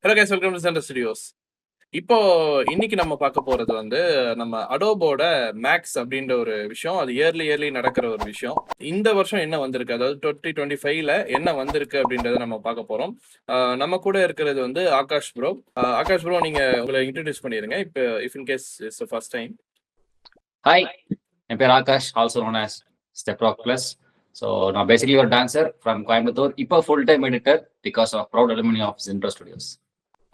Hello guys, welcome to centre studios. இப்போ இன்னைக்கு நம்ம பார்க்க போறது வந்து நம்ம அடோபோட மேக்ஸ் அப்படின்ற ஒரு விஷயம். அது இயர்லி நடக்கிற ஒரு விஷயம். இந்த வருஷம் என்ன வந்திருக்கு, அதாவது 2025ல என்ன வந்திருக்கு அப்படின்றத நம்ம பார்க்க போறோம். நம்ம கூட இருக்கிறது வந்து ஆகாஷ் ப்ரோ. ஆகாஷ் ப்ரோ, நீங்க உங்களை இன்ட்ரடியூஸ் பண்ணிருங்க இப்போ, if in case it's the first time. Hi, என் பேர் Akash, also known as Step Rock Plus. So நான் பேசிக்கலி ஒரு டான்சர் ஃப்ரம் கோயம்புத்தூர். இப்போ full time editor because of proud alumni of center studios.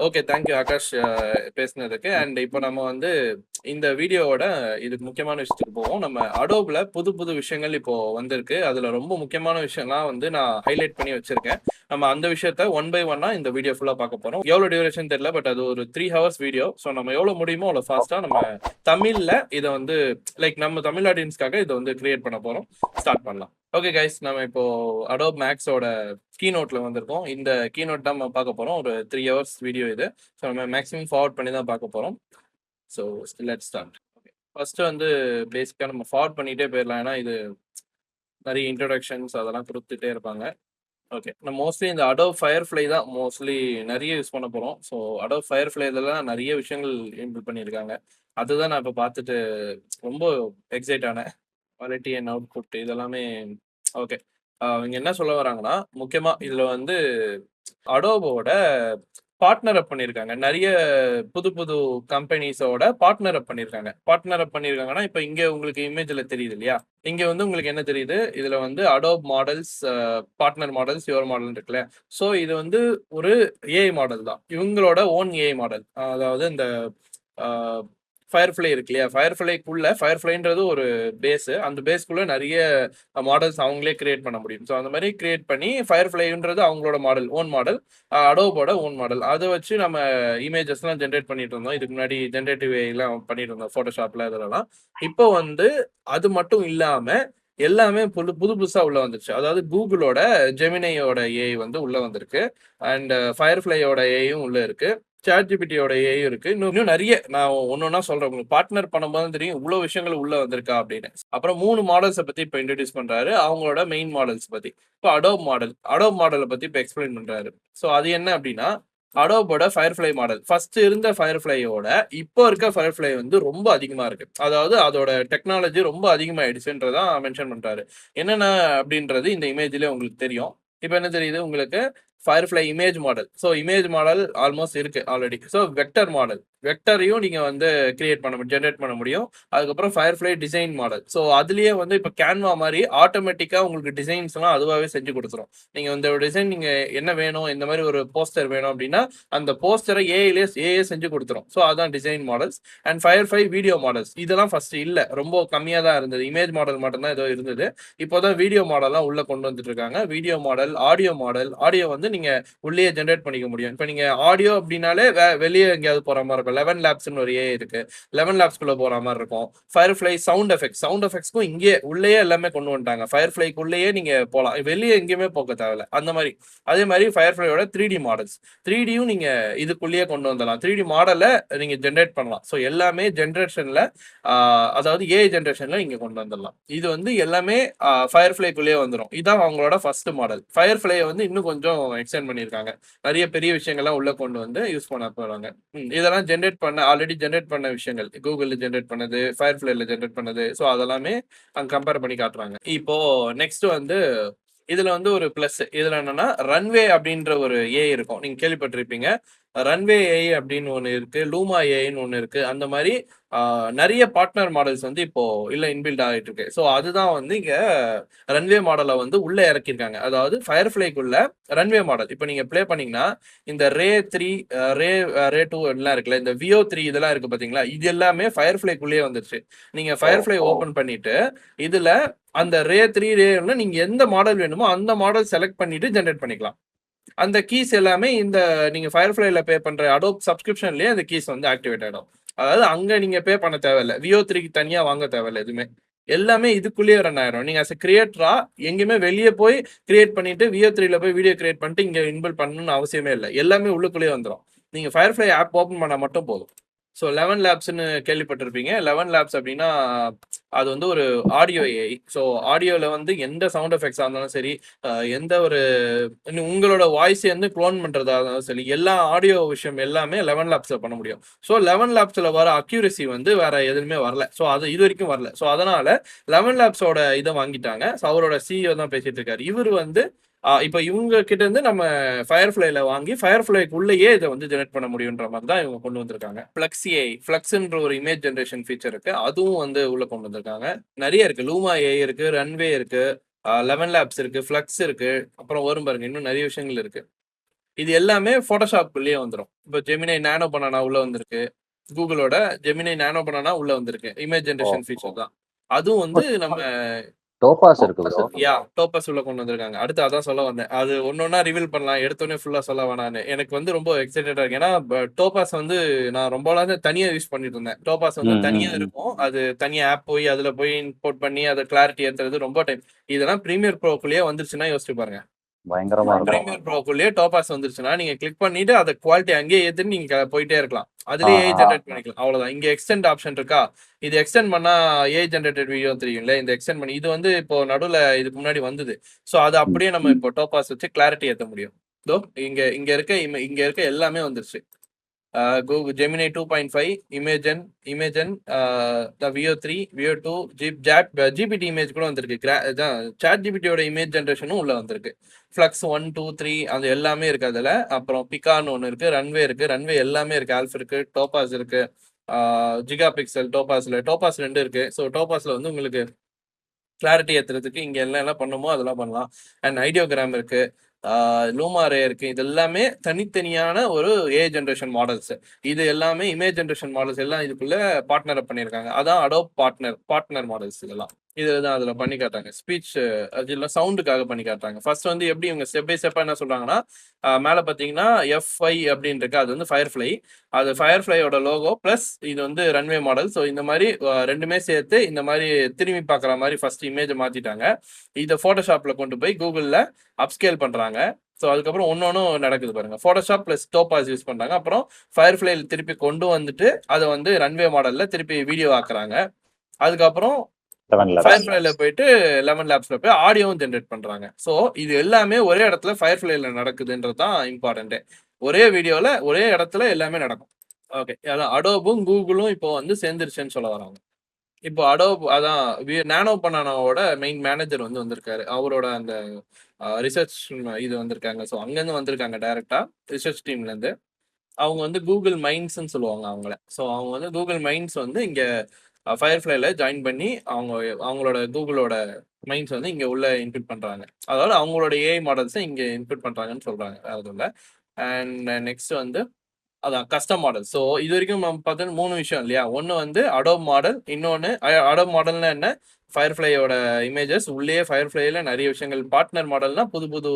Okay, thank you Akash பேசுனதுக்கு. And இப்போ நம்ம வந்து இந்த வீடியோவோட இதுக்கு முக்கியமான விஷயத்துக்கு போவோம். நம்ம அடோப்ல புது விஷயங்கள் இப்போ வந்திருக்கு. அதுல ரொம்ப முக்கியமான விஷயம்லாம் வந்து நான் ஹைலைட் பண்ணி வச்சிருக்கேன். நம்ம அந்த விஷயத்த ஒன் பை ஒன்னா இந்த வீடியோ ஃபுல்லா பார்க்க போறோம். எவ்வளவு டியூரேஷன் தெரியல, பட் அது ஒரு 3 hours வீடியோ. ஸோ நம்ம எவ்வளவு முடியுமோ அவ்வளவு ஃபாஸ்டா நம்ம தமிழ்ல இதை வந்து நம்ம தமிழ் ஆடியன்ஸ்க்காக இதை வந்து கிரியேட் பண்ண போறோம். ஸ்டார்ட் பண்ணலாம். ஓகே கைஸ், நம்ம இப்போ அடோப் மேக்ஸோட கீநோட்ல வந்திருக்கோம். இந்த கீநோட் தான் நம்ம பார்க்க போறோம். ஒரு 3 hours வீடியோ இது. ஸோ நம்ம மேக்ஸிமம் ஃபார்வர்ட் பண்ணி தான் பார்க்க போறோம். So let's start. ஃபர்ஸ்ட் வந்து பேசிக்காக நம்ம ஃபார்வர்ட் பண்ணிட்டே போயிடலாம், ஏன்னா இது நிறைய இன்ட்ரோடக்ஷன்ஸ் அதெல்லாம் கொடுத்துட்டே இருப்பாங்க. ஓகே, நம்ம மோஸ்ட்லி இந்த அடோப் ஃபயர்ஃப்ளை தான் மோஸ்ட்லி நிறைய யூஸ் பண்ண போகிறோம். ஸோ அடோப் ஃபயர்ஃப்ளை இதெல்லாம் நிறைய விஷயங்கள் இம்ப்ளிமெண்ட் பண்ணியிருக்காங்க. அதுதான் நான் இப்போ பார்த்துட்டு ரொம்ப எக்ஸைட் ஆனேன். குவாலிட்டி அண்ட் அவுட்புட் இதெல்லாமே ஓகே. இவங்க என்ன சொல்ல வராங்கன்னா, முக்கியமா இதுல வந்து அடோபோட பார்ட்னர் அப் பண்ணியிருக்காங்க. நிறைய புது கம்பெனிஸோட பார்ட்னர் அப் பண்ணியிருக்காங்க. பார்ட்னர் அப் பண்ணியிருக்காங்கன்னா, இப்போ இங்க உங்களுக்கு இமேஜ்ல தெரியுது இல்லையா? இங்க வந்து உங்களுக்கு என்ன தெரியுது, இதுல வந்து Adobe models, partner models, your model இருக்குல்ல. ஸோ இது வந்து ஒரு ஏஐ மாடல் தான், இவங்களோட ஓன் ஏஐ மாடல். அதாவது இந்த ஃபயர்ஃப்ளை இருக்கு இல்லையா, ஃபயர்ஃப்ளைன்றது ஒரு பேஸ். அந்த பேஸ்க்குள்ள நிறைய மாடல்ஸ் அவங்களே கிரியேட் பண்ண முடியும். ஸோ அந்த மாதிரி கிரியேட் பண்ணி ஃபயர்ஃப்ளைன்றது அவங்களோட மாடல், ஓன் மாடல், அடோபோட ஓன் மாடல். அதை வச்சு நம்ம இமேஜஸ்லாம் ஜென்ரேட் பண்ணிட்டு இருந்தோம். இதுக்கு முன்னாடி ஜென்ரேட்டிவ் ஏஐலாம் பண்ணிட்டு இருந்தோம், ஃபோட்டோஷாப்ல இதெல்லாம். இப்போ வந்து அது மட்டும் இல்லாம எல்லாமே புதுசா உள்ள வந்துருச்சு. அதாவது கூகுளோட ஜெமினையோட ஏஐ வந்து உள்ள வந்திருக்கு. அண்ட் ஃபயர்ஃப்ளையோட ஏஐயும் உள்ள இருக்கு. சாட் ஜிபிடியோட ஏஐ இருக்கு. இன்னும் நிறைய நான் ஒன்னொன்னா சொல்றேன். உங்களுக்கு பார்ட்னர் பண்ணும்போது தெரியும் இவ்வளவு விஷயங்கள் உள்ள வந்திருக்கா அப்படின்னு. அப்புறம் 3 மாடல்ஸை பத்தி இப்போ இன்ட்ரடியூஸ் பண்றாரு, அவங்களோட மெயின் மாடல்ஸ் பத்தி. இப்போ அடோப் மாடலை பத்தி இப்போ எக்ஸ்பிளைன் பண்றாரு. ஸோ அது என்ன அப்படின்னா, அடோபோட ஃபயர்ஃப்ளை மாடல் ஃபர்ஸ்ட் இருந்த ஃபயர்ஃப்ளையோட இப்போ இருக்க ஃபயர்ஃப்ளை வந்து ரொம்ப அதிகமா இருக்கு. அதாவது அதோட டெக்னாலஜி ரொம்ப அதிகமாயிடுச்சுன்றதான் மென்ஷன் பண்றாரு. என்னென்ன அப்படின்றது இந்த இமேஜ்ல உங்களுக்கு தெரியும். இப்போ என்ன தெரியுது உங்களுக்கு, firefly image model. So image model almost இருக்கு ஆல்ரெடி. ஸோ வெக்டர் மாடல், வெக்டரையும் நீங்க வந்து கிரியேட் பண்ண முடியும், ஜென்ரேட் பண்ண முடியும். அதுக்கப்புறம் ஃபயர்ஃப்ளை டிசைன் மாடல். ஸோ அதுலயே வந்து இப்போ கேன்வா மாதிரி ஆட்டோமேட்டிக்கா உங்களுக்கு டிசைன்ஸ் எல்லாம் அதுவாகவே செஞ்சு கொடுத்துரும். நீங்க இந்த டிசைன் நீங்க என்ன வேணும், இந்த மாதிரி ஒரு போஸ்டர் வேணும் அப்படின்னா அந்த போஸ்டரை ஏஏ செஞ்சு கொடுத்துரும். ஸோ அதான் design models. And firefly video models, இதெல்லாம் ஃபர்ஸ்ட் இல்ல, ரொம்ப கம்மியா தான் இருந்தது. இமேஜ் மாடல் மட்டும் தான் ஏதோ இருந்தது. இப்போதான் வீடியோ மாடல்லாம் உள்ள கொண்டு வந்துட்டு இருக்காங்க. வீடியோ மாடல், ஆடியோ வந்து நீங்க உள்ளே ஜென்ரேட் பண்ணிக்க முடியும். இப்போ நீங்க ஆடியோ அப்படின்னாலே வெளியே எங்கேயாவது போற மாதிரி இருக்கும். 11 லேப்ஸ்னு ஒரு ஏ இருக்கு, 11 லேப்ஸ்குள்ள போற மாதிரி இருக்கும். ஃபயர்ஃப்ளை சவுண்ட் எஃபெக்ட்ஸ்க்கும் இங்கே உள்ளேயே எல்லாமே கொண்டு வந்துட்டாங்க. ஃபயர்ஃப்ளைக்குள்ளேயே நீங்க போகலாம், வெளியே எங்கேயுமே போக தேவையில்ல அந்த மாதிரி. அதே மாதிரி ஃபயர்ஃப்ளையோட 3D மாடல்ஸ், 3Dயும் நீங்க இதுக்குள்ளேயே கொண்டு வந்துடலாம். 3D மாடலை நீங்க ஜென்ரேட் பண்ணலாம். ஸோ எல்லாமே ஜென்ரேஷன்ல, அதாவது ஏஐ ஜென்ரேஷன்ல நீங்க கொண்டு வந்துடலாம். இது வந்து எல்லாமே ஃபயர்ஃப்ளைக்குள்ளேயே வந்துடும். இதுதான் அவங்களோட ஃபர்ஸ்ட் மாடல். ஃபயர்ஃப்ளையை வந்து இன்னும் கொஞ்சம் எக்ஸ்டெண்ட் பண்ணியிருக்காங்க. நிறைய பெரிய விஷயங்கள்லாம் உள்ள கொண்டு வந்து யூஸ் பண்ண போறாங்க. இதெல்லாம் ஆல்ரெடி ஜென்ரேட் பண்ண விஷயங்கள், கூகுள்ல ஜென்ரேட் பண்ணது, ஃபயர்ஃப்ளைல ஜென்ரேட் பண்ணது. ஸோ அதெல்லாமே அங்க கம்பேர் பண்ணி காட்டுறாங்க. இப்போ நெக்ஸ்ட் வந்து இதுல வந்து ஒரு பிளஸ், இதுல என்னன்னா ரன்வே அப்படின்ற ஒரு ஏஐ இருக்கும், நீங்க கேள்விப்பட்டிருப்பீங்க. ரன்வே ஏஐ அப்படின்னு ஒன்று இருக்கு, லூமா ஏஐன்னு ஒன்று இருக்கு. அந்த மாதிரி நிறைய பார்ட்னர் மாடல்ஸ் வந்து இப்போ இல்ல இன்பில்ட் ஆகிட்டு இருக்கு. ஸோ அதுதான் வந்து இங்க ரன்வே மாடலை வந்து உள்ள இறக்கிருக்காங்க. அதாவது ஃபயர்ஃப்ளைக்குள்ள ரன்வே மாடல் இப்போ நீங்க பிளே பண்ணீங்கன்னா இந்த ரே 3, ரே 2 எல்லாம் இருக்குல்ல, இந்த VO3 இதெல்லாம் இருக்கு பாத்தீங்களா, இது எல்லாமே ஃபயர்ஃப்ளைக்குள்ளேயே வந்துருச்சு. நீங்க ஃபயர்ஃப்ளை ஓபன் பண்ணிட்டு இதுல அந்த ரே 3 நீங்க எந்த மாடல் வேணுமோ அந்த மாடல் செலக்ட் பண்ணிட்டு ஜென்ரேட் பண்ணிக்கலாம். அந்த கீஸ் எல்லாமே இந்த நீங்க ஃபயர்ஃப்ளைல பே பண்ற அடோப் சப்ஸ்கிரிப்ஷன்லயே அந்த கீஸ் வந்து ஆக்டிவேட் ஆயிடும். அதாவது அங்க நீங்க பே பண்ண தேவையில்ல, VO3க்கு தனியா வாங்க தேவையில்ல எதுவுமே. எல்லாமே இதுக்குள்ளேயே ரன் ஆயிடும். நீங்க அஸ் கிரியேட்டரா எங்கேயுமே வெளியே போய் கிரியேட் பண்ணிட்டு VO3ல போய் வீடியோ கிரியேட் பண்ணிட்டு இங்க இன்பில்ட் பண்ணணும்னு அவசியமே இல்லை. எல்லாமே உள்ளுக்குள்ளேயே வந்துடும். நீங்க ஃபயர்ஃப்ளை ஆப் ஓபன் பண்ணா மட்டும் போதும். ஸோ 11 லேப்ஸ்ன்னு கேள்விப்பட்டிருப்பீங்க. 11 லேப்ஸ் அப்படின்னா அது வந்து ஒரு ஆடியோ ஏஐ. ஸோ ஆடியோவில் வந்து எந்த சவுண்ட் எஃபெக்ட்ஸாக இருந்தாலும் சரி, எந்த ஒரு உங்களோட வாய்ஸை வந்து க்ளோன் பண்ணுறதா இருந்தாலும் சரி, எல்லா ஆடியோ விஷயம் எல்லாமே 11 லேப்ஸில் பண்ண முடியும். ஸோ 11 லேப்ஸில் வர அக்யூரசி வந்து வேற எதுவுமே வரல. ஸோ அது இது வரைக்கும் வரல. ஸோ அதனால 11 லேப்ஸோட இதை வாங்கிட்டாங்க. ஸோ அவரோட சிஇஓ தான் பேசிட்டு இருக்காரு. இவர் வந்து இப்போ இவங்க கிட்ட இருந்து நம்ம ஃபயர்ஃப்ளைல வாங்கி ஃபயர்ஃப்ளைக்குள்ளேயே இதை வந்து ஜெனரேட் பண்ண முடியுன்ற மாதிரி தான் இவங்க கொண்டு வந்திருக்காங்க. ஃப்ளக்ஸ் ஏஐ, ஃப்ளக்ஸ்ன்ற ஒரு இமேஜ் ஜெனரேஷன் ஃபீச்சர் இருக்கு. அதுவும் வந்து உள்ள கொண்டு வந்திருக்காங்க. நிறைய இருக்கு. லூமா ஏஐ இருக்கு, ரன்வே இருக்கு, 11 லேப்ஸ் இருக்கு, ஃப்ளக்ஸ் இருக்கு, அப்புறம் வரும் பாருங்க இன்னும் நிறைய விஷயங்கள் இருக்கு. இது எல்லாமே போட்டோஷாப்குள்ளேயே வந்துடும். இப்போ ஜெமினை நானோ பனானா உள்ள வந்திருக்கு. கூகுளோட ஜெமினை நானோ பனானா உள்ள வந்திருக்கு. இமேஜ் ஜெனரேஷன் ஃபீச்சர் தான். அதுவும் வந்து நம்ம டோபாஸ் இருக்கு ப்ரோ. டோபாஸ் உள்ள கொண்டு வந்திருக்காங்க. அடுத்து அதான் சொல்ல வந்தேன். அது ஒன்னொன்னா ரிவீல் பண்ணலாம். எடுத்தோடனே ஃபுல்லா சொல்ல வேணான்னு. எனக்கு வந்து ரொம்ப எக்ஸைட்டடா இருக்கு. ஏன்னா டோபாஸ் வந்து நான் ரொம்ப நாளா தனியா யூஸ் பண்ணிட்டு இருந்தேன். டோபாஸ் வந்து தனியா இருக்கும். அது தனியா ஆப் போய் அதுல போய் இம்போர்ட் பண்ணி அதை கிளாரிட்டி ஏத்துறது ரொம்ப டைம். இதெல்லாம் பிரீமியர் ப்ரோக்குள்ளேயே வந்துருச்சுன்னா யோசிச்சு பாருங்க. பயங்கரமா இருக்கும். பிரீமியர் ப்ரோக்குள்ளேயே டோபாஸ் வந்துருச்சுன்னா நீங்க கிளிக் பண்ணிட்டு அதை குவாலிட்டி அங்கேயே ஏத்துன்னு நீங்க போயிட்டே இருக்கலாம். அதுலயே ஏஐ ஜெனரேட் பண்ணிக்கலாம். அவ்வளவுதான். இங்க எக்ஸ்டெண்ட் ஆப்ஷன் இருக்கா? இது எக்ஸ்டெண்ட் பண்ணா ஏஐ ஜெனரேட்டட் வீடியோ தெரியும்ல, இந்த எக்ஸ்டெண்ட் பண்ணி இது வந்து இப்போ நடுவுல இதுக்கு முன்னாடி வந்தது. ஸோ அது அப்படியே நம்ம இப்போ டோபாஸ் வச்சு கிளாரிட்டி ஏற்ற முடியும். இதோ இங்க இருக்க எல்லாமே வந்துருச்சு. Google Gemini 2.5, இமேஜன், VO3, VO2, GPT image கூட வந்திருக்கு. சாட் ஜிபிடியோட இமேஜ் ஜென்ரேஷனும் உள்ள வந்திருக்கு. ஃப்ளக்ஸ் 1, 2, 3 அது எல்லாமே இருக்கு அதுல. அப்புறம் பிகான்னு ஒன்று இருக்கு, ரன்வே எல்லாமே இருக்கு, ஆல்ஃப் இருக்கு, டோபாஸ் இருக்கு, ஜிகா பிக்சல் டோபாஸ் 2 இருக்கு. ஸோ டோபாஸ்ல வந்து உங்களுக்கு கிளாரிட்டி ஏத்துறதுக்கு இங்க எல்லாம் பண்ணுமோ அதெல்லாம் பண்ணலாம். அண்ட் ஐடியோகிராம் இருக்கு, லூமா ரே இருக்கு. இது எல்லாமே தனித்தனியான ஒரு ஏஐ ஜென்ரேஷன் மாடல்ஸ். இது எல்லாமே இமேஜ் ஜென்ரேஷன் மாடல்ஸ் எல்லாம் இதுக்குள்ள பார்ட்னர் பண்ணியிருக்காங்க. அதான் அடோப் பார்ட்னர் மாடல்ஸ். இதெல்லாம் இதுதான் அதுல பண்ணி காட்டாங்க. ஸ்பீச் அது இல்லை சவுண்டுக்காக பண்ணி காட்டுறாங்க. ஃபர்ஸ்ட் வந்து எப்படி இவங்க ஸ்டெப் பை ஸ்டெப்பா என்ன சொல்றாங்கன்னா, மேல பாத்தீங்கன்னா F5 அப்படின்னு இருக்கு. அது வந்து ஃபயர்ஃப்ளை. அது ஃபயர்ஃப்ளையோட லோகோ பிளஸ் இது வந்து ரன்வே மாடல். ஸோ இந்த மாதிரி ரெண்டுமே சேர்த்து இந்த மாதிரி திரும்பி பார்க்குற மாதிரி ஃபர்ஸ்ட் இமேஜை மாத்திட்டாங்க. இதை போட்டோஷாப்ல கொண்டு போய் கூகுளில் அப்ஸ்கேல் பண்றாங்க. ஸோ அதுக்கப்புறம் ஒன்னொன்னும் நடக்குது பாருங்க. போட்டோஷாப் பிளஸ் டோபாஸ் யூஸ் பண்றாங்க. அப்புறம் ஃபயர்ஃப்ளைல திருப்பி கொண்டு வந்துட்டு அதை வந்து ரன்வே மாடல்ல திருப்பி வீடியோ ஆக்குறாங்க. அதுக்கப்புறம் ஃபயர்ஃப்ளைல போயிட்டு 11 லேப்ஸ்ல போய் ஆடியோவும் ஜென்ரேட் பண்றாங்க. ஸோ இது எல்லாமே ஒரே இடத்துல ஃபயர்ஃப்ளைல நடக்குதுன்றது தான் இம்பார்ட்டன்ட். ஒரே வீடியோல ஒரே இடத்துல எல்லாமே நடக்கும். ஓகே, அதான் அடோபும் கூகுளும் இப்போ வந்து சேர்ந்துருச்சுன்னு சொல்ல வராங்க. இப்போ அடோப் அதான் நானோ பனானாவோட மெயின் மேனேஜர் வந்து வந்திருக்காரு. அவரோட அந்த ரிசர்ச் இது வந்திருக்காங்க. ஸோ அங்கேருந்து வந்திருக்காங்க டைரக்டா ரிசர்ச் டீம்ல இருந்து. அவங்க வந்து கூகுள் மைண்ட்ஸ்ன்னு சொல்லுவாங்க அவங்கள. ஸோ அவங்க வந்து கூகுள் மைண்ட்ஸ் வந்து இங்க ஃபயர்ஃப்ளைல ஜாயின் பண்ணி அவங்களோட கூகுளோட மைண்ட்ஸ் வந்து இங்க உள்ள இன்க்ளூட் பண்றாங்க. அதாவது அவங்களோட ஏஐ மாடல்ஸை இங்க இன்க்ளூட் பண்றாங்கன்னு சொல்றாங்க. அது இல்லை. அண்ட் நெக்ஸ்ட் வந்து அதான் கஸ்டம் மாடல். ஸோ இது வரைக்கும் நம்ம பார்த்தது 3 விஷயம் இல்லையா? ஒன்று வந்து அடோப் மாடல், இன்னொன்று அடோப் மாடல்னா என்ன? ஃபயர்ஃப்ளையோட இமேஜஸ் உள்ளே ஃபயர்ஃப்ளைல நிறைய விஷயங்கள். பார்ட்னர் மாடல்னா புது புது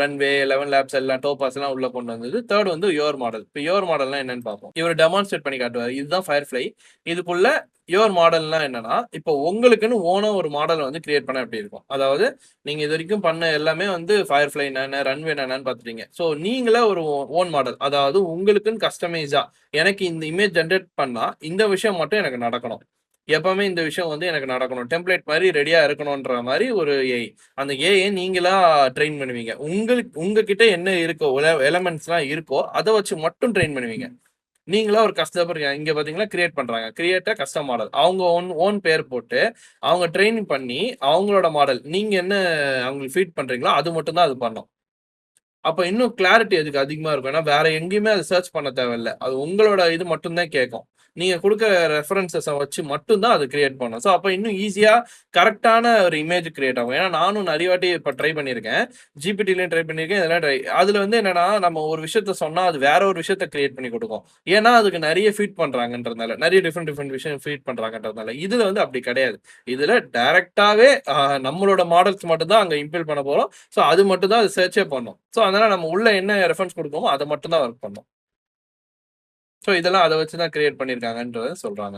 ரன்வே, 11 லேப்ஸ் எல்லாம் டோபாஸ் எல்லாம் உள்ள கொண்டு வந்தது. தேர்ட் வந்து யோர் மாடல். இப்போ யோர் மாடல்னா என்னன்னு பார்ப்போம். இவர் டெமான்ஸ்ட்ரேட் பண்ணி காட்டுவார். இதுதான் ஃபயர்ஃப்ளை. இதுக்குள்ள யோர் மாடல்னா என்னன்னா, இப்போ உங்களுக்குன்னு ஓனா ஒரு மாடல் வந்து கிரியேட் பண்ண எப்படி இருக்கும். அதாவது நீங்க இது வரைக்கும் பண்ண எல்லாமே வந்து ஃபயர்ஃப்ளை என்ன, ரன்வே என்னன்னு பார்த்துட்டீங்க. ஸோ நீங்களே ஒரு ஓன் மாடல், அதாவது உங்களுக்குன்னு கஸ்டமைஸா எனக்கு இந்த இமேஜ் ஜென்ரேட் பண்ணா இந்த விஷயம் மட்டும் எனக்கு நடக்கணும், எப்பவுமே இந்த விஷயம் வந்து எனக்கு நடக்கணும், டெம்ப்ளேட் மாதிரி ரெடியா இருக்கணும்ன்ற மாதிரி ஒரு ஏஐ. அந்த ஏஐ நீங்களா ட்ரெயின் பண்ணுவீங்க. உங்ககிட்ட என்ன இருக்கோ எலமெண்ட்ஸ்லாம் இருக்கோ அதை வச்சு மட்டும் ட்ரெயின் பண்ணுவீங்க. நீங்களா ஒரு கஸ்டமர் இங்க பாத்தீங்கன்னா கிரியேட் பண்றாங்க. கிரியேட்டா கஸ்டம் மாடல் அவங்க ஓன் பேர் போட்டு அவங்க ட்ரெயின் பண்ணி அவங்களோட மாடல் நீங்க என்ன அவங்களுக்கு ஃபீட் பண்றீங்களோ அது மட்டும் தான் அது பண்ணும். அப்ப இன்னும் கிளாரிட்டி அதுக்கு அதிகமா இருக்கும். ஏன்னா வேற எங்கேயுமே அது சர்ச் பண்ண தேவையில்ல. அது உங்களோட இது மட்டும் தான் கேட்கும். நீங்க கொடுக்குற ரெஃபரன்சஸை வச்சு மட்டும்தான் அது கிரியேட் பண்ணும். ஸோ அப்போ இன்னும் ஈஸியா கரெக்டான ஒரு இமேஜ் கிரியேட் ஆகும். ஏன்னா நானும் நிறைய வாட்டி இப்போ ட்ரை பண்ணியிருக்கேன். ஜிபிடிலையும் ட்ரை பண்ணியிருக்கேன். இதெல்லாம் அதுல வந்து என்னன்னா நம்ம ஒரு விஷயத்த சொன்னா அது வேற ஒரு விஷயத்த கிரியேட் பண்ணி கொடுக்கும். ஏன்னா அதுக்கு நிறைய ஃபீட் பண்றாங்கன்றதுனால, நிறைய டிஃப்ரெண்ட் விஷயம் ஃபீட் பண்றாங்கன்றதுனால. இதுல வந்து அப்படி கிடையாது. இதுல டைரக்டாவே நம்மளோட மாடல்ஸ் மட்டும் தான் அங்க இம்ப்ளிமெண்ட் பண்ண போறோம். ஸோ அது மட்டும் தான் அது சர்ச்சே பண்ணும். ஸோ அதனால நம்ம உள்ள என்ன ரெஃபரன்ஸ் கொடுக்கோமோ அதை மட்டும் தான் ஒர்க் பண்ணும். ஸோ இதெல்லாம் அதை வச்சு தான் கிரியேட் பண்ணியிருக்காங்கன்றத சொல்றாங்க.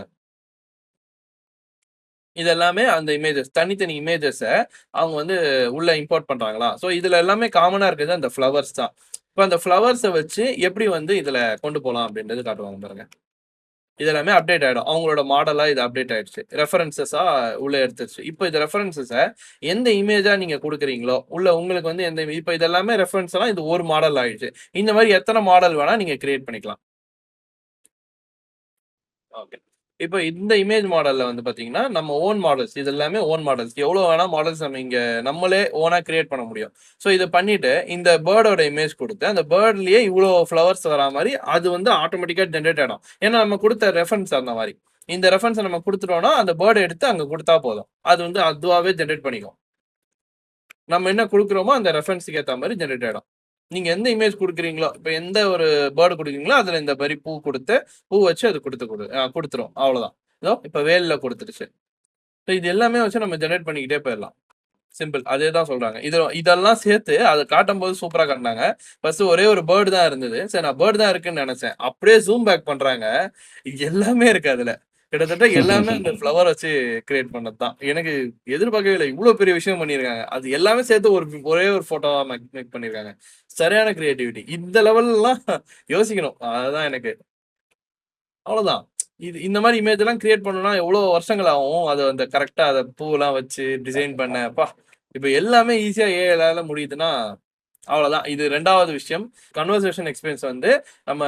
இதெல்லாமே அந்த இமேஜஸ் தனித்தனி இமேஜஸை அவங்க வந்து உள்ள இம்போர்ட் பண்றாங்களா. ஸோ இதுல எல்லாமே காமனா இருக்குது அந்த ஃப்ளவர்ஸ் தான். இப்போ அந்த ஃப்ளவர்ஸை வச்சு எப்படி வந்து இதுல கொண்டு போகலாம் அப்படின்றது காட்டுவாங்க பாருங்க. இது எல்லாமே அப்டேட் ஆயிடும். அவங்களோட மாடலா இது அப்டேட் ஆயிடுச்சு. ரெஃபரன்சஸா உள்ள எடுத்துருச்சு. இப்போ இந்த ரெஃபரன்சஸ எந்த இமேஜா நீங்க குடுக்குறீங்களோ, உள்ள உங்களுக்கு வந்து எந்த இப்ப இது எல்லாமே ரெஃபரன்ஸ் எல்லாம் இது ஒரு மாடல் ஆயிடுச்சு. இந்த மாதிரி எத்தனை மாடல் வேணா நீங்க கிரியேட் பண்ணிக்கலாம். ஓகே. இப்போ இந்த இமேஜ் மாடல்ல வந்து பாத்தீங்கன்னா, நம்ம ஓன் மாடல்ஸ் இது எல்லாமே ஓன் மாடல்ஸ். எவ்வளவு வேணா மாடல்ஸ் நம்ம இங்க நம்மளே ஓனா கிரியேட் பண்ண முடியும். ஸோ இத பண்ணிட்டு இந்த பேர்டோட இமேஜ் குடுத்து, அந்த பேர்ட்லயே இவ்ளோ ஃப்ளவர்ஸ் வரா மாரி அது வந்து ஆட்டோமேட்டிக்கா ஜெனரேட் ஆயிடும். ஏன்னா நம்ம குடுத்த ரெஃபரன்ஸ் அந்த மாரி. இந்த ரெஃபரன்ஸ நம்ம குடுத்துட்டோம்னா, அந்த பேர்ட எடுத்து அங்க குடுத்தா போதும். அது வந்து அதுவாவே ஜெனரேட் பண்ணிக்கும். நம்ம என்ன குடுக்குறோமோ அந்த ரெஃபரன்ஸ்க்கு ஏத்த மாரி ஜெனரேட் ஆயிடும். நீங்க எந்த இமேஜ் குடுக்குறீங்களோ, இப்ப எந்த ஒரு பேர்ட் குடுக்குறீங்களோ, அதுல இந்த மாரி பூ குடுத்து, பூ வச்சு அது குடுத்துரும். அவ்வளவுதான். இதோ இப்ப வேல்ல குடுத்துருச்சு. ஸோ இது எல்லாமே வச்சு நம்ம ஜெனரேட் பண்ணிக்கிட்டே போயிடலாம். சிம்பிள். அதே தான் சொல்றாங்க. இதெல்லாம் சேர்த்து அத காட்டும்போது சூப்பரா காட்டுனாங்க. ஃபர்ஸ்ட் ஒரே ஒரு பேர்ட் தான் இருந்தது. சரி நான் பேர்ட் தான் இருக்குன்னு நெனச்சேன். அப்படியே ஜூம் பேக் பண்றாங்க. எல்லாமே இருக்கு அதுல. கிட்டத்தட்ட எல்லாமே அந்த ஃப்ளவர் வச்சு கிரியேட் பண்ணது தான். எனக்கு எதிர்பார்க்கவே இல்ல. இவ்ளோ பெரிய விஷயம் பண்ணியிருக்காங்க. அது எல்லாமே சேர்த்து ஒரே ஒரு ஃபோட்டோவா மேக் பண்ணியிருக்காங்க. சரியான கிரியேட்டிவிட்டி. இந்த லெவல்லாம் யோசிக்கணும். அதுதான் எனக்கு. அவ்வளவுதான். இந்த மாரி இமேஜ் எல்லாம் கிரியேட் பண்ணணும்னா எவ்வளோ வருஷங்கள் ஆகும். அது அந்த கரெக்ட்டா அத பூவெல்லாம் வச்சு டிசைன் பண்ண. அப்பா! இப்ப எல்லாமே ஈஸியா ஏஐலால முடியுதுன்னா, அவ்வளவுதான். இது 2வது விஷயம். கன்வர்சேஷன் எக்ஸ்பீரியன்ஸ் வந்து நம்ம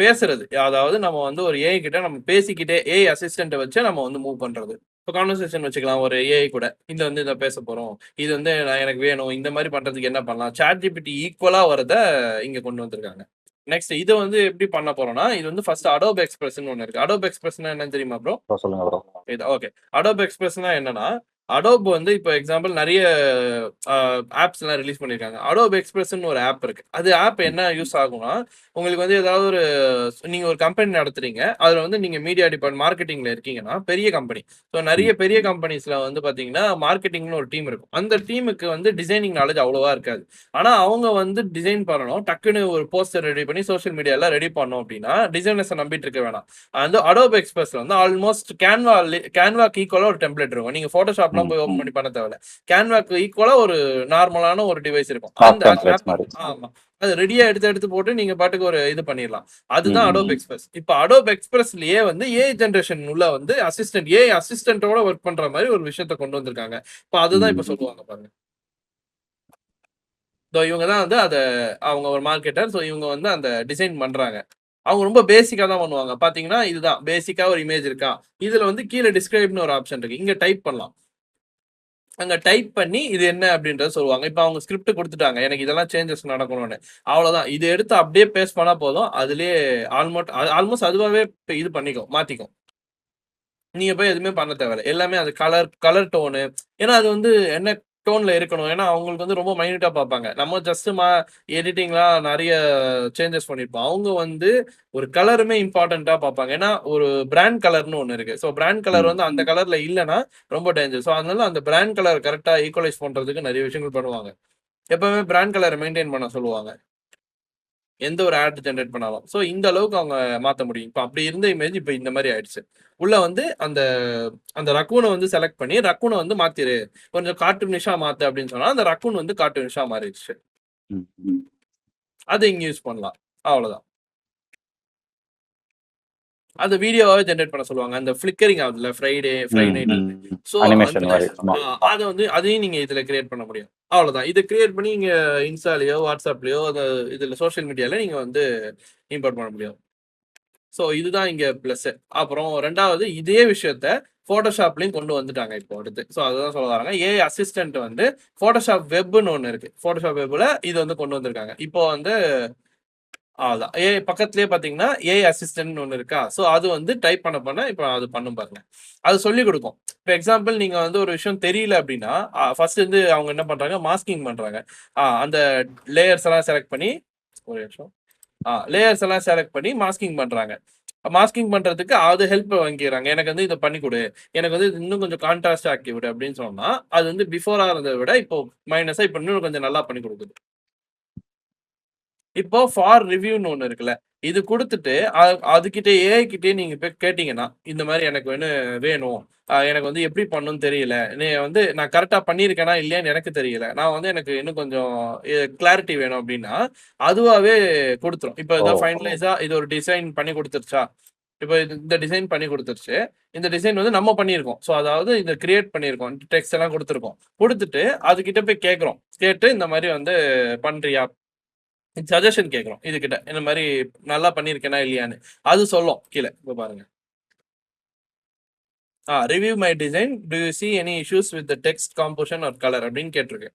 பேசுறது. அதாவது நம்ம வந்து ஒரு ஏஐ கிட்ட நம்ம பேசிக்கிட்டே ஏஐ அசிஸ்டன்ட்ட வச்சு நம்ம வந்து மூவ் பண்றது. இப்ப கான்வர்சேஷன் வச்சுக்கலாம் ஒரு ஏஐ கூட. வந்து இத பேச போறோம். இது வந்து எனக்கு வேணும். இந்த மாரி பண்றதுக்கு என்ன பண்ணலாம்? ChatGPT ஈக்குவலா வரத இங்க கொண்டு வந்திருக்காங்க. நெக்ஸ்ட் இத வந்து எப்படி பண்ண போறோம்னா, இது வந்து ஃபர்ஸ்ட் Adobe Expressன்னு ஒண்ணு இருக்கு. Adobe Expressன்னா என்னன்னு தெரியுமா ப்ரோ? சொல்லுங்க ப்ரோ. ஓகே. Adobe Expressன்னா என்னன்னா, Adobe வந்து இப்ப எக்ஸாம்பிள் நெறைய ஆப்ஸ்லாம் ரிலீஸ் பண்ணியிருக்காங்க. Adobe Expressன்னு ஒரு ஆப் இருக்கு. அது ஆப் என்ன யூஸ் ஆகும்னா, உங்களுக்கு வந்து ஏதாவது நீங்க ஒரு கம்பெனி நடத்துறீங்க. அதுல வந்து நீங்க மீடியா மார்க்கெட்டிங்ல இருக்கீங்கன்னா, பெரிய கம்பெனி. ஸோ நெறைய பெரிய கம்பெனிஸ்ல வந்து பாத்தீங்கன்னா, மார்க்கெட்டிங்னு ஒரு டீம் இருக்கும். அந்த டீமுக்கு வந்து டிசைனிங் நாலேட்ஜ் அவ்வளவா இருக்காது. ஆனா அவங்க வந்து டிசைன் பண்ணணும். டக்குன்னு ஒரு போஸ்டர் ரெடி பண்ணி சோசியல் மீடியால ரெடி பண்ணோம் அப்படின்னா, டிசைனர்ஸ நம்பிட்டு இருக்க வேணாம். அந்த Adobe Expressல வந்து ஆல்மோஸ்ட் கேன்வாக்கு ஈக்குவலா ஒரு டெம்ப்ளேட் இருக்கும். நீங்க Photoshopலாம் போய் ஓப்பன் பண்ணி பண்ண தேவையில்ல. கேன்வாக்கு ஈக்குவலா ஒரு நார்மலான ஒரு டிவைஸ் இருக்கும். அந்த ஆமா. அது ரெடியா எடுத்து போட்டு நீங்க பாட்டுக்கு ஒரு இது பண்ணிடலாம். அதுதான் Adobe Express. இப்ப Adobe Expressலயே வந்து ஏஐ ஜெனரேஷன் உள்ள வந்து ஏஐ அசிஸ்டன்ட்டோட ஒர்க் பண்ற மாதிரி ஒரு விஷயத்த கொண்டு வந்திருக்காங்க. இப்ப அதுதான் இப்ப சொல்லுவாங்க பாருங்க. இவங்க தான் வந்து அவங்க ஒரு மார்க்கெட்டர். ஸோ இவங்க வந்து அந்த டிசைன் பண்றாங்க. அவங்க ரொம்ப பேசிக்கா தான் பண்ணுவாங்க. பாத்தீங்கன்னா இதுதான் பேசிக்கா ஒரு இமேஜ் இருக்கா? இதுல வந்து கீழ டிஸ்கிரைப்னு ஒரு ஆப்ஷன் இருக்கு. இங்க டைப் பண்ணலாம். அங்க டைப் பண்ணி இது என்ன அப்படின்றத சொல்லுவாங்க. இப்ப அவங்க ஸ்கிரிப்ட் குடுத்துட்டாங்க. எனக்கு இதெல்லாம் சேஞ்சஸ் நடக்கணும்னு. அவ்வளவுதான். இத எடுத்து அப்படியே பேஸ்ட் பண்ணா போதும். அதிலேயே ஆல்மோஸ்ட் அதுவாவே இது பண்ணிக்கும். மாத்திக்கும். நீங்க போய் எதுவுமே பண்ண தேவையில்ல. எல்லாமே அது கலர் டோனு. ஏன்னா அது வந்து என்ன டோன்ல இருக்கணும். ஏன்னா அவங்களுக்கு வந்து ரொம்ப மைன்யூட்டா பார்ப்பாங்க. நம்ம ஜஸ்ட் எடிட்டிங்லாம் நெறைய சேஞ்சஸ் பண்ணியிருப்போம். அவங்க வந்து ஒரு கலருமே இம்பார்ட்டன்ட்டா பார்ப்பாங்க. ஏன்னா ஒரு பிராண்ட் கலர்ன்னு ஒண்ணு இருக்கு. ஸோ பிராண்ட் கலர் வந்து அந்த கலர்ல இல்லன்னா ரொம்ப டேஞ்சர். ஸோ அதனால அந்த பிராண்ட் கலர் கரெக்ட்டா ஈக்குவலைஸ் பண்றதுக்கு நெறைய விஷயங்கள் பண்ணுவாங்க. எப்பவுமே பிராண்ட் கலர மெயின்டெயின் பண்ண சொல்லுவாங்க. எந்த ஒரு ஆட் ஜெனரேட் பண்ணாலும். ஸோ இந்த அளவுக்கு அவங்க மாத்த முடியும். இப்ப அப்படி இருந்த இமேஜ் இப்ப இந்த மாரி ஆயிடுச்சு. உள்ள வந்து அந்த அந்த ரக்கூன வந்து செலக்ட் பண்ணி, ரக்கூன வந்து மாத்திரு. கொஞ்சம் கார்ட்டூனிஷா மாத்து அப்படின்னு சொன்னா, அந்த ரக்கூன் வந்து கார்ட்டூனிஷா மாறிடுச்சு. அது இங்க யூஸ் பண்ணலாம். அவ்வளவுதான். அது வீடியோவாவே ஜெனரேட் பண்ண சொல்லுவாங்க. அந்த ஃபிளிக்கரிங் ஆகுதுல்ல ஃப்ரை நைட். சோ அனிமேஷன் மாதிரி. அத வந்து அதையும் நீங்க இதுல கிரியேட் பண்ண முடியும். அவ்வளவுதான். இத கிரியேட் பண்ணி நீங்க இன்ஸ்டாலயோ, வாட்ஸ்அப்லயோ இதுல சோசியல் மீடியால நீங்க வந்து இம்போர்ட் பண்ண முடியும். சோ இதுதான் இங்க பிளஸ். அப்புறம் 2வது இதே விஷயத்த Photoshopலயும் கொண்டு வந்துட்டாங்க இப்போ அடுத்து. சோ அதுதான் சொல்ல வராங்க. ஏஐ அசிஸ்டன்ட் வந்து Photoshop வெப்னு ஒண்ணு இருக்கு. Photoshop வெப்ல இது வந்து கொண்டு வந்திருக்காங்க. இப்போ வந்து அவ்வளவுதான். ஏஐ பக்கத்திலேயே பாத்தீங்கன்னா ஏஐ அசிஸ்டன்ட்னு ஒண்ணு இருக்கா? சோ அது வந்து டைப் பண்ண இப்ப அது பண்ணும் பாருங்க. அது சொல்லிக் கொடுக்கும். இப்ப எக்ஸாம்பிள் நீங்க வந்து ஒரு விஷயம் தெரியல அப்படின்னா, ஃபர்ஸ்ட் வந்து அவங்க என்ன பண்றாங்க? மாஸ்கிங் பண்றாங்க. அந்த லேயர்ஸ் எல்லாம் செலக்ட் பண்ணி ஒரு நிமிஷம். லேயர்ஸ் எல்லாம் செலக்ட் பண்ணி மாஸ்கிங் பண்றாங்க. மாஸ்கிங் பண்றதுக்கு அது ஹெல்ப் வாங்கிக்கிறாங்க. எனக்கு வந்து இத பண்ணி குடு. எனக்கு வந்து இது இன்னும் கொஞ்சம் கான்ட்ராஸ்ட் ஆக்கி விடு அப்படின்னு சொன்னா, அது வந்து பிஃபோரா இருந்தத விட இப்போ மைனஸா இப்ப இன்னும் கொஞ்சம் நல்லா பண்ணி கொடுக்குது. இப்போ ஃபார் ரிவ்யூன்னு ஒண்ணு இருக்குல்ல. இது குடுத்துட்டு அதுகிட்ட ஏஐ கிட்டயே நீங்க போய் கேட்டீங்கன்னா, இந்த மாரி எனக்கு வேணும். எனக்கு வந்து எப்படி பண்ணணும்னு தெரியல. நீ வந்து நான் கரெக்ட்டா பண்ணியிருக்கேனா இல்லையான்னு எனக்கு தெரியல. நான் வந்து எனக்கு இன்னும் கொஞ்சம் கிளாரிட்டி வேணும் அப்படின்னா, அதுவாவே குடுத்துரும். இப்ப இதான் ஃபைனலைஸா இது ஒரு டிசைன் பண்ணி குடுத்துருச்சா? இப்போ இந்த டிசைன் பண்ணி கொடுத்துருச்சு. இந்த டிசைன் வந்து நம்ம பண்ணியிருக்கோம். ஸோ அதாவது இதை கிரியேட் பண்ணியிருக்கோம், டெக்ஸ்ட் எல்லாம் கொடுத்துருக்கோம். கொடுத்துட்டு அதுகிட்ட போய் கேட்குறோம். கேட்டு இந்த மாதிரி வந்து பண்றியா, சஜஷன் கேட்குறோம் இதுகிட்ட, இந்த மாதிரி நல்லா பண்ணியிருக்கேனா இல்லையான்னு. அது சொல்லும் கீழே. இப்போ பாருங்க, review my design, do you see any issues with the text composition or colour அப்படின்னு கேட்டிருக்கு.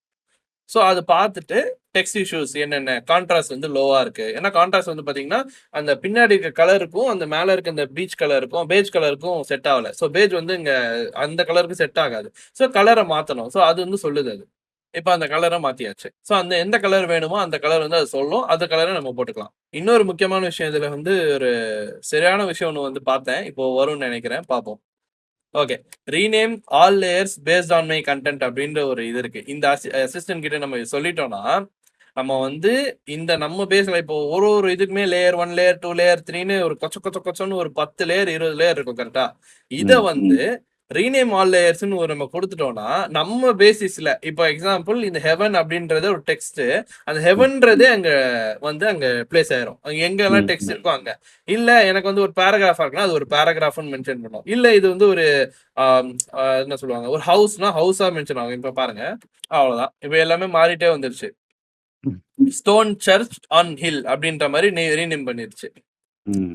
ஸோ அது பார்த்துட்டு டெக்ஸ்ட் இஷ்யூஸ் என்னென்ன, கான்ட்ராஸ்ட் வந்து லோவா இருக்கு. ஏன்னா கான்ட்ராஸ்ட் வந்து பாத்தீங்கன்னா அந்த பின்னாடி இருக்க கலருக்கும் அந்த மேல இருக்க இந்த பீச் கலருக்கும் பேஜ் கலருக்கும் செட் ஆகல. ஸோ பேஜ் வந்து இங்க அந்த கலருக்கு செட் ஆகாது. ஸோ கலரை மாத்தணும். ஸோ அது வந்து சொல்லுது அது. இப்போ அந்த கலரை மாத்தியாச்சு. ஸோ அந்த எந்த கலர் வேணுமோ அந்த கலர் வந்து அது சொல்லும். அந்த கலரை நம்ம போட்டுக்கலாம். இன்னொரு முக்கியமான விஷயம், இதுல வந்து ஒரு சரியான விஷயம் ஒன்று வந்து பார்த்தேன், இப்போ வரும்னு நினைக்கிறேன், பார்ப்போம். Okay, rename all layers based on my content அப்படின்ற ஒரு இது இருக்கு. இந்த அசிஸ்டன்ட் கிட்ட நம்ம சொல்லிட்டோம்னா, நம்ம வந்து இந்த நம்ம பேசல இப்போ ஒரு இதுக்குமே லேயர் 1 லேயர் 2 லேயர் 3ன்னு ஒரு கொச்சன்னு ஒரு 10 லேயர் 20 லேயர் இருக்கும் கரெக்டா. இதை வந்து ரீநேம் ஆல் லேயர்ஸ்னு ஒரு நம்ம கொடுத்துட்டோம்னா நம்ம பேசிஸ்ல, இப்போ எக்ஸாம்பிள் இந்த ஹெவன் அப்படின்றது ஒரு டெக்ஸ்ட், அந்த ஹெவன்றது அங்க வந்து அங்க பிளேஸ் ஆயிரும். அங்க எங்கெல்லாம் டெக்ஸ்ட் இருக்கோ அங்க. இல்ல எனக்கு வந்து ஒரு பேராகிராஃபா இருக்குன்னா அது ஒரு பேராகிராஃப்னு மென்ஷன் பண்ணும். இல்ல இது வந்து ஒரு என்ன சொல்லுவாங்க, ஒரு ஹவுஸ்னா ஹவுஸா மென்ஷன் ஆகும். இப்ப பாருங்க, அவ்வளவுதான். இப்ப எல்லாமே மாறிட்டே வந்துருச்சு. ஸ்டோன் சர்ச் ஆன் ஹில் அப்படின்ற மாதிரி ரீநேம் பண்ணிருச்சு.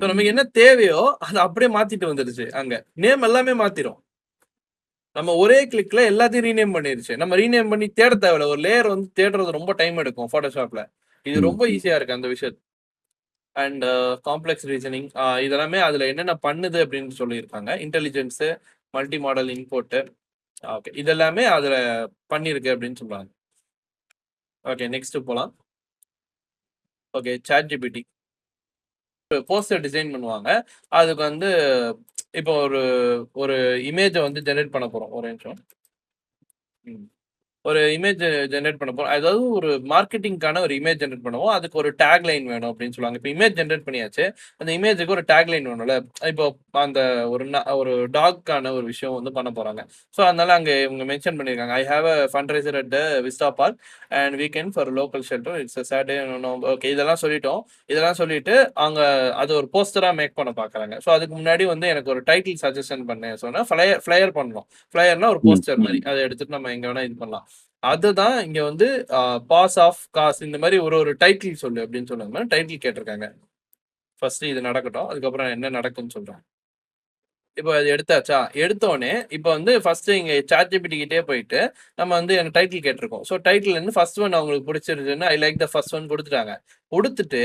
நமக்கு என்ன தேவையோ அதை அப்படியே மாத்திட்டு வந்துருச்சு. அங்க நேம் எல்லாமே மாத்திரும். நம்ம ஒரே கிளிக்ல எல்லாத்தையும் ரீநேம் பண்ணிருச்சு. நம்ம ரீநேம் பண்ணி தேட தேவையில்ல. ஒரு லேயர் வந்து தேடுறது ரொம்ப டைம் எடுக்கும் போட்டோஷாப்ல. இது ரொம்ப ஈஸியா இருக்கு அந்த விஷயம். அண்ட் காம்ப்ளெக்ஸ் ரீசனிங் இதெல்லாமே அதுல என்னென்ன பண்ணுது அப்படின்னு சொல்லியிருக்காங்க. Intelligence, multi modal input, okay, இதெல்லாமே அதுல பண்ணிருக்கு அப்படின்னு சொல்றாங்க. ஓகே, நெக்ஸ்ட் போலாம். Okay, chat GPT poster design பண்ணுவாங்க. அதுக்கு வந்து இப்போ ஒரு இமேஜை வந்து ஜெனரேட் பண்ண போறோம். ஒரு நிமிஷம். ஒரு இமேஜ் ஜெனரேட் பண்ண போறோம். அதாவது ஒரு மார்க்கெட்டிங்கான ஒரு இமேஜ் ஜெனரேட் பண்ணுவோம். அதுக்கு ஒரு டேக் லைன் வேணும் அப்படின்னு சொல்லுவாங்க. இப்போ இமேஜ் ஜெனரேட் பண்ணியாச்சு. அந்த இமேஜுக்கு ஒரு டேக் லைன் வேணும்ல. இப்போ அந்த ஒரு டாக்கான ஒரு விஷயம் வந்து பண்ண போறாங்க. ஸோ அதனால அங்கே இவங்க மென்ஷன் பண்ணியிருக்காங்க, I have a fundraiser at Vista park and weekend for local shelter, it's Saturday. Okay, இதெல்லாம் சொல்லிட்டோம். இதெல்லாம் சொல்லிட்டு அவங்க அது ஒரு போஸ்டரா மேக் பண்ண பாக்குறாங்க. ஸோ அதுக்கு முன்னாடி வந்து எனக்கு ஒரு டைட்டில் சஜஷன் பண்ணேன் சொன்னா ஃபிளையர் பண்ணணும். ஃபிளையர்னா ஒரு போஸ்டர் மாதிரி, அதை எடுத்துட்டு நம்ம எங்க வேணா இது பண்ணலாம். அதுதான் இங்க வந்து பாஸ் ஆஃப் காஸ், இந்த மாதிரி ஒரு டைட்டில் சொல்லு அப்படின்னு சொன்னாங்க. டைட்டில் கேட்டிருக்காங்க. ஃபர்ஸ்ட் இது நடக்கட்டும், அதுக்கப்புறம் என்ன நடக்கும்னு சொல்றேன். இப்போ அது எடுத்தாச்சா, எடுத்தோடனே இப்போ வந்து ஃபர்ஸ்ட் இங்க சாட் ஜிபிடி கிட்டே போயிட்டு நம்ம வந்து எனக்கு டைட்டில் கேட்டிருக்கோம். ஸோ டைட்டில் இருந்து ஃபர்ஸ்ட் ஒன் அவங்களுக்கு பிடிச்சிருச்சுன்னா I like the first one கொடுத்துட்டாங்க. கொடுத்துட்டு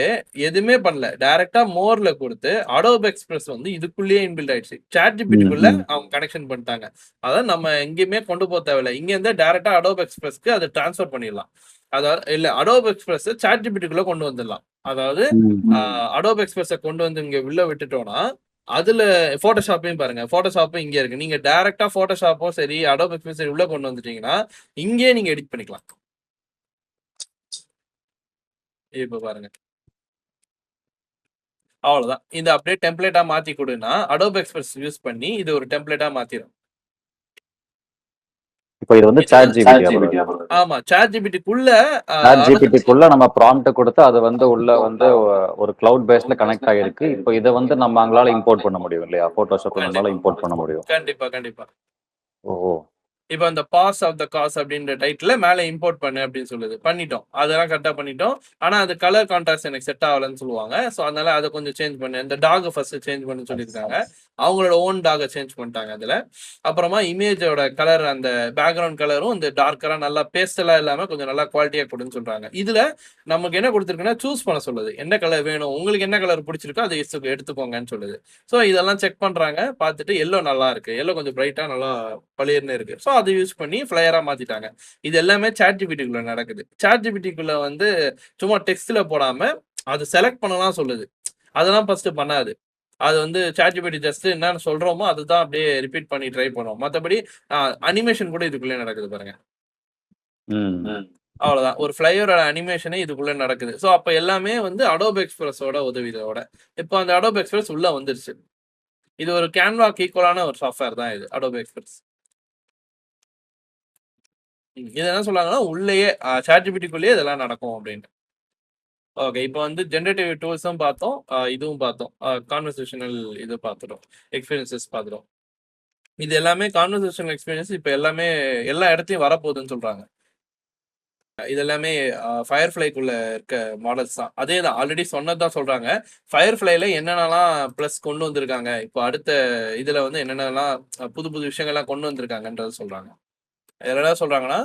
எதுவுமே பண்ணல, டைரக்டா மோர்ல கொடுத்து அடோப் எக்ஸ்பிரஸ் வந்து இதுக்குள்ளேயே இன்பில்ட் ஆயிடுச்சு. சாட் ஜிபிடிக்குள்ள அவங்க கனெக்ஷன் பண்ணிட்டாங்க. அதாவது நம்ம எங்கேயுமே கொண்டு போக தேவையில்லை. இங்க இருந்து டைரக்டா அடோப் எக்ஸ்பிரஸ்க்கு அதை டிரான்ஸ்ஃபர் பண்ணிடலாம். அதாவது இல்ல, அடோப் எக்ஸ்பிரஸ் சாட் ஜிபிடிக்குள்ள கொண்டு வந்துடலாம். அதாவது அடோப் எக்ஸ்பிரஸை கொண்டு வந்து இங்க உள்ள விட்டுட்டோம்னா அதுல போட்டோஷாப்பையும் பாருங்க, போட்டோஷாப்பும் இங்கே இருக்கு. நீங்க டைரக்டா போட்டோஷாப்போ சரி அடோப் எக்ஸ்பிரஸ் சரி உள்ள கொண்டு வந்துட்டீங்கன்னா இங்கே நீங்க எடிட் பண்ணிக்கலாம். இப்ப பாருங்க, அவ்வளவுதான். இந்த அப்படியே டெம்ப்ளேட்டா மாத்தி கொடுன்னா அடோப் எக்ஸ்பிரஸ் யூஸ் பண்ணி இது ஒரு டெம்ப்ளேட்டா மாத்திரும். இப்போ இது வந்து சாட் ஜிபிடி. ஆமா, சாட் ஜிபிடிக்குள்ள சாட் ஜிபிடிக்குள்ள நம்ம ப்ராம்ப்ட் கொடுத்து அது வந்து உள்ள வந்து ஒரு கிளவுட் பேஸ்ல கனெக்ட் ஆகிருக்கு. இப்போ இதை வந்து நம்ம அங்களால இம்போர்ட் பண்ண முடியும் இல்லையா, போட்டோஷாப்ல நம்மளால இம்போர்ட் பண்ண முடியும். கண்டிப்பா. ஓ, இப்போ அந்த பாஸ் ஆஃப் த காஸ் அப்படின்ற டைட்டில் மேலே இம்போர்ட் பண்ணு அப்படின்னு சொல்லுது. பண்ணிட்டோம், அதெல்லாம் கரெக்டாக பண்ணிட்டோம். ஆனால் அது கலர் கான்ட்ராஸ்ட் எனக்கு செட் ஆகலன்னு சொல்லுவாங்க. ஸோ அதனால அதை கொஞ்சம் சேஞ்ச் பண்ணு. இந்த டாக் ஃபர்ஸ்ட் சேஞ்ச் பண்ணு சொல்லியிருக்காங்க. அவங்களோட ஓன் டாகை சேஞ்ச் பண்ணிட்டாங்க அதில். அப்புறமா இமேஜோட கலர், அந்த பேக்ரவுண்ட் கலரும் இந்த டார்க்கராக நல்லா பேஸ்டலாக இல்லாமல் கொஞ்சம் நல்லா குவாலிட்டியாக கொடுன்னு சொல்கிறாங்க. இதில் நமக்கு என்ன கொடுத்துருக்குன்னா சூஸ் பண்ண சொல்லுது, என்ன கலர் வேணும், உங்களுக்கு என்ன கலர் பிடிச்சிருக்கோ அதை எடுத்துக்கோங்கன்னு சொல்லுது. ஸோ இதெல்லாம் செக் பண்ணுறாங்க. பார்த்துட்டு எல்லோ நல்லா இருக்கு, எல்லோ கொஞ்சம் பிரைட்டாக நல்லா பளிர்னு இருக்கு. ஸோ அதை யூஸ் பண்ணி ஃபிளையரா மாத்திட்டாங்க. இது எல்லாமே சாட் ஜிபிடிக்குள்ள நடக்குது. சாட் ஜிபிடிக்குள்ள வந்து சும்மா டெக்ஸ்ட்ல போடாம அது செலக்ட் பண்ணலாம் சொல்லுது. அதெல்லாம் ஃபர்ஸ்ட் பண்ணாது. அது வந்து சாட் ஜிபிடி ஜஸ்ட் என்னன்னு சொல்றோமோ அதுதான் அப்படியே ரிப்பீட் பண்ணி ட்ரை பண்ணுவோம். மற்றபடி அனிமேஷன் கூட இதுக்குள்ளே நடக்குது பாருங்க. அவ்வளவுதான், ஒரு ஃபிளையரோட அனிமேஷனே இதுக்குள்ள நடக்குது. ஸோ அப்ப எல்லாமே வந்து அடோப் எக்ஸ்பிரஸோட உதவியோட இப்போ அந்த அடோப் எக்ஸ்பிரஸ் உள்ள வந்துருச்சு. இது ஒரு கேன்வாக்கு ஈக்குவலான ஒரு சாஃப்ட்வேர் தான் இது அடோப் எக்ஸ்பிரஸ். இது என்ன சொல்றாங்கன்னா உள்ளேயே சாட் ஜிபிடிக்குள்ளேயே இதெல்லாம் நடக்கும் அப்படின்னு. ஓகே. இப்போ வந்து ஜெனரேட்டிவ் டூல்ஸும் பார்த்தோம். இதுவும் பார்த்தோம். கான்வர்சேஷனல் இது பார்த்துட்டோம். எக்ஸ்பீரியன்ஸஸ் பார்த்துட்டோம். இது எல்லாமே கான்வர்சேஷனல் எக்ஸ்பீரியன்ஸ் இப்ப எல்லாமே எல்லா இடத்துலயும் வரப்போகுதுன்னு சொல்றாங்க. இது எல்லாமே ஃபயர்ஃப்ளைக்குள்ள இருக்க மாடல்ஸ் தான். அதேதான் ஆல்ரெடி சொன்னதுதான் சொல்றாங்க. ஃபயர்ஃப்ளைல என்னென்னலாம் ப்ளஸ் கொண்டு வந்திருக்காங்க. இப்போ அடுத்த இதுல வந்து என்னென்னலாம் புது புது விஷயங்கள்லாம் கொண்டு வந்திருக்காங்கன்றத சொல்றாங்க. என்ன சொல்றாங்கன்னா,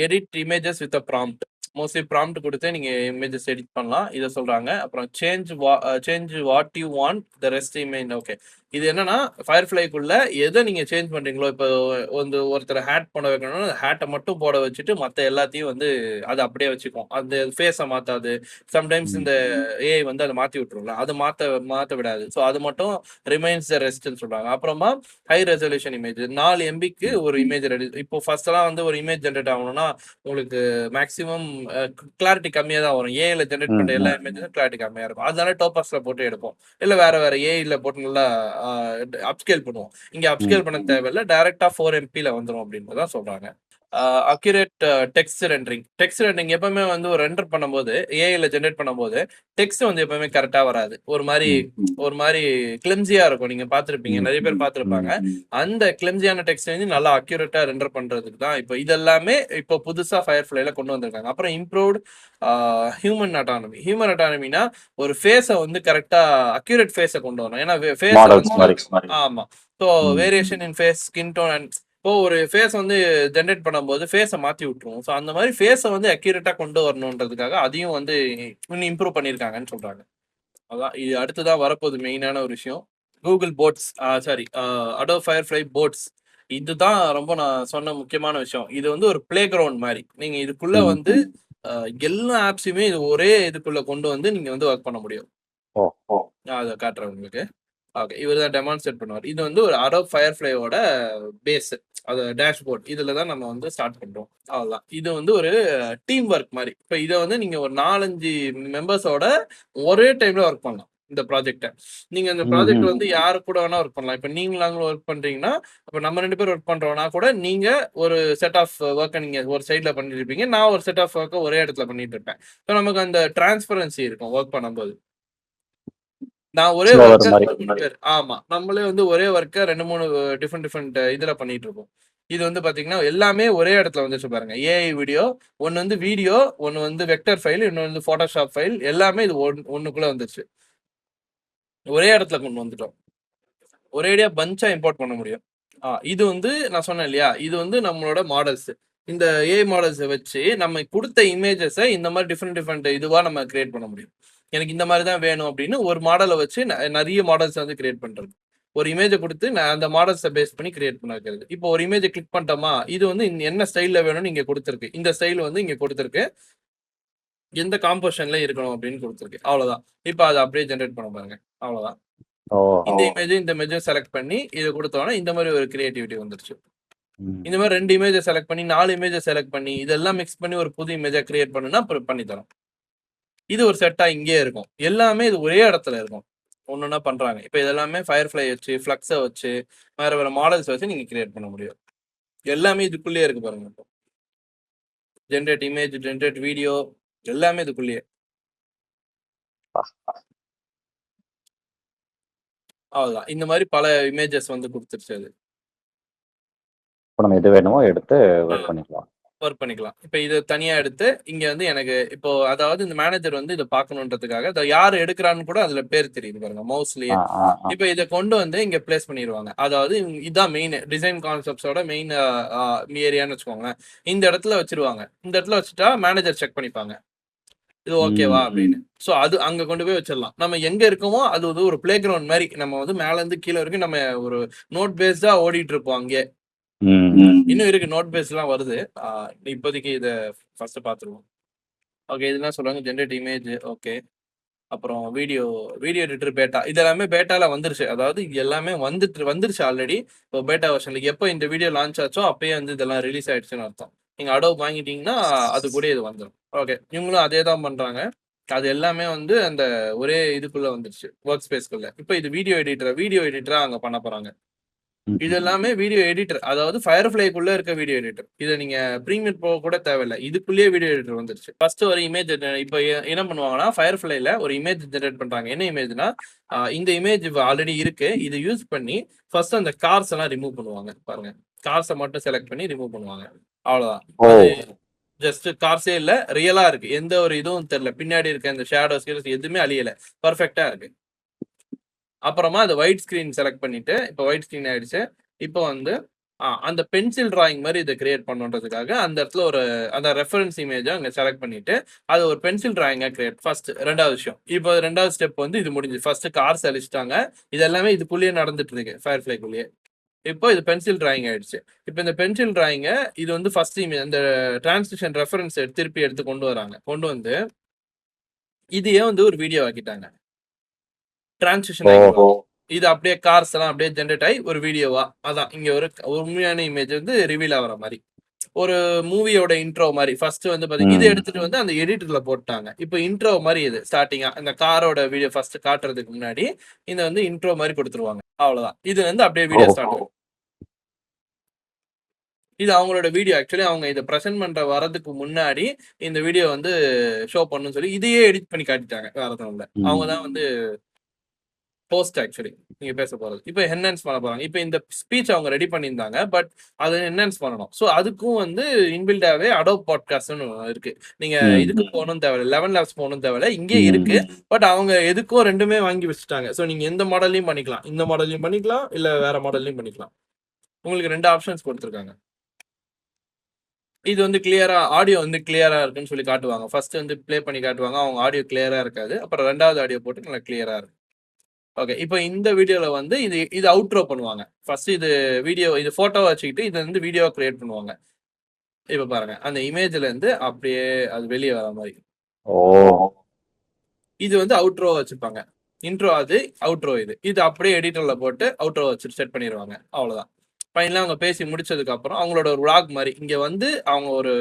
edit images with a prompt. Mostly prompt குடுத்து நீங்க இமேஜஸ் எடிட் பண்ணலாம். இத சொல்றாங்க. அப்புறம் change what you want the rest image. Okay. இது என்னன்னா, ஃபயர்ஃப்ளைக்குள்ள எத நீங்க சேஞ்ச் பண்றீங்களோ, இப்போ வந்து ஒருத்தர ஹேட் பண்ண வைக்கணும்னா, அந்த ஹேட்ட மட்டும் போட வச்சுட்டு மத்த எல்லாத்தையும் வந்து அது அப்படியே வச்சுக்கும். அந்த ஃபேஸ மாத்தாது. சம்டைம்ஸ் இந்த ஏஐ வந்து அத மாத்தி விட்டுரும்ல. அது மாத்த விடாது. ஸோ அது மட்டும் ரிமைன்ஸ் த ரெஸ்ட்ன்னு சொல்றாங்க. அப்புறமா ஹை ரெசல்யூஷன் இமேஜ் 4 எம்பிக்கு ஒரு இமேஜ் ரெடி. இப்போ ஃபர்ஸ்ட்லாம் வந்து ஒரு இமேஜ் ஜெனரேட் ஆகணும்னா உங்களுக்கு மேக்ஸிமம் கிளாரிட்டி கம்மியா தான் வரும். ஏஐல ஜெனரேட் பண்ற எல்லா இமேஜஸும் கிளாரிட்டி கம்மியா இருக்கும். அதனால டோபாஸ்ல போட்டு எடுப்போம். இல்ல வேற ஏஐல போட்டு நல்லா அப்ஸ்கேல் பண்ணுவோம். இங்க அப்ஸ்கேல் பண்ண தேவையில்ல. டைரக்டா 4 எம்பில வந்துரும் அப்படின்றத சொல்றாங்க. அக்யூரேட் டெக்ஸ்ட் ரெண்டரிங் எப்பவுமே வந்து ஒரு ரெண்டர் பண்ணும்போது ஏஐல ஜெனரேட் பண்ணும்போது டெக்ஸ்ட் வந்து எப்பவுமே கரெக்டா வராது. ஒரு மாதிரி கிளம்சியா இருக்கும். நீங்க பார்த்திருப்பீங்க, நிறைய பேர் பார்த்திருப்பாங்க. அந்த கிளம்சியான டெக்ஸ்ட் வந்து நல்லா அக்யூரேட்டா ரெண்டர் பண்றதுக்கு தான் இப்போ இதெல்லாமே இப்போ புதுசா ஃபயர்ஃப்ளைல கொண்டு வந்திருக்காங்க. அப்புறம் இம்ப்ரூவ்ட் ஹியூமன் அட்டானமினா ஒரு ஃபேஸை வந்து கரெக்டா அக்யூரேட் ஃபேஸை கொண்டு வரணும். ஏன்னா ஃபேஸ் ஆமா. So variation in face, skin tone and இப்போ ஒரு ஃபேஸ் வந்து ஜென்ரேட் பண்ணும்போது ஃபேஸை மாற்றி விட்டுருவோம். ஸோ அந்த மாதிரி ஃபேஸை வந்து அக்யூரேட்டாக கொண்டு வரணுன்றதுக்காக அதையும் வந்து இன்னும் இம்ப்ரூவ் பண்ணியிருக்காங்கன்னு சொல்கிறாங்க. அதான் இது அடுத்ததான் வரப்போகுது மெயினான ஒரு விஷயம். Google bots, Adobe Firefly bots. இதுதான் ரொம்ப நான் சொன்ன முக்கியமான விஷயம். இது வந்து ஒரு பிளே கிரவுண்ட் மாதிரி. நீங்கள் இதுக்குள்ளே வந்து எல்லா ஆப்ஸுமே இது ஒரே இதுக்குள்ளே கொண்டு வந்து நீங்கள் வந்து ஒர்க் பண்ண முடியும். அதை காட்டுறேன் உங்களுக்கு. ஓகே, இவர் தான் டெமான்ஸ்ட்ரேட் பண்ணுவார். இது வந்து ஒரு அடோப் ஃபயர்ஃப்ளையோட பேஸ், அது டேஷ்போர்ட். இதில் தான் நம்ம வந்து ஸ்டார்ட் பண்ணுறோம். அவ்வளோதான். இது வந்து ஒரு டீம் ஒர்க் மாதிரி. இப்போ இதை வந்து நீங்கள் ஒரு 4-5 மெம்பர்ஸோட ஒரே டைமில் ஒர்க் பண்ணலாம். இந்த ப்ராஜெக்டை நீங்கள் இந்த ப்ராஜெக்ட் வந்து யாரு கூட வேணா ஒர்க் பண்ணலாம். இப்போ நீங்களும் ஒர்க் பண்ணுறீங்கன்னா, இப்போ நம்ம 2 பேர் ஒர்க் பண்ணுறோம்னா கூட நீங்கள் ஒரு செட் ஆஃப் ஒர்க்கை நீங்கள் ஒரு சைடில் பண்ணிட்டு இருப்பீங்க, நான் ஒரு செட் ஆஃப் ஒர்க்கை ஒரே இடத்துல பண்ணிட்டு இருப்பேன். ஸோ நமக்கு அந்த டிரான்ஸ்பரன்சி இருக்கும் ஒர்க் பண்ணும்போது. நான் ஒரே ஒர்க்கர் ஆமா, நம்மளே வந்து ஒரே ஒர்க்கர் 2-3 டிஃப்ரெண்ட் இதுல பண்ணிட்டு இருக்கோம். இது வந்து பாத்தீங்கன்னா எல்லாமே ஒரே இடத்துல வந்துச்சு பாருங்க. ஏஐ வீடியோ, ஒன்னு வந்து வீடியோ, ஒன்னு வந்து வெக்டர் ஃபைல், இன்னொன்று வந்து போட்டோஷாப் ஃபைல், எல்லாமே இது ஒண்ணுக்குள்ள வந்துருச்சு. ஒரே இடத்துல கொண்டு வந்துட்டோம். ஒரேடியா பஞ்சா இம்போர்ட் பண்ண முடியும். இது வந்து நான் சொன்னேன் இல்லையா, இது வந்து நம்மளோட மாடல்ஸ். இந்த ஏஐ மாடல்ஸை வச்சு நம்ம கொடுத்த இமேஜஸை இந்த மாதிரி டிஃப்ரெண்ட் இதுவா நம்ம கிரியேட் பண்ண முடியும். எனக்கு இந்த மாதிரி தான் வேணும் அப்படின்னு ஒரு மாடலை வச்சு நிறைய மாடல்ஸ் வந்து கிரியேட் பண்றது. ஒரு இமேஜை கொடுத்து நான் அந்த மாடல்ஸை பேஸ் பண்ணி கிரியேட் பண்ண வைக்கிறது. இப்போ ஒரு இமேஜை கிளிக் பண்ணிட்டோமா, இது வந்து என்ன ஸ்டைல்ல வேணும்னு இங்க கொடுத்துருக்கு. இந்த ஸ்டைல் வந்து இங்க கொடுத்துருக்கு, எந்த காம்போசிஷன்ல இருக்கணும் அப்படின்னு கொடுத்துருக்கு. அவ்வளவுதான். இப்போ அதை அப்படியே ஜென்ரேட் பண்ண பாருங்க. அவ்வளவுதான். இந்த இமேஜும் செலக்ட் பண்ணி இதை கொடுத்தோன்னா இந்த மாதிரி ஒரு கிரியேட்டிவிட்டி வந்துருச்சு. இந்த மாதிரி 2 இமேஜை செலக்ட் பண்ணி 4 இமேஜை செலக்ட் பண்ணி இதெல்லாம் மிக்ஸ் பண்ணி ஒரு புது இமேஜை கிரியேட் பண்ணுனா பண்ணி தரோம். இது ஒரு செட்டா இங்கே இருக்கும். எல்லாமே இது ஒரே இடத்துல இருக்கும். ஒன்னொன்னா பண்றாங்க. இப்போ இதெல்லாமே ஃபயர்ஃப்ளை வச்சு, ஃப்ளக்ஸை வச்சு, வேற மாடல்ஸ் வச்சு நீங்க கிரியேட் பண்ண முடியும். எல்லாமே இதுக்குள்ளேயே இருக்கு பாருங்க. இப்போ ஜென்ரேட் இமேஜ், ஜென்ரேட் வீடியோ, எல்லாமே இதுக்குள்ளேயே. அவ்வளவுதான். இந்த மாதிரி பல இமேஜஸ் வந்து கொடுத்துருச்சு அது. நம்ம எது வேணுமோ எடுத்து ஒர்க் பண்ணிக்கலாம். இப்போ இதை தனியா எடுத்து இங்க வந்து எனக்கு இப்போ அதாவது இந்த மேனேஜர் வந்து இதை பார்க்கணுன்றதுக்காக யாரு எடுக்கிறான்னு கூட அதுல பேர் தெரியுது பாருங்க மவுஸ்லயே. இப்போ இதை கொண்டு வந்து இங்க பிளேஸ் பண்ணிடுவாங்க. அதாவது இதுதான் மெயின் டிசைன் கான்செப்ட்ஸோட மெயின் ஏரியான்னு வச்சுக்கோங்களேன். இந்த இடத்துல வச்சிருவாங்க. இந்த இடத்துல வச்சுட்டா மேனேஜர் செக் பண்ணிப்பாங்க இது ஓகேவா அப்படின்னு. ஸோ அது அங்க கொண்டு போய் வச்சிடலாம். நம்ம எங்க இருக்கோமோ அது வந்து ஒரு பிளே கிரவுண்ட் மாதிரி. நம்ம வந்து மேல இருந்து கீழே வரைக்கும் நம்ம ஒரு நோட் பேஸ்டா ஓடிட்டு இருப்போம். அங்கே இன்னும் இருக்கு, நோட் பேஸ் எல்லாம் வருது. இப்போதைக்கு இதை ஃபர்ஸ்ட் பார்த்துருவோம். ஓகே, இதெல்லாம் சொல்லுவாங்க ஜென்ரேட் இமேஜ். ஓகே, அப்புறம் வீடியோ எடிட்டர் பேட்டா. இதெல்லாமே பேட்டால வந்துருச்சு. அதாவது எல்லாமே வந்துருச்சு ஆல்ரெடி. இப்போ பேட்டா வெர்ஷன்ல எப்போ இந்த வீடியோ லான்ச் ஆச்சோ அப்பயே வந்து இதெல்லாம் ரிலீஸ் ஆயிடுச்சுன்னு அர்த்தம். நீங்க அடோப் வாங்கிட்டீங்கன்னா அது கூட இது வந்துடும். ஓகே, இவங்களும் அதே தான் பண்றாங்க. அது எல்லாமே வந்து அந்த ஒரே இதுக்குள்ள வந்துருச்சு, ஒர்க் ஸ்பேஸ்க்குள்ள. இப்போ இது வீடியோ எடிட்டரா அங்க பண்ண போறாங்க. இது எல்லாமே வீடியோ எடிட்டர், அதாவது ஃபயர்ஃப்ளைக்குள்ள இருக்க வீடியோ எடிட்டர். இதை நீங்க ப்ரீமியர் ப்ரோ கூட தேவையில்லை, இதுக்குள்ளேயே வீடியோ எடிட்டர் வந்துருச்சு. ஃபர்ஸ்ட் ஒரு இமேஜ் இப்போ என்ன பண்ணுவாங்கன்னா ஃபயர்ஃப்ளைல ஒரு இமேஜ் ஜெனரேட் பண்றாங்க. என்ன இமேஜ்னா இந்த இமேஜ் ஆல்ரெடி இருக்கு, இதை யூஸ் பண்ணி ஃபர்ஸ்ட் அந்த கார்ஸ் எல்லாம் ரிமூவ் பண்ணுவாங்க. பாருங்க, கார்ஸை மட்டும் செலக்ட் பண்ணி ரிமூவ் பண்ணுவாங்க, அவ்வளவுதான். அது ஜஸ்ட் கார்ஸே இல்ல, ரியலா இருக்கு, எந்த ஒரு இதுவும் தெரியல, பின்னாடி இருக்க இந்த ஷேடோஸ் எதுவுமே அழியல, பர்ஃபெக்டா இருக்கு. அப்புறமா அது ஒயிட் ஸ்கிரீன் செலக்ட் பண்ணிட்டு, இப்போ ஒயிட் ஸ்கிரீன் ஆயிடுச்சு. இப்போ வந்து அந்த பென்சில் டிராயிங் மாதிரி இதை கிரியேட் பண்ணுன்றதுக்காக அந்த இடத்துல ஒரு அந்த ரெஃபரன்ஸ் இமேஜை அங்கே செலக்ட் பண்ணிட்டு அது ஒரு பென்சில் டிராயிங்கா கிரியேட். ஃபர்ஸ்ட் ரெண்டாவது விஷயம், இப்போ ரெண்டாவது ஸ்டெப் வந்து இது முடிஞ்சு. ஃபர்ஸ்ட் கார்ஸ் அழிச்சிட்டாங்க, இது எல்லாமே இதுக்குள்ளேயே நடந்துட்டு இருக்கு ஃபயர்ஃப்ளைக்குள்ளேயே. இப்போ இது பென்சில் டிராயிங் ஆயிடுச்சு. இப்போ இந்த பென்சில் டிராயிங்க இது வந்து ஃபர்ஸ்ட் இமேஜ் அந்த டிரான்ஸ்லேஷன் ரெஃபரன்ஸ் திருப்பி எடுத்து கொண்டு வராங்க. கொண்டு வந்து இதையே வந்து ஒரு வீடியோ ஆக்கிட்டாங்க, டிரான்ஸ்லேஷன் ஆகி இது அப்படியே கார்ஸ் எல்லாம் அப்படியே ஜென்ரேட் ஆகி ஒரு வீடியோவா. அதான் இங்க ஒரு உண்மையான இமேஜ் வந்து ரிவீல் ஆகிற மாதிரி ஒரு மூவியோட இன்ட்ரோ மாதிரி. ஃபர்ஸ்ட் வந்து பாத்தீங்கன்னா இதை எடுத்துட்டு வந்து அந்த எடிட்டர்ல போட்டாங்க. இப்போ இன்ட்ரோ மாதிரி இது ஸ்டார்டிங்கா இந்த காரோட வீடியோ ஃபர்ஸ்ட் காட்டுறதுக்கு முன்னாடி இந்த வந்து இன்ட்ரோ மாதிரி கொடுத்துருவாங்க, அவ்வளவுதான். இது வந்து அப்படியே வீடியோ ஸ்டார்ட் ஆகும். இது அவங்களோட வீடியோ. ஆக்சுவலி அவங்க இதை ப்ரெசென்ட் பண்ற வரதுக்கு முன்னாடி இந்த வீடியோ வந்து ஷோ பண்ணுன்னு சொல்லி இதையே எடிட் பண்ணி காட்டிட்டாங்க. வேற எதுவும் இல்லை, அவங்க தான் வந்து போஸ்ட். ஆக்சுவலி நீங்க பேச போறது இப்போ என்ஹான்ஸ் பண்ண போறாங்க. இப்போ இந்த ஸ்பீச் அவங்க ரெடி பண்ணியிருந்தாங்க, பட் அதை என்ஹான்ஸ் பண்ணணும். ஸோ அதுக்கும் வந்து இன்பில்டாவே அடோப் பாட்காஸ்ட்னு இருக்கு. நீங்க இதுக்கு போகணும் தேவையில்லை, 11 லேப்ஸ் போகணும் தேவையில்லை, இங்கே இருக்கு. பட் அவங்க எதுக்கும் ரெண்டுமே வாங்கி வச்சுட்டாங்க. ஸோ நீங்க எந்த மாடல்லையும் பண்ணிக்கலாம், இந்த மாடல்லையும் பண்ணிக்கலாம், இல்ல வேற மாடல்லையும் பண்ணிக்கலாம். உங்களுக்கு 2 ஆப்ஷன்ஸ் கொடுத்துருக்காங்க. இது வந்து கிளியரா ஆடியோ வந்து கிளியரா இருக்குன்னு சொல்லி காட்டுவாங்க. ஃபர்ஸ்ட் வந்து ப்ளே பண்ணி காட்டுவாங்க, அவங்க ஆடியோ கிளியரா இருக்காது. அப்புறம் ரெண்டாவது ஆடியோ போட்டு நல்லா கிளியரா இருக்கும். ஓகே, இப்போ இந்த வீடியோல வந்து இது அவுட்ரோ பண்ணுவாங்க. ஃபர்ஸ்ட் இது வீடியோ, இது போட்டோ வச்சுக்கிட்டு இது வந்து வீடியோ கிரியேட் பண்ணுவாங்க. இப்போ பாருங்க, அந்த இமேஜ்ல இருந்து அப்படியே அது வெளியே வர மாதிரி. இது வந்து அவுட்ரோ வச்சுப்பாங்க. இன்ட்ரோ அது, அவுட்ரோ இது அப்படியே எடிட்டர்ல போட்டு அவுட்ரோ வச்சு செட் பண்ணிடுவாங்க, அவ்வளவுதான். ஃபைனலா அவங்க பேசி முடிச்சதுக்கு அப்புறம் அவங்களோட ஒரு vlog மாதிரி இங்க வந்து அவங்க ஒரு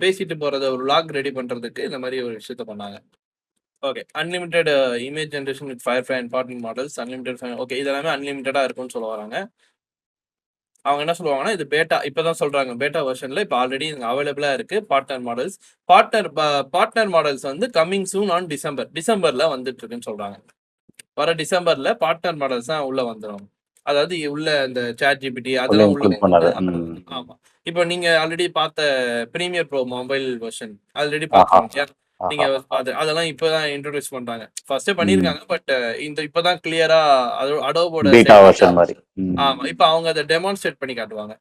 பேசிட்டு போறத ஒரு vlog ரெடி பண்றதுக்கு இந்த மாதிரி ஒரு விஷயத்த பண்ணாங்க. Okay, unlimited image generation with firefly and partner models, unlimited. Okay, இதெல்லாமே அன்லிமிட்டடா இருக்கும்னு சொல்ல வராங்க. அவங்க என்ன சொல்லுவாங்கன்னா இது பேட்டா, இப்பதான் சொல்றாங்க, பேட்டா வெர்ஷன்ல இப்போ ஆல்ரெடி அவைலபிளா இருக்கு பார்ட்னர் மாடல்ஸ். பார்ட்னர் மாடல்ஸ் வந்து கம்மிங் சூன் ஆன் டிசம்பர்ல வந்துட்டு இருக்குன்னு சொல்றாங்க. வர டிசம்பர்ல பார்ட்னர் மாடல்ஸ் தான் உள்ள வந்துடும். அதாவது உள்ள இந்த சாட் ஜிபிடி அதெல்லாம் உள்ள. ஆமா, இப்போ நீங்க ஆல்ரெடி பார்த்த premier bro mobile version already பார்த்துருக்கீங்க நீங்க. அதெல்லாம் இப்பதான் இன்ட்ரோடியூஸ் பண்றாங்க. ஃபர்ஸ்டே பண்ணிருக்காங்க, பட் இந்த இப்பதான் கிளியரா அடோபோட. ஆமா, இப்போ அவங்க அதை டெமான்ஸ்ட்ரேட் பண்ணி காட்டுவாங்க.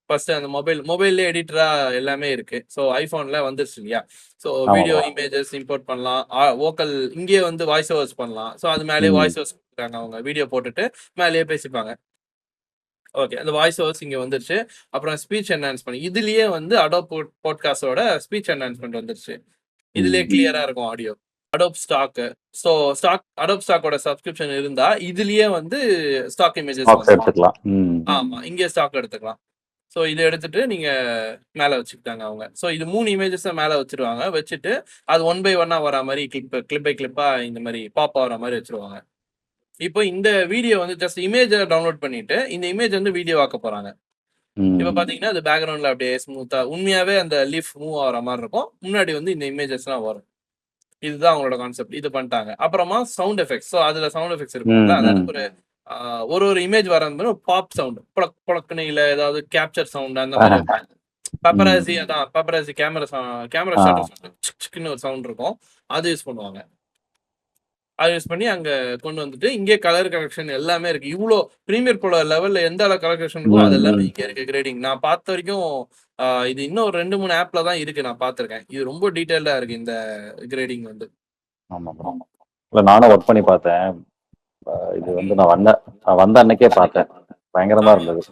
ஃபர்ஸ்ட் அந்த மொபைல்ல எடிட்டரா எல்லாமே இருக்கு. ஸோ ஐபோன்ல வந்துருச்சு இல்லையா. ஸோ வீடியோ இமேஜஸ் இம்போர்ட் பண்ணலாம், வோக்கல் இங்கேயே வந்து வாய்ஸ் ஓவர்ஸ் பண்ணலாம். ஸோ அது மேலேயே வாய்ஸ் ஓவர்ஸ் கொடுக்குறாங்க, அவங்க வீடியோ போட்டுட்டு மேலேயே பேசிப்பாங்க. ஓகே, அந்த வாய்ஸ் ஓவர்ஸ் இங்க வந்துருச்சு. அப்புறம் ஸ்பீச் என்ஹான்ஸ்மெண்ட் இதுலயே வந்து அடோப் பாட்காஸ்டோட ஸ்பீச் என்ஹான்ஸ்மெண்ட் வந்துருச்சு. இதுலயே கிளியரா இருக்கும் audio. Adobe stock, so Adobe ஸ்டாக்கோட சப்ஸ்கிரிப்ஷன் இருந்தா இதுலயே வந்து ஸ்டாக் இமேஜஸ் எடுத்துக்கலாம். ஆமா, இங்கே ஸ்டாக் எடுத்துக்கலாம். ஸோ இதை எடுத்துட்டு நீங்க மேல வச்சுக்கிட்டாங்க அவங்க. ஸோ இது 3 இமேஜஸ் மேல வச்சிருவாங்க. வச்சுட்டு அது 1 by 1 வர மாதிரி கிளிப் பை கிளிப்பா இந்த மாதிரி பாப் ஆகிற மாதிரி வச்சிருவாங்க. இப்போ இந்த வீடியோ வந்து ஜஸ்ட் இமேஜ் டவுன்லோட் பண்ணிட்டு இந்த இமேஜ் வந்து வீடியோ ஆக்க போறாங்க. இப்போ பாத்தீங்கன்னா அது பேக்ரவுண்ட்ல அப்படியே ஸ்மூத்தா உண்மையாவே அந்த லீஃப் மூவ் ஆகிற மாதிரி இருக்கும். முன்னாடி வந்து இந்த இமேஜஸ்லாம் வரும். இதுதான் அவங்களோட கான்செப்ட். இது பண்ணிட்டாங்க. அப்புறமா சவுண்ட் எஃபெக்ட்ஸ். ஸோ அதுல சவுண்ட் எஃபெக்ட்ஸ் இருக்கும்ல, அதாவது ஒரு இமேஜ் வர பாப் சவுண்ட், புளக்குன்னு இல்ல ஏதாவது கேப்சர் சவுண்ட் அந்த மாதிரி. பெப்பராசி, அதான் பெப்பராசி கேமரா ஷட்டர் ஒரு சவுண்ட் இருக்கும், அது யூஸ் பண்ணுவாங்க. அதை யூஸ் பண்ணி அங்க கொண்டு வந்துட்டு இங்கே கலர் கலெக்ஷன் எல்லாமே இருக்கு. இவ்வளோ பிரீமியர் ப்ரோ லெவல்ல எந்த அளவு கலர் கலெக்ஷன் இருக்கோ அது எல்லாமே இங்க இருக்கு. கிரேடிங் நான் பார்த்த வரைக்கும் இது இன்னும் 2-3 ஆப்ல தான் இருக்கு, நான் பார்த்திருக்கேன். இது ரொம்ப டீடைல்டா இருக்கு இந்த கிரேடிங் வந்து. ஆமா, இல்ல நானும் ஒர்க் பண்ணி பார்த்தேன். இது வந்து நான் வந்த அன்னைக்கே பார்த்தேன், பயங்கரமா இருந்தது,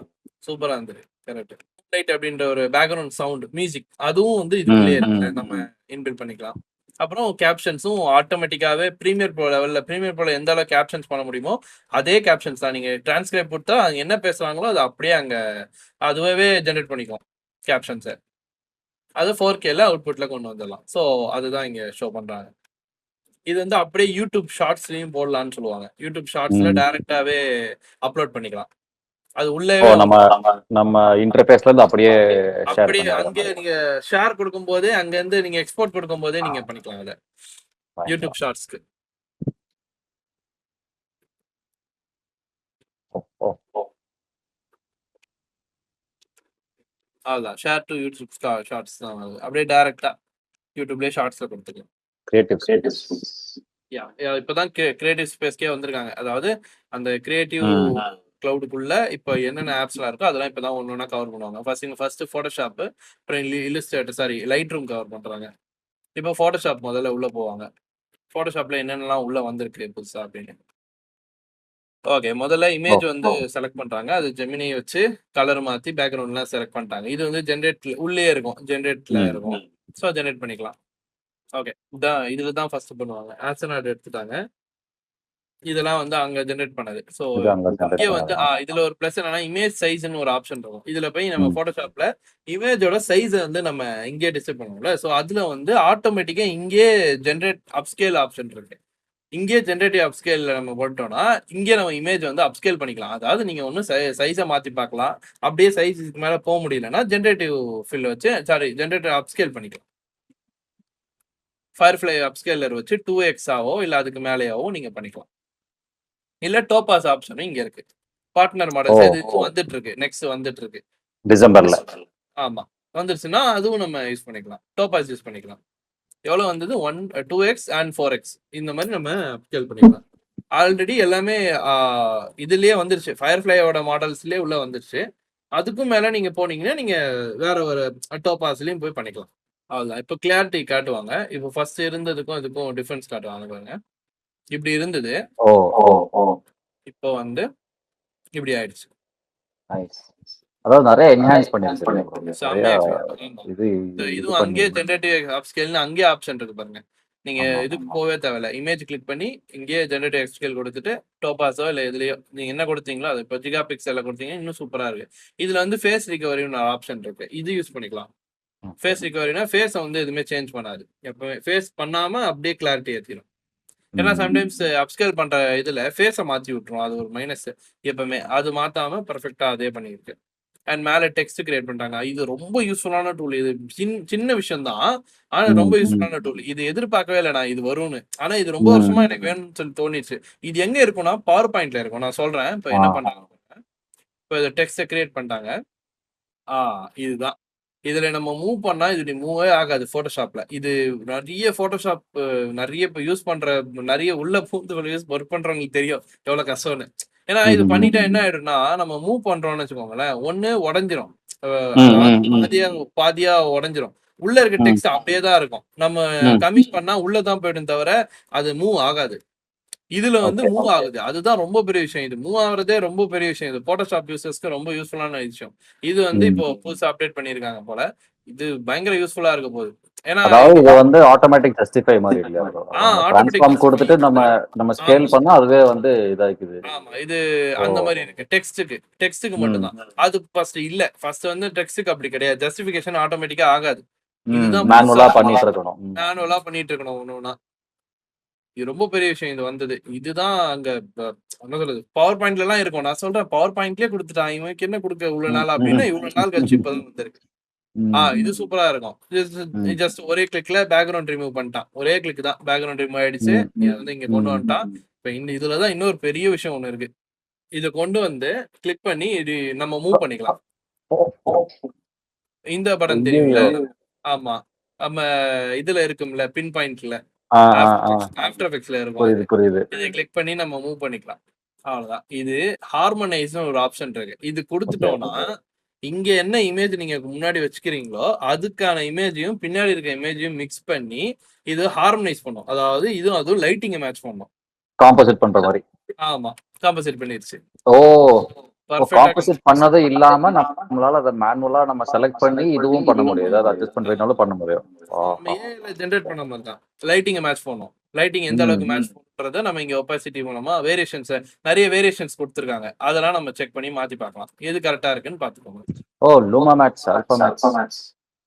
சூப்பரா இருந்தது. கரெக்ட். லைட் அப்படின்ற ஒரு பேக்ரவுண்ட் சவுண்ட் மியூசிக் அதுவும் வந்து இதுக்குள்ளேயே இருக்கு, நம்ம இன்பில்ட் பண்ணிக்கலாம். அப்புறம் கேப்ஷன்ஸும் ஆட்டோமேட்டிக்காவே பிரீமியர் ப்ரோ எந்த அளவுக்கு கேப்ஷன்ஸ் பண்ண முடியுமோ அதே கேப்ஷன்ஸ் தான். நீங்க டிரான்ஸ்கிரைப் கொடுத்தா என்ன பேசுறாங்களோ அது அப்படியே அங்க அதுவே ஜென்ரேட் பண்ணிக்கும் கேப்ஷன்ஸை. அது 4Kல அவுட்புட்ல கொண்டு வந்துடலாம். ஸோ அதுதான் இங்க ஷோ பண்றாங்க. இது வந்து அப்படியே யூடியூப் ஷார்ட்ஸ்லயும் போடலாம்னு சொல்லுவாங்க. யூடியூப் ஷார்ட்ஸ்ல டைரக்டாவே அப்லோட் பண்ணிக்கலாம். அது உள்ளே நம்ம இன்டர்ஃபேஸ்ல இருந்து அப்படியே ஷேர் அப்படியே பண்ணி அங்கே நீங்க ஷேர் கொடுக்கும்போதே அங்க இருந்து நீங்க எக்ஸ்போர்ட் கொடுக்கும்போதே நீங்க பண்ணிக்கலாம் அதை யூடியூப் ஷார்ட்ஸ்க்கு. அதுதான் ஷேர் டு யூடியூப் ஷார்ட்ஸ் தான் அது. அப்படியே டைரக்டா யூடியூப்லயே ஷார்ட்ஸ்ல கொடுத்துக்கலாம். கிரியேட்டிவ் இப்பதான் கிரியேட்டிவ் ஸ்பேஸ்க்கே வந்திருக்காங்க. அதாவது அந்த கிரியேட்டிவ் கிளவுடுக்குள்ள இப்போ என்னென்ன ஆப்ஸ்லாம் இருக்கோ அதெல்லாம் இப்பதான் ஒன்னொன்னா கவர் பண்ணுவாங்க. ஃபர்ஸ்ட் போட்டோஷாப், அப்புறம் இல்லஸ்ட்ரேட்டர் லைட் ரூம் கவர் பண்றாங்க. இப்போ போட்டோஷாப் முதல்ல உள்ள போவாங்க. போட்டோஷாப்ல என்னென்னலாம் உள்ள வந்திருக்கு புதுசா அப்படின்னு. ஓகே, முதல்ல இமேஜ் வந்து செலக்ட் பண்றாங்க. அது ஜெமினி வச்சு கலர் மாத்தி பேக்ரவுண்ட்லாம் செலக்ட் பண்ணிட்டாங்க. இது வந்து ஜென்ரேட்ல உள்ளே இருக்கும், ஜென்ரேட்ல இருக்கும். ஸோ ஜென்ரேட் பண்ணிக்கலாம். ஓகே, இதுல தான் ஃபர்ஸ்ட் பண்ணுவாங்க. ஆசனாட் எடுத்துட்டாங்க. இதெல்லாம் வந்து அங்க ஜென்ரேட் பண்ணது. ஸோ இங்கே வந்து இதுல ஒரு பிளஸ் என்னன்னா இமேஜ் சைஸ்ன்னு ஒரு ஆப்ஷன் இருக்கும். இதுல போய் நம்ம போட்டோஷாப்ல இமேஜோட சைஸை வந்து நம்ம இங்கே டிசைட் பண்ணுவோம்ல. ஸோ அதுல வந்து ஆட்டோமேட்டிக்கா இங்கே ஜென்ரேட் அப்ஸ்கேல் ஆப்ஷன் இருக்கு. இங்கே ஜென்ரேட்டிவ் அப்ஸ்கேல்ல நம்ம போட்டோம்னா இங்கே நம்ம இமேஜ் வந்து அப்ஸ்கேல் பண்ணிக்கலாம். அதாவது நீங்க ஒன்றும் சைஸை மாத்தி பார்க்கலாம். அப்படியே சைஸ் இதுக்கு மேல போக முடியலன்னா ஜென்ரேட்டிவ் ஃபில் வச்சு ஜென்ரேட்டிவ் அப்ஸ்கேல் பண்ணிக்கலாம். ஃபயர்ஃப்ளை அப்ஸ்கேலர் வச்சு 2x ஆவோ இல்ல அதுக்கு மேலேயாவோ நீங்க பண்ணிக்கலாம். இல்ல டோபாஸ் ஆப்ஷனும் இங்க இருக்கு. பார்ட்னர் மாடல்ஸ் இது வந்துட்டு இருக்கு. நெக்ஸ்ட் வந்துட்டு இருக்கு டிசம்பர்ல. ஆமா, வந்துருச்சுன்னா அதுவும் நம்ம யூஸ் பண்ணிக்கலாம். டோபாஸ் யூஸ் பண்ணிக்கலாம். எவ்வளவு வந்தது 2x and 4x இந்த மாதிரி நம்ம அப்ஸ்கேல் பண்ணிக்கலாம். ஆல்ரெடி எல்லாமே இதுலயே வந்துருச்சு. ஃபயர்ஃப்ளையோட மாடல்ஸ்லயே உள்ள வந்துருச்சு. அதுக்கும் மேல நீங்க போனீங்கன்னா நீங்க வேற ஒரு டோபாஸ்லயும் போய் பண்ணிக்கலாம். அவ்வளவுதான். இப்போ கிளாரிட்டி காட்டுவாங்க. இப்போ ஃபர்ஸ்ட் இருந்ததுக்கும் இதுக்கும் டிஃபரன்ஸ் காட்டுவாங்க பாருங்க. இப்படி இருந்தது, இப்போ வந்து இப்படி ஆயிடுச்சு. அதாவது நிறைய என்ஹான்ஸ் பண்ணிருக்காங்க. இதுவும் அங்கேயே ஜெனரேட்டிவ் அப்ஸ்கேல்னு அங்கேயே ஆப்ஷன் இருக்கு பாருங்க. நீங்க இதுக்கு போவே தேவையில்ல. இமேஜ் கிளிக் பண்ணி இங்கேயே ஜெனரேட்டிவ் அப்ஸ்கேல் கொடுத்துட்டு டோபாஸோ இல்ல எதுலயோ நீங்க என்ன கொடுத்தீங்களோ அது இப்போ ஜிகா பிக்சல்ல கொடுத்தீங்க இன்னும் சூப்பரா இருக்கு. இதுல வந்து ஃபேஸ் ரிகவரின்னு ஒரு ஆப்ஷன் இருக்கு. இது யூஸ் பண்ணிக்கலாம். ஃபேஸ் ரிகவரினா ஃபேஸை வந்து எதுவுமே சேஞ்ச் பண்ணாது. எப்பவுமே ஃபேஸ் பண்ணாம அப்படியே கிளாரிட்டி ஏற்றிடும். ஏன்னா சம்டைம்ஸ் அப்ஸ்கேல் பண்ற இதுல ஃபேஸை மாத்தி விட்டுரும். அது ஒரு மைனஸ். எப்பவுமே அது மாத்தாம பர்ஃபெக்டா அதே பண்ணிருக்கு. அண்ட் மேல டெக்ஸ்ட் கிரியேட் பண்றாங்க. இது ரொம்ப யூஸ்ஃபுல்லான டூல். இது சின்ன விஷயம் தான், ஆனா ரொம்ப யூஸ்ஃபுல்லான டூல். இது எதிர்பார்க்கவே இல்லை நான் இது வரும்னு. ஆனா இது ரொம்ப வருஷமா எனக்கு வேணும்னு சொல்லி தோணிச்சு. இது எங்க இருக்கும்னா பவர் பாயிண்ட்ல இருக்கும். நான் சொல்றேன் இப்போ என்ன பண்ணாங்க. இப்போ இந்த டெக்ஸ்ட கிரியேட் பண்ணிட்டாங்க. இதுதான். இதுல நம்ம மூவ் பண்ணா இது மூவே ஆகாது போட்டோஷாப்ல. இது நிறைய போட்டோஷாப் நிறைய இப்போ யூஸ் பண்ற நிறைய உள்ள பூந்து ஒர்க் பண்றவங்களுக்கு தெரியும் எவ்வளவு கஷ்டம்னு. ஏன்னா இது பண்ணிட்டா என்ன ஆயிடும்னா நம்ம மூவ் பண்றோம்னு வச்சுக்கோங்களேன், ஒண்ணு உடஞ்சிரும், பாதியா உடஞ்சிரும். உள்ள இருக்க டெக்ஸ்ட் அப்படியே தான் இருக்கும். நம்ம கம்மி பண்ணா உள்ளதான் போயிடும் தவிர அது மூவ் ஆகாது. இதுல வந்து மூவ் ஆகுது. அதுதான் ரொம்ப பெரிய விஷயம். இது மூவ் ஆகுறதே ரொம்ப பெரிய விஷயம். இது போட்டோஷாப் யூசர்ஸ்க்கு ரொம்ப யூஸ்ஃபுல்லான விஷயம். இது வந்து இப்போ புதுசா அப்டேட் பண்ணிருக்காங்க போல. இது பயங்கர யூஸ்ஃபுல்லா இருக்க போகுது. ஏன்னா இது வந்து ஆட்டோமேட்டிக் ஜஸ்டிஃபை மாதிரி இல்ல. ட்ரான்ஸ்ஃபார்ம் கொடுத்துட்டு நம்ம ஸ்கேல் பண்ணா அதுவே வந்து இதாக்குது. ஆமா, இது அந்த மாதிரி இருக்கு. டெக்ஸ்டுக்கு மட்டும் தான். அது ஃபர்ஸ்ட் இல்ல. ஃபர்ஸ்ட் வந்து டெக்ஸ்டுக்கு அப்படி கிடையாது. ஜஸ்டிஃபிகேஷன் ஆட்டோமேட்டிக்கா ஆகாது. இதுதான் மேனுவலா பண்ணிட்டு இருக்கணும். ஒன்னொன்னா. இது ரொம்ப பெரிய விஷயம். இது வந்தது. இதுதான் அங்க என்ன சொல்றது பவர் பாயிண்ட்ல எல்லாம் இருக்கும். நான் சொல்றேன் பவர் பாயிண்ட்லயே கொடுத்துட்டான். இவனுக்கு என்ன கொடுக்க இவ்வளவு நாள் அப்படின்னு இவ்வளவு நாள் கழிச்சு இப்பதான் வந்திருக்கு. இது சூப்பரா இருக்கும். ஜஸ்ட் ஒரே கிளிக்ல பேக்ரவுண்ட் ரிமூவ் பண்ணிட்டான். ஒரே கிளிக் தான் பேக்ரவுண்ட் ரிமூவ் ஆயிடுச்சு. வந்து இங்க கொண்டு வந்துட்டான். இப்ப இதுலதான் இன்னொரு பெரிய விஷயம் ஒண்ணு இருக்கு. இத கொண்டு வந்து கிளிக் பண்ணி இது நம்ம மூவ் பண்ணிக்கலாம். இந்த படம் தெரியும்ல? ஆமா, நம்ம இதுல இருக்கும்ல பின் பாயிண்ட்ல ஆஃப்டர் எஃபெக்ட்ஸ்ல இருக்கும். இதை கிளிக் பண்ணி நம்ம மூவ் பண்ணிக்கலாம். அவ்வளவுதான். இது ஹார்மனைஸ்னு ஒரு ஆப்ஷன் இருக்கு. இது கொடுத்துட்டோம்னா இங்க என்ன இமேஜ் நீங்க முன்னாடி வச்சுக்கிறீங்களோ அதுக்கான இமேஜையும் பின்னாடி இருக்க இமேஜையும் மிக்ஸ் பண்ணி இது ஹார்மனைஸ் பண்ணும். அதாவது இதுவும் அதுவும் லைட்டிங்கை மேட்ச் பண்ணும். காம்போசிட் பண்ற மாதிரி. ஆமா, காம்போசிட் பண்ணிருச்சு. காம்போசிட் பண்ணது இல்லாம நம்மளால அதை மேனுவலா நம்ம செலக்ட் பண்ணி இதுவும் பண்ண முடியும். ஏதாவது அட்ஜஸ்ட் பண்றதுனால பண்ண முடியும். ஜெனரேட் பண்ண மாதிரி தான் லைட்டிங்கை மேட்ச் பண்ணும். லைட்டிங் எந்த அளவுக்கு மேட்ச் பண்றத நம்ம இங்க ஒபாசிட்டி மூலமா வேரியேஷன்ஸ் நிறைய வேரியேஷன்ஸ் கொடுத்துருக்காங்க. அதெல்லாம் நம்ம செக் பண்ணி மாத்தி பார்க்கலாம். எது கரெக்டா இருக்குன்னு பாத்துக்கோங்க. லூமா மேட்ச், அல்பா மேட்ச்.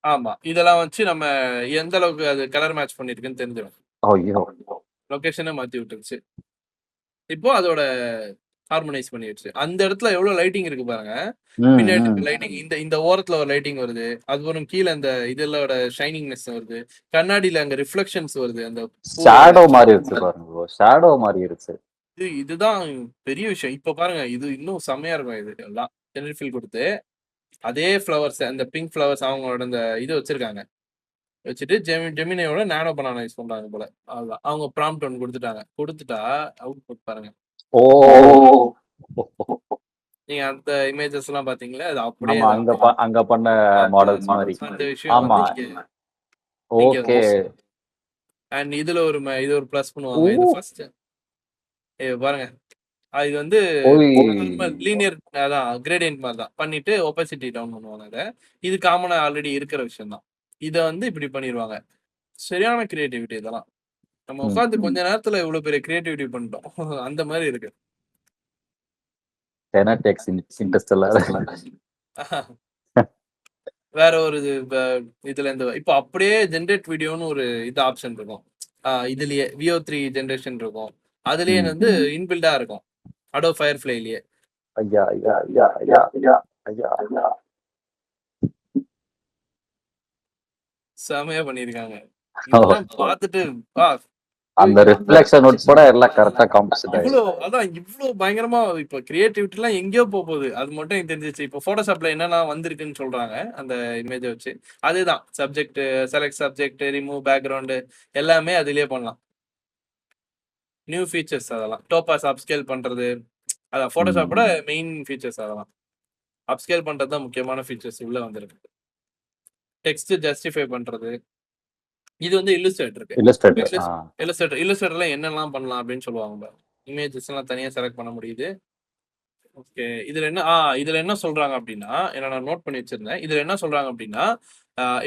ஆமா, இதெல்லாம் வச்சு நம்ம எந்த அளவுக்கு அது கலர் மேட்ச் பண்ணிருக்குன்னு தெரிஞ்சிடும். ஐயோ, லொகேஷனை மாத்தி விட்டுருச்சு. இப்போ அதோட ஹார்மனைஸ் பண்ணிடுச்சு. அந்த இடத்துல எவ்வளவு லைட்டிங் இருக்கு பாருங்க. பின்னாடி லைட்டிங் இந்த இந்த ஓரத்துல ஒரு லைட்டிங் வருது. அதுக்கப்புறம் கீழே அந்த இதோட ஷைனிங்னஸ் வருது. கண்ணாடியில அங்க ரிஃப்ளெக்ஷன்ஸ் வருது. அந்த ஷேடோ மாதிரி இருக்கு பாருங்க, ஷேடோ மாதிரி இருக்கு. இதுதான் பெரிய விஷயம். இப்ப பாருங்க, இது இன்னும் செம்மையா இருக்கும். இது எல்லாம் ஜெனரல் ஃபீல் கொடுத்து அதே ஃப்ளவர்ஸ், அந்த பிங்க் ஃப்ளவர்ஸ் அவங்களோட அந்த இது வச்சிருக்காங்க. வச்சுட்டு ஜெமினியோட நானோ பனானா யூஸ் பண்றாங்க போல. அவ்வளவுதான். அவங்க ப்ராம்ப்ட் ஒன்று கொடுத்துட்டா அவுட்புட் பாருங்க. ஓ, நீங்க அந்த இமேஜஸ் எல்லாம் பாத்தீங்களா? அது அப்படியே அங்க பண்ண மாடல்ஸ் மாதிரி. அந்த விஷயம் வந்து ஓகே. அண்ட் இதுல இது ஒரு ப்ளஸ் பண்ணுவாங்க. இது ஃபர்ஸ்ட் பாருங்க, இது வந்து லீனியர் அதான் கிரேடியன்ட் மாதிரி தான் பண்ணிட்டு ஒபாசிட்டி டவுன் பண்ணுவாங்க. அதை இது காமனா ஆல்ரெடி இருக்கிற விஷயம் தான். இதை வந்து இப்படி பண்ணிடுவாங்க. சரியான கிரியேட்டிவிட்டி இதெல்லாம். நம்ம உட்காந்து கொஞ்ச நேரத்துல இவ்வளவு பெரிய கிரியேட்டிவிட்டி பண்ணிட்டோம். அந்த மாதிரி இருக்கு. வேற ஒரு இதுல இருந்து இப்போ அப்படியே ஜென்ரேட் வீடியோன்னு ஒரு இது ஆப்ஷன் இருக்கும். இதுலயே VO3 ஜென்ரேஷன் இருக்கும். அதுலயே வந்து இன்பில்டா இருக்கும் அடோ ஃபயர்ஃப்ளைலயே. ஐயா ஐயா ஐயா ஐயா ஐயா ஐயா ஐயா செமையா பண்ணிருக்காங்க. இதெல்லாம் பார்த்துட்டு அந்த ரிஃப்ளெக்ஷன் உட்பட எல்லாம் கரெக்டா காம்போசிட் ஆயிடுச்சு. அதான் இவ்வளவு பயங்கரமா இப்ப கிரியேட்டிவிட்டி எல்லாம் எங்கேயோ போகுது. அது மட்டும் எனக்கு தெரிஞ்சிச்சு. இப்போ போட்டோஷாப்ல என்னன்னா வந்திருக்குன்னு சொல்றாங்க அந்த இமேஜ வச்சு. அதுதான் subject, select subject, remove background எல்லாமே அதுலயே பண்ணலாம். நியூ ஃபீச்சர்ஸ் அதெல்லாம். டோபாஸ் அப்ஸ்கேல் பண்றது, அதான் போட்டோஷாப்போட மெயின் ஃபீச்சர்ஸ். அதெல்லாம் அப்ஸ்கேல் பண்றது தான் முக்கியமான ஃபீச்சர்ஸ் உள்ள வந்திருக்கு. டெக்ஸ்ட் ஜஸ்டிஃபை பண்றது. இது வந்து இல்லஸ்ட்ரேட்டர்ல என்னெல்லாம் பண்ணலாம் அப்படின்னு சொல்லுவாங்க. இமேஜஸ் எல்லாம் தனியா செலக்ட் பண்ண முடியுது. ஓகே, இதுல என்ன சொல்றாங்க அப்படின்னா, நான் நோட் பண்ணி வச்சிருந்தேன். இதுல என்ன சொல்றாங்க அப்படின்னா,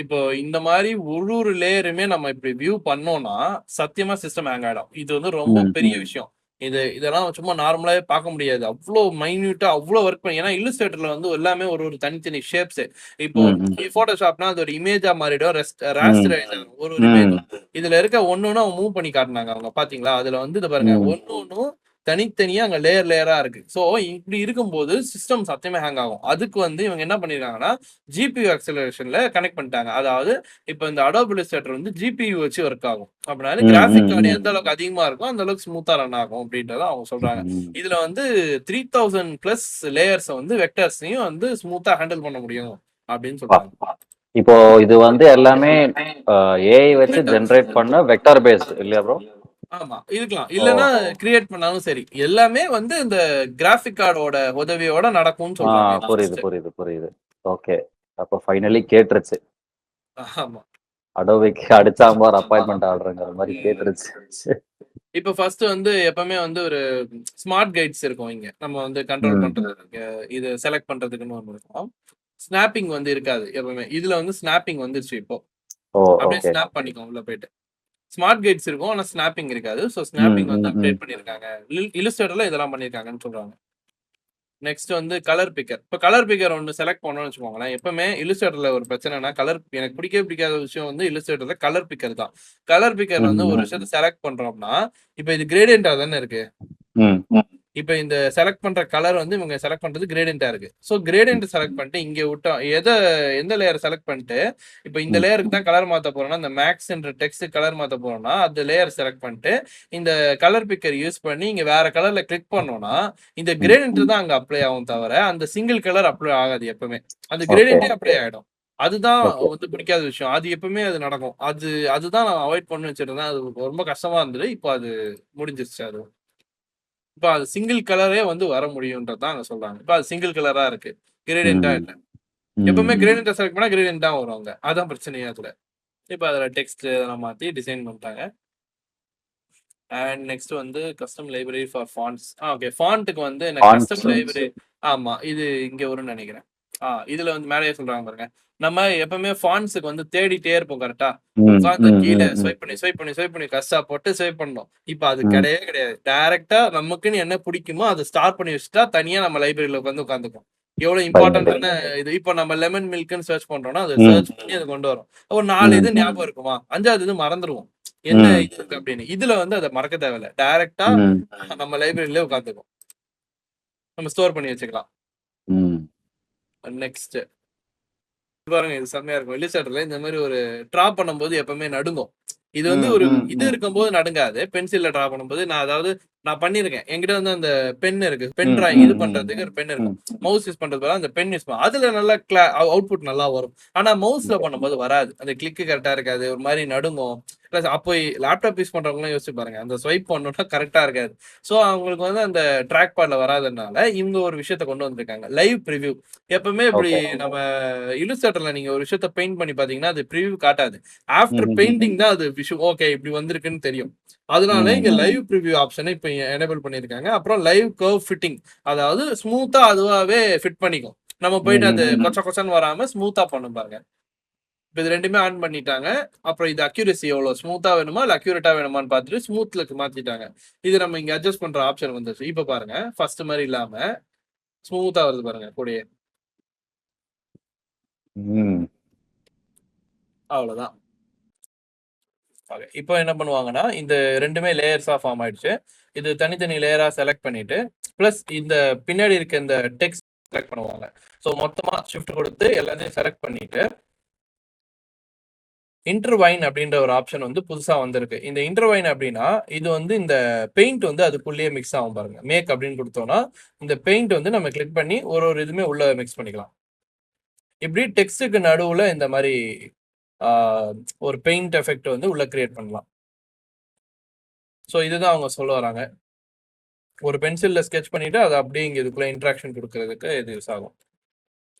இப்போ இந்த மாதிரி ஒரு லேயருமே நம்ம இப்படி வியூ பண்ணோம்னா சத்தியமா சிஸ்டம் ஹேங் ஆயிடும். இது வந்து ரொம்ப பெரிய விஷயம். இதெல்லாம் சும்மா நார்மலாவே பார்க்க முடியாது. அவ்வளோ மைன்யூட்டா அவ்வளோ ஒர்க் பண்ணி. ஏன்னா இல்லஸ்ட்ரேட்டர்ல வந்து எல்லாமே ஒரு தனித்தனி ஷேப்ஸ். இப்போ போட்டோஷாப்னா அது ஒரு இமேஜா மாறிடும், ராஸ்டரைஸ் ஆகும் ஒரு இமேஜ். இதுல இருக்க ஒன்னொன்னு அவங்க மூவ் பண்ணி காட்டினாங்க. அவங்க பாத்தீங்களா? அதுல வந்து இதை பாருங்க, ஒன்னொன்னும் தனித்தனியா அங்க லேயரா இருக்கு. சோ இப்படி இருக்கும்போது சிஸ்டம் சத்தியமே ஹேங் ஆகும். அதுக்கு வந்து இவங்க என்ன பண்ணிருக்காங்கன்னா GPU ஆக்சலரேஷன்ல கனெக்ட் பண்ணிட்டாங்க. அதாவது இப்ப இந்த அடோப் இல்லஸ்ட்ரேட்டர் வந்து GPU வச்சு ஒர்க் ஆகும். அப்படினால கிராஃபிக் கார்டு எந்த அளவுக்கு அதிகமா இருக்கும் அந்த அளவுக்கு ஸ்மூத்தா ரன் ஆகும் அப்படின்றத அவங்க சொல்றாங்க. இதுல வந்து 3000+ லேயர்ஸ் வந்து வெக்டர்ஸையும் வந்து ஸ்மூத்தா ஹேண்டில் பண்ண முடியும் அப்படின்னு சொல்றாங்க. இப்போ இது வந்து எல்லாமே AI வச்சு ஜெனரேட் பண்ண வெக்டர் பேஸ்ட் இல்லையா ப்ரோ? ஆமா, இருக்கலாம். இல்லனா கிரியேட் பண்ணாலும் சரி. எல்லாமே வந்து இந்த கிராஃபிக் கார்டோட உதவியோட நடக்கும்னு சொல்றாங்க. புரியுது. ஓகே, அப்ப ஃபைனலி கேட்ருச்சு. ஆமா, அடோபிக்கு அடிச்சா மாதிரி அப்பாயின்மெண்ட் ஆர்டர்ங்கிற மாதிரி கேட்ருச்சு. இப்ப ஃபர்ஸ்ட் வந்து எப்பவுமே வந்து ஒரு ஸ்மார்ட் கைட்ஸ் இருக்கும். இங்க நம்ம வந்து கண்ட்ரோல் பண்றதுக்கு, இது செலக்ட் பண்றதுக்குன்னு ஒன்று இருக்கும். ஸ்னாப்பிங் வந்து இருக்காது எப்பவுமே. இதுல வந்து ஸ்னாப்பிங் வந்துருச்சு. இப்போ அப்படியே ஸ்னாப் பண்ணிக்கோங்க உள்ள போயிட்டு. ஸ்மார்ட் கைட்ஸ் இருக்கும், ஆனா ஸ்னாப்பிங் இருக்காது. ஸோ ஸ்னாப்பிங் வந்து அப்டேட் பண்ணிருக்காங்க. இல்லஸ்ட்ரேட்டர்ல இதெல்லாம் பண்ணிருக்காங்கன்னு சொல்றாங்க. நெக்ஸ்ட் வந்து கலர் பிக்கர். இப்போ கலர் பிக்கர் ஒன்று செலக்ட் பண்ணணும்னு வச்சுக்கோங்களேன். எப்பவுமே இல்லஸ்ட்ரேட்டர்ல ஒரு பிரச்சனைனா எனக்கு பிடிக்காத விஷயம் வந்து இல்லஸ்ட்ரேட்டர்ல கலர் பிக்கர் தான். கலர் பிக்கர் வந்து ஒரு விஷயத்தை செலக்ட் பண்றோம்னா, இப்போ இது கிரேடியண்டா தானே இருக்கு. இப்போ இந்த செலக்ட் பண்ற கலர் வந்து இவங்க செலக்ட் பண்றது கிரேடியண்டா இருக்கு. ஸோ கிரேடியன்ட் செலக்ட் பண்ணிட்டு இங்க விட்டோம் எந்த லேயர் செலக்ட் பண்ணிட்டு இப்போ இந்த லேயருக்கு தான் கலர் மாத்த போறோம்னா, இந்த மேக்ஸ்ன்ற டெக்ஸ்ட் கலர் மாத்த போறோம்னா அந்த லேயர் செலக்ட் பண்ணிட்டு இந்த கலர் பிக்கர் யூஸ் பண்ணி இங்க வேற கலர்ல கிளிக் பண்ணோம்னா இந்த கிரேடியன்ட் தான் அங்க அப்ளை ஆகும் தவிர அந்த சிங்கிள் கலர் அப்ளை ஆகாது. எப்பவுமே அந்த கிரேடியன்ட்டே அப்ளை ஆயிடும். அதுதான் வந்து பிடிக்காத விஷயம். அது எப்பவுமே அது நடக்கும். அதுதான் நான் அவாய்ட் பண்ணி வச்சிருந்தேன். அது ரொம்ப கஷ்டமா இருந்தது. இப்போ அது முடிஞ்சிருச்சு. அது இப்ப அது சிங்கிள் கலரே வந்து வர முடியும்ன்றதான் அங்க சொல்றாங்க. இப்ப அது சிங்கிள் கலரா இருக்கு, கிரேடியண்டா இல்ல. எப்பவுமே கிரேடியன்ட் செலக்ட் பண்ணா கிரேடியன்ட் தான் வருவாங்க. அதான் பிரச்சனையே அதுல. இப்ப அதுல டெக்ஸ்ட் எல்லாம் மாத்தி டிசைன் பண்ணிட்டாங்க. அண்ட் நெக்ஸ்ட் வந்து custom library for fonts. Okay, ஃபாண்ட்டுக்கு வந்து கஸ்டம் லைப்ரரி. ஆமா, இது இங்க வரும்னு நினைக்கிறேன். இதுல வந்து மேலேயே சொல்றாங்க பாருங்க. நம்ம எப்பவுமே ஃபாண்ட்ஸுக்கு வந்து தேடிட்டே இருப்போம். கரெக்டா உட்காந்து கீழே ஸ்வைப் பண்ணி கஷ்டா போட்டு ஸ்வைப் பண்ணோம். இப்ப அது கிடையாது. டைரக்டா நமக்குன்னு என்ன பிடிக்குமோ அதை ஸ்டார்ட் பண்ணி வச்சுட்டா தனியா நம்ம லைப்ரரியில உட்காந்துக்கும். எவ்வளவு இம்பார்ட்டன்டான இது. இப்போ நம்ம லெமன் மில்க்னு சர்ச் பண்றோம்னா அது சர்ச் பண்ணி அதை கொண்டு வரும். ஒரு 4 இது ஞாபகம் இருக்குமா, 5வது இது மறந்துடுவோம். என்ன இது இருக்கு அப்படின்னு. இதுல வந்து அதை மறக்க தேவையில்ல, டைரக்டா நம்ம லைப்ரரியில உட்காந்துக்கும், நம்ம ஸ்டோர் பண்ணி வச்சுக்கலாம். நெக்ஸ்ட் பாருங்க, இது செம்மையா இருக்கும். இல்லஸ்ட்ரேட்டர்ல இந்த மாதிரி ஒரு டிரா பண்ணும்போது எப்பவுமே நடுங்கும். இது வந்து ஒரு இது இருக்கும்போது நடுங்காது. பென்சில்ல டிரா பண்ணும்போது நான் பண்ணிருக்கேன். என்கிட்ட வந்து அந்த பென் இருக்கு, பென் டிராயிங் இது பண்றதுக்கு ஒரு பென் இருக்கும். மவுஸ் யூஸ் பண்றது பதிலா அந்த பென் யூஸ் பண்ணுவோம். அதுல நல்லா அவுட்புட் நல்லா வரும். ஆனா மவுஸ்ல பண்ணும்போது வராது. அந்த கிளிக் கரெக்டா இருக்காது, ஒரு மாதிரி நடுங்கும். பிளஸ் அப்போ லேப்டாப் யூஸ் பண்றவங்களும் யோசிச்சு பாருங்க, அந்த ஸ்வைப் பண்ணோம்னா கரெக்டா இருக்காது. ஸோ அவங்களுக்கு வந்து அந்த ட்ராக் பேட்ல வராதனால இவங்க ஒரு விஷயத்த கொண்டு வந்திருக்காங்க, லைவ் ப்ரிவியூ. எப்பவுமே இப்படி நம்ம இல்லஸ்ட்ரேட்டர்ல நீங்க ஒரு விஷயத்த பெயிண்ட் பண்ணி பாத்தீங்கன்னா அது ப்ரிவியூ காட்டாது. ஆஃப்டர் பெயிண்டிங் தான் அது விஷயம் ஓகே இப்படி வந்திருக்குன்னு தெரியும். அதனால இங்க லைவ் ப்ரிவியூ ஆப்ஷனை இப்ப எனேபிள் பண்ணிருக்காங்க. அப்புறம் லைவ் கர்வ் ஃபிட்டிங், அதாவது ஸ்மூத்தா அதுவாவே ஃபிட் பண்ணிக்கும். நம்ம போயிட்டு அது கொச்சன்னு வராம ஸ்மூத்தா பண்ணும் பாருங்க. இப்ப இது ரெண்டுமே ஆன் பண்ணிட்டாங்க. அப்புறம் இது அக்யூரசி எவ்வளவு ஸ்மூத்தா வேணுமா இல்ல அக்யூரேட்டா வேணுமான்னு பார்த்துட்டு ஸ்மூத்லுக்கு மாத்திட்டாங்க. இது நம்ம இங்க அட்ஜஸ்ட் பண்ற ஆப்ஷன் வந்துச்சு. இப்ப பாருங்க, ஃபர்ஸ்ட் மாதிரி இல்லாம ஸ்மூத்தா வருது பாருங்க கூடயே. அவ்வளவுதான். இப்போ என்ன பண்ணுவாங்கன்னா, இந்த ரெண்டுமே லேயர்ஸா ஃபார்ம் ஆயிடுச்சு. இது தனித்தனி லேயரா செலக்ட் பண்ணிட்டு பிளஸ் இந்த பின்னாடி இருக்க இந்த டெக்ஸ்ட் செலக்ட் பண்ணுவாங்க. ஸோ மொத்தமா ஷிஃப்ட் கொடுத்து எல்லாத்தையும் செலக்ட் பண்ணிட்டு இன்டர்வைன் அப்படின்ற ஒரு ஆப்ஷன் வந்து புதுசா வந்திருக்கு. இந்த இன்டர்வைன் அப்படின்னா இது வந்து இந்த பெயிண்ட் வந்து அதுக்குள்ளேயே மிக்ஸ் ஆகும் பாருங்க. மேக் அப்படின்னு கொடுத்தோம்னா இந்த பெயிண்ட் வந்து நம்ம கிளிக் பண்ணி ஒரு இதுமே உள்ள மிக்ஸ் பண்ணிக்கலாம். இப்படி டெக்ஸ்டுக்கு நடுவுல இந்த மாதிரி ஒரு பெயிண்ட் எஃபெக்ட் வந்து உள்ள கிரியேட் பண்ணலாம். ஸோ இதுதான் அவங்க சொல்ல வராங்க. ஒரு பென்சில்ல ஸ்கெட்ச் பண்ணிட்டு அதை அப்படியே இங்க இதுக்குள்ள இன்ட்ராக்ஷன் கொடுக்கறதுக்கு இது யூஸ் ஆகும்.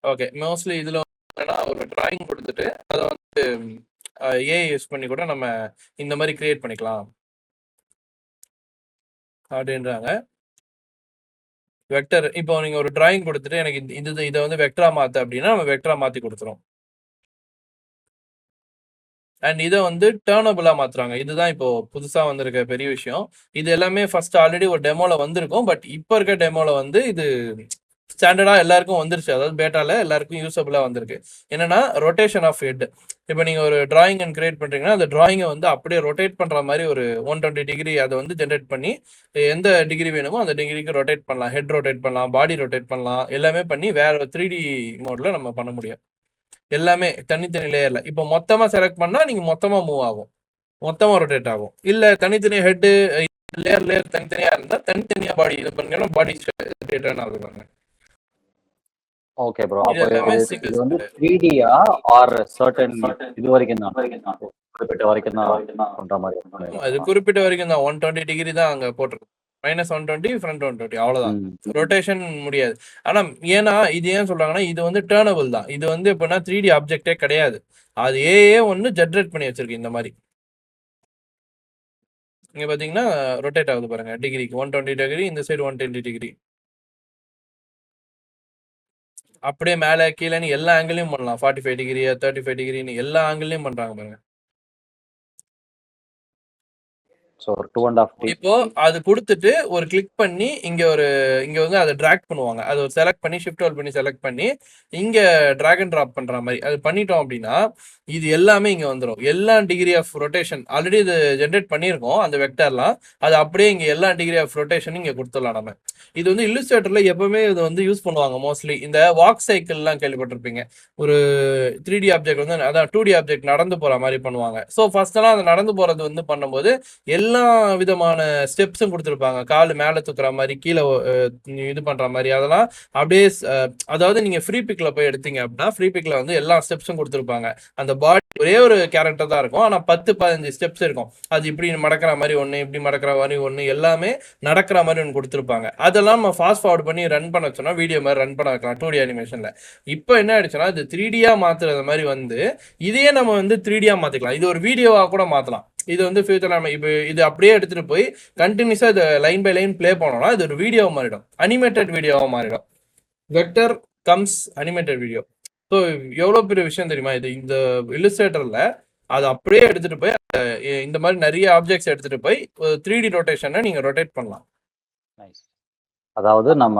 ஓகே, மோஸ்ட்லி இதுல ஒரு டிராயிங் கொடுத்துட்டு அதை வந்து ஏஐ யூஸ் பண்ணி கூட நம்ம இந்த மாதிரி கிரியேட் பண்ணிக்கலாம் அப்படின்றாங்க. வெக்டர், இப்போ நீங்க ஒரு டிராயிங் கொடுத்துட்டு எனக்கு இதை வந்து வெக்டரா மாத்து அப்படின்னா நம்ம வெக்டரா மாத்தி கொடுத்துரும். அண்ட் இதை வந்து டேர்னபிளா மாத்துறாங்க. இதுதான் இப்போ புதுசா வந்திருக்க பெரிய விஷயம். இது எல்லாமே ஃபர்ஸ்ட் ஆல்ரெடி ஒரு டெமோல வந்திருக்கும். பட் இப்போ இருக்க டெமோல வந்து இது ஸ்டாண்டர்டா எல்லாருக்கும் வந்துருச்சு. அதாவது பேட்டால எல்லாருக்கும் யூஸபிளா வந்திருக்கு. என்னன்னா ரொட்டேஷன் ஆஃப் ஹெட். இப்போ நீங்க ஒரு டிராயிங் கிரியேட் பண்றீங்கன்னா அந்த டிராயிங்கை வந்து அப்படியே ரொட்டேட் பண்ற மாதிரி ஒரு 120 டிகிரி அதை வந்து ஜென்ரேட் பண்ணி எந்த டிகிரி வேணுமோ அந்த டிகிரிக்கு ரொட்டேட் பண்ணலாம். ஹெட் ரொட்டேட் பண்ணலாம், பாடி ரொட்டேட் பண்ணலாம், எல்லாமே பண்ணி வேற 3D மோட்ல நம்ம பண்ண முடியும். எல்லாமே தனித்தனி லேயர்ல. இப்போ மொத்தமா செலக்ட் பண்ணா நீங்க மொத்தமா மூவ் ஆகும், மொத்தமா ரொட்டேட் ஆகும். இல்ல தனித்தனி ஹெட் லேயர் தனித்தனியா இருந்தா தனித்தனியா பாடி இது பண்ணீங்கன்னா பாடி ரிட்டர்ன் ஆகுறாங்க. ஓகே ப்ரோ, அப்போ இது வந்து 3Dயா ஆர் சர்டன் இது வரைக்கும் தான், குறிப்பிட்ட வரைக்கும் தான் பண்ற மாதிரி? அது குறிப்பிட்ட வரைக்கும் தான் 120 டிகிரி தான் அங்க போட்டிருக்கு. -120 ஃப்ரண்ட் 120 அவ்வளவுதான். ரொட்டேஷன் முடியாது. ஆனா ஏன்னா இது ஏன் சொல்றாங்கன்னா இது வந்து டேர்னபிள் தான். இது வந்து எப்படின்னா 3D ஆப்ஜெக்டே கிடையாது. அது ஏஏ ஒன்னு ஜென்ரேட் பண்ணி வச்சிருக்கு இந்த மாதிரி. இங்க பாத்தீங்கன்னா ரொட்டேட் ஆகுது பாருங்க டிகிரிக்கு 120 டிகிரி, இந்த சைடு 120 டிகிரி. அப்படியே மேலே கீழே எல்லா ஆங்கிளையும் பண்ணலாம். 45 டிகிரி 35 டிகிரின்னு எல்லா ஆங்கிளையும் பண்றாங்க பாருங்க. இப்போ அது கொடுத்துட்டு ஒரு கிளிக் பண்ணி இங்க வந்து அதை டிராக் பண்ணுவாங்க. அது ஒரு செலக்ட் பண்ணி ஷிஃப்ட் ஹோல்ட் பண்ணி செலக்ட் பண்ணி இங்க டிராக் அண்ட் டிராப் பண்ற மாதிரி அது பண்ணிட்டோம் அப்படின்னா இது எல்லாமே இங்க வந்துடும். எல்லா டிகிரி ஆஃப் ரொட்டேஷன் ஆல்ரெடி இது ஜென்ரேட் பண்ணியிருக்கோம் அந்த வெக்டர்லாம். அது அப்படியே இங்க எல்லா டிகிரி ஆஃப் ரொட்டேஷன் இங்க கொடுத்துடலாம் நம்ம. இது வந்து இல்லஸ்ட்ரேட்டர்ல எப்பவுமே இது வந்து யூஸ் பண்ணுவாங்க. மோஸ்ட்லி இந்த வாக் சைக்கிள் எல்லாம் கேள்விப்பட்டிருப்பீங்க. ஒரு 3D ஆப்ஜெக்ட் வந்து அதான் 2D ஆப்ஜெக்ட் நடந்து போற மாதிரி பண்ணுவாங்க. ஸோ ஃபர்ஸ்ட் எல்லாம் அது நடந்து போறது வந்து பண்ணும்போது எல்லா விதமான ஸ்டெப்ஸும் கொடுத்துருப்பாங்க. கால் மேல தூக்குற மாதிரி, கீழே இது பண்ற மாதிரி, அதெல்லாம் அப்படியே அதாவது நீங்க ஃப்ரீ பிக்ல போய் எடுத்தீங்க அப்படின்னா ஃப்ரீ பிக்ல வந்து எல்லா ஸ்டெப்ஸும் கொடுத்துருப்பாங்க. அந்த பாடி ஒரே ஒரு கேரக்டர் தான் இருக்கும். ஆனா 10-15 ஸ்டெப்ஸ் இருக்கும். அது இப்படி மடக்கிற மாதிரி ஒண்ணு, இப்படி மடக்கிற மாதிரி ஒண்ணு, எல்லாமே நடக்கிற மாதிரி ஒன்று கொடுத்துருப்பாங்க. அதெல்லாம் நம்ம ஃபாஸ்ட் ஃபார்வர்ட் பண்ணி ரன் பண்ண வச்சோம்னா வீடியோ மாதிரி ரன் பண்ண வைக்கலாம் 2D அனிமேஷன்ல. இப்போ என்ன ஆயிடுச்சுன்னா இது 3Dயா மாத்துறது மாதிரி வந்து இதையே நம்ம வந்து 3Dயா மாத்திக்கலாம். இது ஒரு வீடியோவா கூட மாத்தலாம். இது வந்து ஃபியூச்சர் நம்ம இப்போ இது அப்படியே எடுத்துட்டு போய் கண்டினியூஸா இதை லைன் பை லைன் பிளே பண்ணோம்னா இது ஒரு வீடியோவா மாறிடும், அனிமேட்டட் வீடியோவா மாறிடும். Vector comes animated video. So எவ்வளவு பெரிய விஷயம் தெரியுமா இது? இந்த இல்லஸ்ட்ரேட்டர்ல அதை அப்படியே எடுத்துட்டு போய் இந்த மாதிரி நிறைய ஆப்ஜெக்ட்ஸ் எடுத்துட்டு போய் 3D ரொட்டேஷனை நீங்க ரொட்டேட் பண்ணலாம். அதாவது நம்ம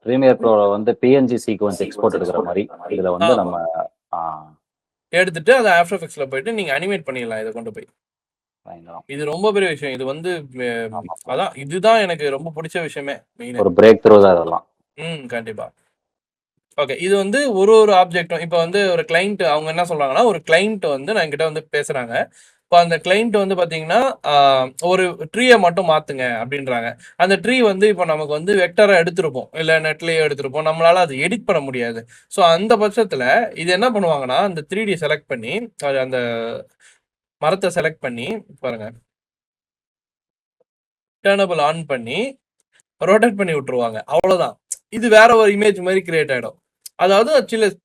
பிரீமியர் ப்ரோல வந்து PNG சீக்வென்ஸ் எக்ஸ்போர்ட் எடுக்கிற மாதிரி இதுல வந்து நம்ம எடுத்துட்டு அதை ஆஃப்டர் எஃபெக்ட்ஸ்ல போயிட்டு நீங்க அனிமேட் பண்ணிடலாம். இதை கொண்டு போய் பயங்கரம். இது ரொம்ப பெரிய விஷயம். இது வந்து ஆமா. அதான் இதுதான் எனக்கு ரொம்ப பிடிச்ச விஷயமே மெயின். ஒரு பிரேக் த்ரூ தான் இதெல்லாம். கண்டிப்பா. ஓகே. இது வந்து ஒரு ஆப்ஜெக்ட்டும் இப்ப வந்து ஒரு கிளையண்ட் அவங்க என்ன சொல்றாங்கன்னா, ஒரு கிளையண்ட் வந்து என்கிட்ட வந்து பேசுறாங்க. இப்ப அந்த கிளையண்ட் வந்து பாத்தீங்கன்னா, ஒரு ட்ரீய மட்டும் மாத்துங்க அப்படின்றாங்க. அந்த ட்ரீ வந்து இப்ப நமக்கு வந்து வெக்டரா எடுத்திருப்போம். இல்ல நெட்லயே எடுத்திருப்போம். நம்மளால அது எடிட் பண்ண முடியாது. ஸோ அந்த பட்சத்துல இது என்ன பண்ணுவாங்கன்னா, அந்த 3D செலக்ட் பண்ணி அந்த மரத்த செலக்ட் பண்ணி பாருங்க. டர்னபிள் ஆன் பண்ணி ரொட்டேட் பண்ணி விட்டுருவாங்க. அவ்வளவுதான். இது வேற ஒரு இமேஜ் மாதிரி கிரியேட் ஆயிடும். அதாவது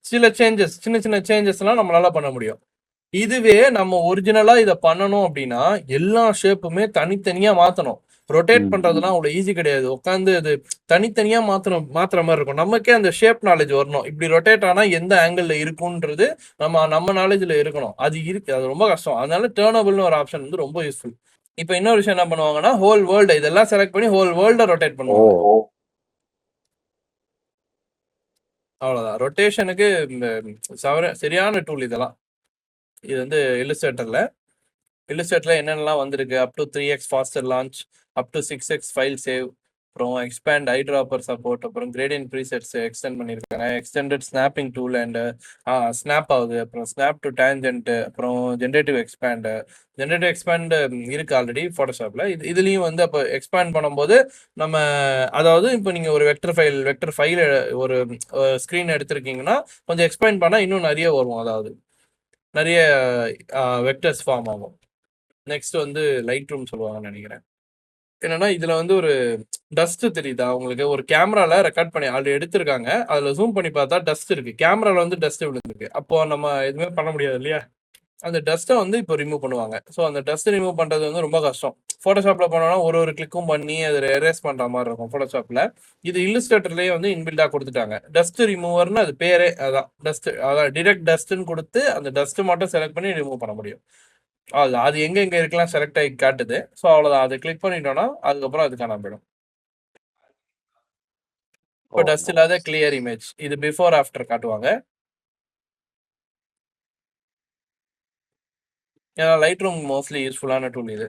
சில சேஞ்சஸ் சின்ன சின்ன சேஞ்சஸ்லாம் நம்மளால பண்ண முடியும். இதுவே நம்ம ஒரிஜினலா இத பண்ணணும் அப்படின்னா எல்லா ஷேப்புமே தனித்தனியா மாத்தணும். ரொட்டேட் பண்றதுலாம் அவ்வளவு ஈஸி கிடையாது. உட்காந்து அது தனித்தனியா மாத்துற மாதிரி இருக்கும். நமக்கே அந்த ஷேப் நாலேஜ் வரணும். இப்படி ரொட்டேட் ஆனா எந்த ஆங்கிள் இருக்குன்றது நம்ம நாலேஜ்ல இருக்கணும். அது இருக்கு. அது ரொம்ப கஷ்டம். அதனால டர்னபிள்னு ஒரு ஆப்ஷன் வந்து ரொம்ப யூஸ்ஃபுல். இப்ப இன்னொரு விஷயம் என்ன பண்ணுவாங்கன்னா, ஹோல் வேர்ல்டு இதெல்லாம் செலக்ட் பண்ணி ஹோல் வேர்ல்ட ரொட்டேட் பண்ணுவாங்க. அவ்வளவுதான். ரொட்டேஷனுக்கு சரியான டூல் இதெல்லாம். இது வந்து இல்லஸ்ட்ரேட்டர்ல என்னென்னலாம் வந்திருக்கு up to 3x faster launch, up to 6x file save, அப்புறம் எக்ஸ்பேண்ட் ஐட்ராப்பர் சப்போர்ட், அப்புறம் கிரேடியன்ட் ப்ரீசெட்ஸ் எக்ஸ்டெண்ட் பண்ணியிருக்காங்க. Extended snapping tool and snap ஆகுது. அப்புறம் ஸ்னாப் டு டேஞ்சன்ட், அப்புறம் ஜென்ரேட்டிவ் எக்ஸ்பேண்ட் இருக்கு ஆல்ரெடி ஃபோட்டோஷாப்ல. இதுலயும் வந்து அப்போ எக்ஸ்பேண்ட் பண்ணும்போது நம்ம அதாவது இப்போ நீங்க ஒரு வெக்டர் ஃபைல் ஒரு ஸ்க்ரீன் எடுத்திருக்கீங்கன்னா கொஞ்சம் எக்ஸ்பேண்ட் பண்ணா இன்னும் நிறைய வரும். அதாவது நிறைய வெக்டர்ஸ் ஃபார்ம் ஆகும். நெக்ஸ்ட் வந்து லைட் ரூம் சொல்லுவாங்கன்னு நினைக்கிறேன். என்னன்னா இதுல வந்து ஒரு டஸ்ட் தெரியுதா உங்களுக்கு? ஒரு கேமரால ரெக்கார்ட் பண்ணி ஆல்ரெடி எடுத்திருக்காங்க. அதுல ஜூம் பண்ணி பார்த்தா டஸ்ட் இருக்கு. கேமரால வந்து டஸ்ட் விழுந்திருக்கு. அப்போ நம்ம எதுவுமே பண்ண முடியாது இல்லையா? அந்த டஸ்ட்டை வந்து இப்போ ரிமூவ் பண்ணுவாங்க. ஸோ அந்த டஸ்ட் ரிமூவ் பண்றது வந்து ரொம்ப கஷ்டம். ஃபோட்டோஷாப்ல பண்ணோம்னா ஒரு கிளிக்கும் பண்ணி அதை எரேஸ் பண்ற மாதிரி இருக்கும் ஃபோட்டோஷாப்ல. இது இல்லஸ்ட்ரேட்டர்லயே வந்து இன்பில்டா கொடுத்துட்டாங்க. டஸ்ட் ரிமூவர்னு அது பேரே அதான். அதான் டிரெக்ட் டஸ்ட்னு கொடுத்து அந்த டஸ்ட் மட்டும் செலக்ட் பண்ணி ரிமூவ் பண்ண முடியும். அது எங்க இருக்கலாம் செலக்ட் ஆகி காட்டுது. ஸோ அவ்வளவுதான். அதை கிளிக் பண்ணிட்டோம்னா அதுக்கப்புறம் அது காணாம போயிடும். இப்போ டஸ்ட் இல்லாத கிளியர் இமேஜ். இது பிஃபோர் ஆஃப்டர் காட்டுவாங்க. ஏன்னா லைட் ரூம் மோஸ்ட்லி யூஸ்ஃபுல்லான டூல் இது.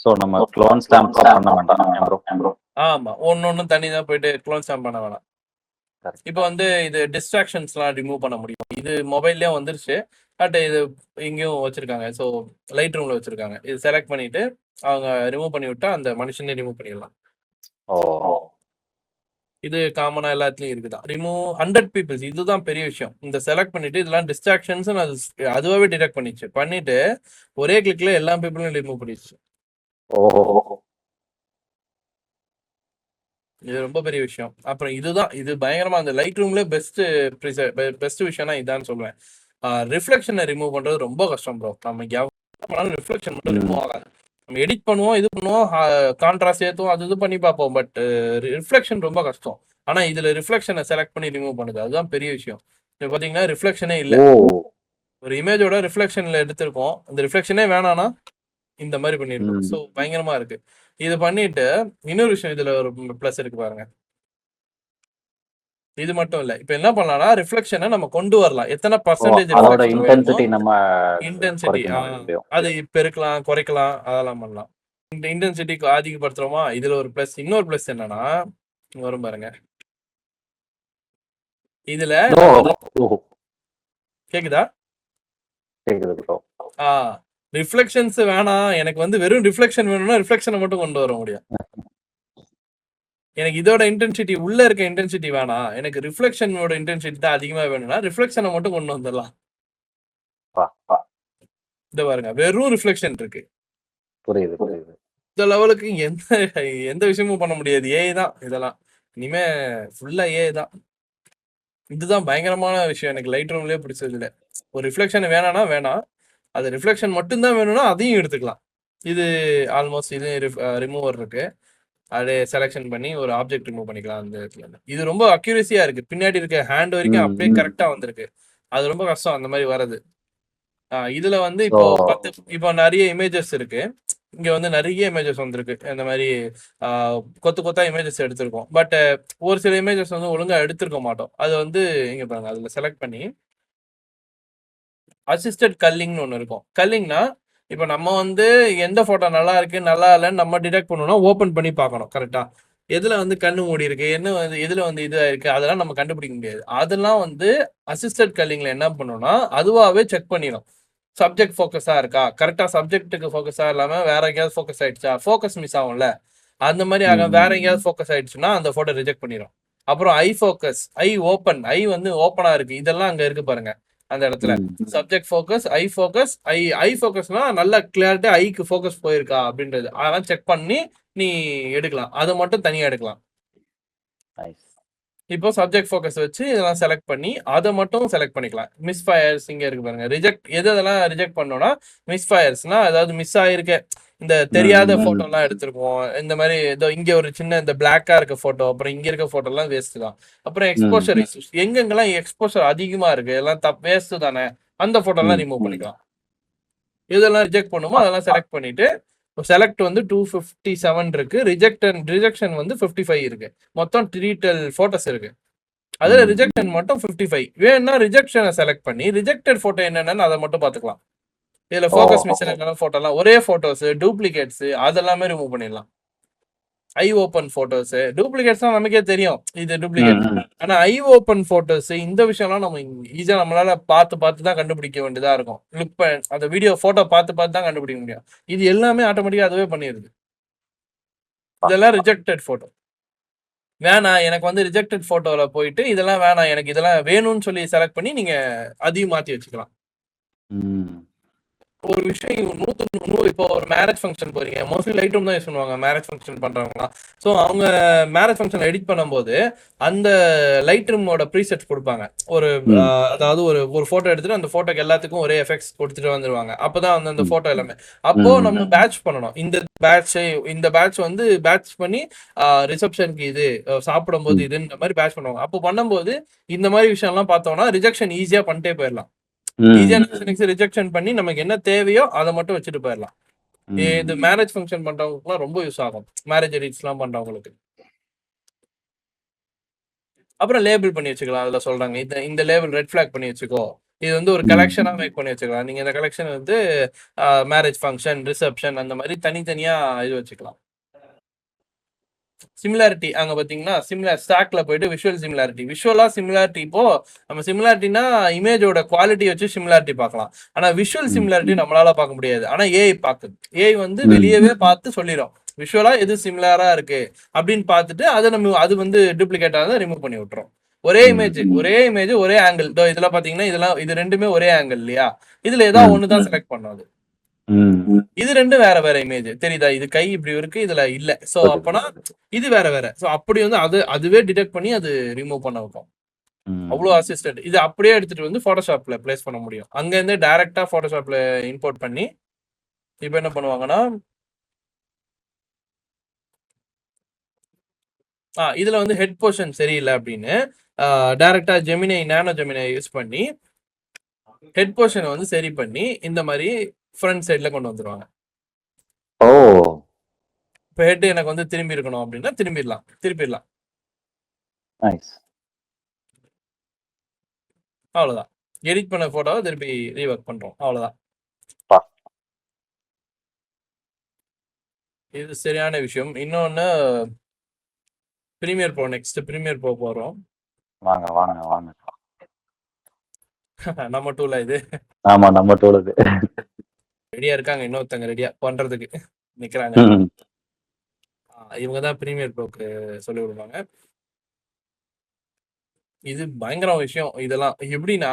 சோ நம்ம க்ளோன் ஸ்டாம்ப் பண்ண வேண்டாம் ப்ரோ. ஆமா. ஒன்னொன்னு தனிதான் போயிட்டு க்ளோன் ஸ்டாம்ப் பண்ண வேணாம். இப்போ வந்து இது டிஸ்ட்ராக்ஷன்ஸ்லாம் ரிமூவ் பண்ண முடியும். இது மொபைல்லயும் வந்துருச்சு. பட் இது இங்கேயும் வச்சிருக்காங்க. ஸோ லைட் ரூம்ல வச்சிருக்காங்க. இது செலக்ட் பண்ணிட்டு அவங்க ரிமூவ் பண்ணி விட்டா அந்த மனுஷனே ரிமூவ் பண்ணிடலாம். இது காமனா எல்லாத்துலயும் இருக்குதான். Remove 100 peoples. இதுதான் பெரிய விஷயம். இந்த செலக்ட் பண்ணிட்டு இதெல்லாம் டிஸ்ட்ராக்ஷன்ஸ் அதுவாவே டிடெக்ட் பண்ணிட்டு ஒரே கிளிக்ல எல்லா பீப்புளும் ரிமூவ் பண்ணிடுச்சு. இது ரொம்ப பெரிய விஷயம். அப்புறம் இது பயங்கரமா அந்த லைட் ரூம்ல பெஸ்ட் விஷயம்னா இதான்னு சொல்லுவேன். ரிஃப்ளெக்ஷனை ரிமூவ் பண்றது ரொம்ப கஷ்டம் ப்ரோ. நம்ம ரிஃப்ளெக்ஷன் மட்டும் ரிமூவ் ஆகாது. நம்ம எடிட் பண்ணுவோம், இது பண்ணுவோம், கான்ட்ராஸ்ட் ஏற்றுவோம், அது பண்ணி பார்ப்போம். பட் ரிஃப்ளெக்ஷன் ரொம்ப கஷ்டம். ஆனா இதுல ரிஃப்ளெக்ஷனை செலக்ட் பண்ணி ரிமூவ் பண்ணுது. அதுதான் பெரிய விஷயம். இப்போ பாத்தீங்கன்னா ரிஃப்ளெக்ஷனே இல்லை. ஒரு இமேஜோட ரிஃப்ளெக்ஷன்ல எடுத்திருக்கோம். அந்த ரிஃப்ளெக்ஷனே வேணாம்னா இந்த மாதிரி பண்ணிருக்கோம். ஸோ பயங்கரமா இருக்கு. இது பண்ணிட்டு இன்னொரு விஷயம் இதுல ஒரு பிளஸ் இருக்கு பாருங்க. இது மட்டும் இல்ல. இப்ப என்ன பண்ணலாம்னா ரிஃப்ளெக்ஷனை நம்ம கொண்டு வரலாம். எத்தனை பர்சன்டேஜ் இன்டென்சிட்டி அது பெருக்கலாம், குறைக்கலாம், அதெல்லாம் பண்ணலாம். இந்த இன்டென்சிட்டிக்கு அதிகப்படுத்துறோமா? இதுல ஒரு பிளஸ். இன்னொரு பிளஸ் என்னன்னா வரும் பாருங்க. இதுல கேக்குதா? ரிஃப்ளெக்ஷன்ஸ் வேணாம், எனக்கு வந்து வெறும் ரிஃப்ளெக்ஷன் வேணும்னா ரிஃப்ளெக்ஷனை மட்டும் கொண்டு வர முடியும். எனக்கு இதோட இன்டென்சிட்டி உள்ள இருக்க இன்டென்சிட்டி வேணாம், எனக்கு ரிஃப்ளெக்ஷனோட இன்டென்சிட்டி தான் அதிகமா வேணும்னா ரிஃப்ளெக்ஷனை மட்டும் கொண்டு வந்துடலாம். இந்த பாருங்க, வெறும் ரிஃப்ளெக்ஷன் இருக்கு. புரியுது. இந்த லெவலுக்கு எந்த விஷயமும் பண்ண முடியாது. ஏஐ தான் இதெல்லாம். இனிமே ஃபுல்லா ஏஐ தான். இதுதான் பயங்கரமான விஷயம். எனக்கு லைட் ரூம்லயே பிடிச்சது இல்லை. ஒரு ரிஃப்ளெக்ஷன் வேணாம்னா வேணாம், அது ரிஃப்ளெக்ஷன் மட்டும்தான் வேணும்னா அதையும் எடுத்துக்கலாம். இது ஆல்மோஸ்ட் இது ரிமூவர் இருக்கு. அதே செலக்ஷன் பண்ணி ஒரு ஆப்ஜெக்ட் ரிமூவ் பண்ணிக்கலாம் அந்த இடத்துல. இது ரொம்ப அக்யூரேசியா இருக்கு. பின்னாடி இருக்க ஹேண்ட் வரைக்கும் அப்படியே கரெக்டா வந்திருக்கு. அது ரொம்ப கஷ்டம் அந்த மாதிரி வர்றது. இதுல வந்து இப்போ நிறைய இமேஜஸ் இருக்கு. இங்க வந்து நிறைய இமேஜஸ் வந்திருக்கு. இந்த மாதிரி கொத்தா இமேஜஸ் எடுத்திருக்கோம். பட் ஒரு சில இமேஜஸ் வந்து ஒழுங்கா எடுத்திருக்க மாட்டோம். அது வந்து இங்க பாருங்க, அதுல செலக்ட் பண்ணி அசிஸ்டட் கல்லிங்னு ஒண்ணு இருக்கும். கல்லிங்னா இப்ப நம்ம வந்து எந்த போட்டோ நல்லா இருக்கு நல்லா இல்லைன்னு நம்ம டிடெக்ட் பண்ணணும்னா ஓபன் பண்ணி பார்க்கணும் கரெக்டா. எதுல வந்து கண்ணு மூடி இருக்கு, என்ன வந்து எதுல வந்து இதா இருக்கு, அதெல்லாம் நம்ம கண்டுபிடிக்க முடியாது. அதெல்லாம் வந்து அசிஸ்டட் கல்லிங்ல என்ன பண்ணணும்னா அதுவாவே செக் பண்ணிடும். சப்ஜெக்ட் ஃபோக்கஸா இருக்கா, கரெக்டா சப்ஜெக்ட்டுக்கு ஃபோக்கஸா இல்லாம வேற எங்கேயாவது ஃபோக்கஸ் ஆயிடுச்சா, ஃபோக்கஸ் மிஸ் ஆகும்ல, அந்த மாதிரி ஆக வேற எங்கேயாவது ஃபோக்கஸ் ஆயிடுச்சுன்னா அந்த போட்டோ ரிஜெக்ட் பண்ணிடும். அப்புறம் ஐ ஃபோக்கஸ், ஐ ஓப்பன், ஐ வந்து ஓப்பனா இருக்கு, இதெல்லாம் அங்க இருக்கு பாருங்க அந்த இடத்துல. சப்ஜெக்ட் ஃபோக்கஸ், ஐ ஃபோக்கஸ், ஐ ஃபோக்கஸ்னா நல்ல கிளியாரிட்டி ஐக்கு ஃபோக்கஸ் போயிருக்கா அப்படின்றது அதெல்லாம் செக் பண்ணி நீ எடுக்கலாம். அதை மட்டும் தனியா எடுக்கலாம். இப்போ சப்ஜெக்ட் ஃபோக்கஸ் வச்சு இதெல்லாம் செலக்ட் பண்ணி அதை மட்டும் செலக்ட் பண்ணிக்கலாம். மிஸ் ஃபயர்ஸ் இங்க இருக்கு பாருங்க. ரிஜெக்ட் எதெல்லாம் ரிஜெக்ட் பண்ணோம்னா மிஸ் ஃபயர்ஸ்னா அதாவது மிஸ் ஆயிருக்க இந்த தெரியாத போட்டோ எல்லாம் எடுத்திருப்போம். இந்த மாதிரி ஏதோ இங்க ஒரு சின்ன இந்த பிளாக்கா இருக்க போட்டோ, அப்புறம் இங்க இருக்க போட்டோ எல்லாம் வேஸ்ட் தான். அப்புறம் எக்ஸ்போஷர் இஷ்யூஸ், எங்கெங்கெல்லாம் எக்ஸ்போஷர் அதிகமா இருக்கு எல்லாம் வேஸ்ட் தானே, அந்த போட்டோ எல்லாம் ரிமூவ் பண்ணிக்கலாம். இதெல்லாம் ரிஜெக்ட் பண்ணுமோ அதெல்லாம் செலக்ட் பண்ணிட்டு செலக்ட் வந்து 257 இருக்கு, ரிஜெக்ஷன் வந்து 55 இருக்கு. மொத்தம் 312 போட்டோஸ் இருக்கு. அதுல ரிஜெக்ஷன் மட்டும் 55. வேணும்னா ரிஜெக்ஷனை செலக்ட் பண்ணி ரிஜெக்டட் போட்டோ என்னென்னு அதை மட்டும் பாத்துக்கலாம். இதுல ஃபோக்கஸ் மிஸ் ஆன போட்டோ எல்லாம் ஒரே போட்டோஸ், டூப்ளிகேட்ஸ் அதெல்லாமே ரிமூவ் பண்ணிடலாம். ஐ ஓப்பன் போட்டோஸ், டூப்ளிகேட்ஸ் நமக்கே தெரியும் இது டூப்ளிகேட். ஆனா ஐ ஓப்பன் போட்டோஸ் இந்த விஷயம்லாம் நம்ம ஈஸியா நம்மளால பார்த்து தான் கண்டுபிடிக்க வேண்டியதா இருக்கும். அந்த வீடியோ போட்டோ பார்த்து தான் கண்டுபிடிக்க முடியும். இது எல்லாமே ஆட்டோமேட்டிக்கா அதுவே பண்ணிடுது. இதெல்லாம் ரிஜெக்டட் போட்டோ. வேணாம் எனக்கு வந்து ரிஜெக்டட் போட்டோல போயிட்டு இதெல்லாம் வேணாம் எனக்கு இதெல்லாம் வேணும்னு சொல்லி செலக்ட் பண்ணி நீங்க அதையும் மாத்தி வச்சுக்கலாம். ஒரு விஷயம் இப்போ ஒரு மேரேஜ் ஃபங்க்ஷன் போறீங்க, மோஸ்ட்லி லைட் ரூம் தான் யூஸ் பண்ணுவாங்க மேரேஜ் ஃபங்க்ஷன் பண்றவங்கலாம். ஸோ அவங்க மேரேஜ் ஃபங்க்ஷன் எடிட் பண்ணும்போது அந்த லைட் ரூமோட ப்ரீசெட்ஸ் கொடுப்பாங்க. ஒரு அதாவது ஒரு போட்டோ எடுத்துட்டு அந்த போட்டோக்கு எல்லாத்துக்கும் ஒரே எஃபெக்ட்ஸ் கொடுத்துட்டு வந்துருவாங்க. அப்பதான் வந்து அந்த போட்டோ எல்லாமே அப்போ நம்ம பேட்ச் பண்ணணும். இந்த பேட்ச் வந்து பேட்ச் பண்ணி ரிசப்ஷனுக்கு இது, சாப்பிடும்போது இதுன்ற மாதிரி பேட்ச் பண்ணுவாங்க. அப்போ பண்ணும்போது இந்த மாதிரி விஷயம் எல்லாம் பார்த்தோம்னா ரிஜெக்ஷன் ஈஸியா பண்ணிட்டே போயிடலாம். ரிஜெக்ஷன் பண்ணி நமக்கு என்ன தேவையோ அதை மட்டும் வச்சுட்டு போயிடலாம். இது மேரேஜ் ஃபங்க்ஷன் பண்றவங்களுக்கு ரொம்ப யூஸ் ஆகும், மேரேஜ் எடிட்ஸ் எல்லாம் பண்றவங்களுக்கு. அப்புறம் லேபிள் பண்ணி வச்சுக்கலாம். அதுல சொல்றாங்க இந்த லேபிள் ரெட் ஃபிளாக் பண்ணி வச்சுக்கோ, இது வந்து ஒரு கலெக்ஷனா மேக் பண்ணி வச்சுக்கலாம். நீங்க இந்த கலெக்ஷன் வந்து மேரேஜ் ஃபங்க்ஷன், ரிசப்ஷன் அந்த மாதிரி தனித்தனியா இது வச்சுக்கலாம். சிமிலாரிட்டி அங்க பாத்தீங்கன்னா சிமிலர் ஸ்டாக்ல போயிட்டு விஷுவலா சிமிலாரிட்டி. இப்போ நம்ம சிமிலாரிட்டினா இமேஜோட குவாலிட்டி வச்சு சிமிலாரிட்டி பார்க்கலாம். ஆனா விஷுவல் சிமிலாரிட்டி நம்மளால பார்க்க முடியாது. ஆனா ஏஐ பாக்குது. ஏஐ வந்து வெளியவே பார்த்து சொல்லிடும் விஷுவலா எது சிமிலரா இருக்கு அப்படின்னு பார்த்துட்டு அது வந்து டூப்ளிகேட் ஆனதை ரிமூவ் பண்ணி விட்டுரும். ஒரே இமேஜ் ஒரே ஆங்கிள். இதுல பாத்தீங்கன்னா இது ரெண்டுமே ஒரே ஆங்கிள் இல்லையா, இதுல ஏதாவது ஒண்ணுதான் செலக்ட் பண்ணும். அது இது ரெண்டும் வேற வேற இமேஜ் தெரியுதா, இது கை இப்படி இருக்கு இதுல இல்ல. சோ அப்பனா இது வேற வேற. சோ அப்படி வந்து அதுவே டிடெக்ட் பண்ணி அது ரிமூவ் பண்ண வைக்கும். அவ்வளவு அசிஸ்டன்ட். இது அப்படியே எடுத்துட்டு வந்து போட்டோஷாப்ல பிளேஸ் பண்ண முடியும். அங்க இருந்து டைரக்டா போட்டோஷாப்ல இம்போர்ட் பண்ணி இப்ப என்ன பண்ணுவாங்கன்னா இதுல வந்து ஹெட் பொசிஷன் சரியில்லை அப்படின்னு டைரக்டா நானோ ஜெமினை யூஸ் பண்ணி ஹெட் பொசிஷனை வந்து சரி பண்ணி இந்த மாதிரி ஃப்ரண்ட் சைட்ல கொண்டு வந்துருவாங்க. இப்போ ஹெட் எனக்கு வந்து திரும்பி இருக்கணும் அப்படின்னா திருப்பிடலாம். அவ்வளவுதான். எடிட் பண்ண போட்டோவை திருப்பி ரீவொர்க் பண்றோம், அவ்வளவுதான். இது சரியான விஷயம். இன்னொன்னு premier bro, next premier bro போறோம். வாங்க நம்ம டூல இது. ஆமா நம்ம டூல இது. ரெடியா இருக்காங்க, இன்னொருத்தங்க ரெடியா பண்றதுக்கு நிக்கிறாங்க. இவங்கதான் பிரீமியர் ப்ரோக்கு சொல்லி விடுவாங்க. இது பயங்கர விஷயம். இதெல்லாம் எப்படின்னா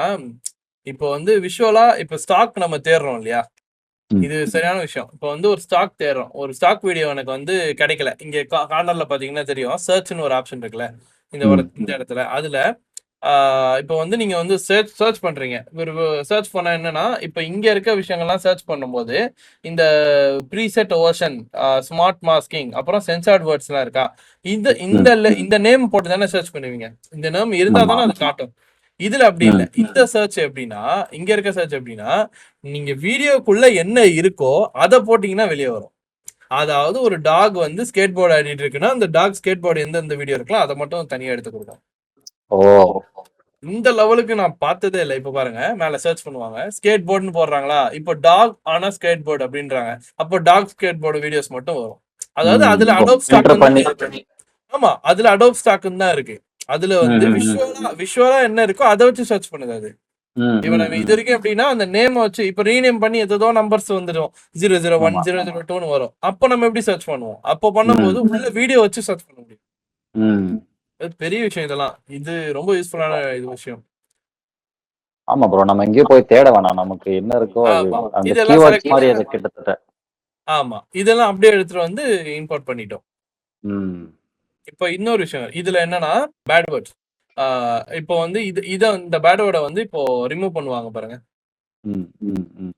இப்போ வந்து விஷுவலா இப்ப ஸ்டாக் நம்ம தேடுறோம் இல்லையா, இது சரியான விஷயம். இப்போ வந்து ஒரு ஸ்டாக் தேடுறோம், ஒரு ஸ்டாக் வீடியோ எனக்கு வந்து கிடைக்கல. இங்க கார்னர்ல பாத்தீங்கன்னா தெரியும் சர்ச்னு ஒரு ஆப்ஷன் இருக்குல்ல இந்த இடத்துல. அதுல இப்போ வந்து நீங்க வந்து சர்ச் பண்றீங்க. ஒரு சர்ச் பண்ண என்னன்னா இப்ப இங்க இருக்க விஷயங்கள்லாம் சர்ச் பண்ணும்போது இந்த ப்ரீசெட் ஓஷன், ஸ்மார்ட் மாஸ்கிங், அப்புறம் சென்சார்ட் வேர்ட்ஸ் எல்லாம் இருக்கா, இந்த நேம் போட்டு தானே சர்ச் பண்ணுவீங்க. இந்த நேம் இருந்தா தானே அது காட்டும். இதுல அப்படி இல்லை. இந்த சர்ச் எப்படின்னா இங்க இருக்க சர்ச் எப்படின்னா நீங்க வீடியோக்குள்ள என்ன இருக்கோ அதை போட்டீங்கன்னா வெளியே வரும். அதாவது ஒரு டாக் வந்து ஸ்கேட் போர்டு ஆடிட்டு இருக்குன்னா அந்த டாக் ஸ்கேட் போர்டு எந்தெந்த வீடியோ இருக்கலாம் அதை மட்டும் தனியா எடுத்து கொடுக்கும். இந்த லெவலுக்கு நான் பார்த்ததே இல்லை. இப்ப பாருங்க, மேல சர்ச் பண்ணுவாங்க, ஸ்கேட் போர்டுன்னு போடுறாங்களா, இப்போ டாக் ஆனா ஸ்கேட் போர்டு அப்படின்றாங்க. அப்போ டாக் ஸ்கேட் போர்டு வீடியோஸ் மட்டும் வரும். அதாவது அதுல அடோப் ஸ்டாக் ஃபில்டர் பண்ணி வந்து ஆமா, அதுல அடோப் ஸ்டாக்னு தான் இருக்கு. அதுல வந்து விஷுவலா என்ன இருக்கோ அதை வச்சு சர்ச் பண்ணுது அது. இப்ப நம்ம இது வரைக்கும் எப்படின்னா அந்த நேம் வச்சு இப்ப ரீநேம் பண்ணி ஏதோ நம்பர்ஸ் வந்துடும், 001 002 வரும். அப்ப நம்ம எப்படி சர்ச் பண்ணுவோம்? அப்ப பண்ணும்போது உள்ள வீடியோ வச்சு சர்ச் பண்ண முடியும். அது பெரிய விஷயம். இதெல்லாம் இது ரொம்ப யூஸ்ஃபுல்லான இது விஷயம். ஆமா ப்ரோ, நம்ம எங்கேயோ போய் தேட வேணாம், நமக்கு என்ன இருக்கோ அது ஆமா, அந்த இதெல்லாம் கீவேர்ட்ஸ் select மாதிரி பண்ணி- அது கிட்டத்தட்ட. ஆமா, இதெல்லாம் அப்படியே எடுத்துட்டு வந்து இம்போர்ட் பண்ணிட்டோம். ம் இப்போ இன்னொரு விஷயம் இதுல என்னன்னா, பேட் வேர்ட்ஸ். இப்போ வந்து இந்த பேட் வேர்டை வந்து இப்போ ரிமூவ் பண்ணுவாங்க பாருங்க. ம் ம் ம்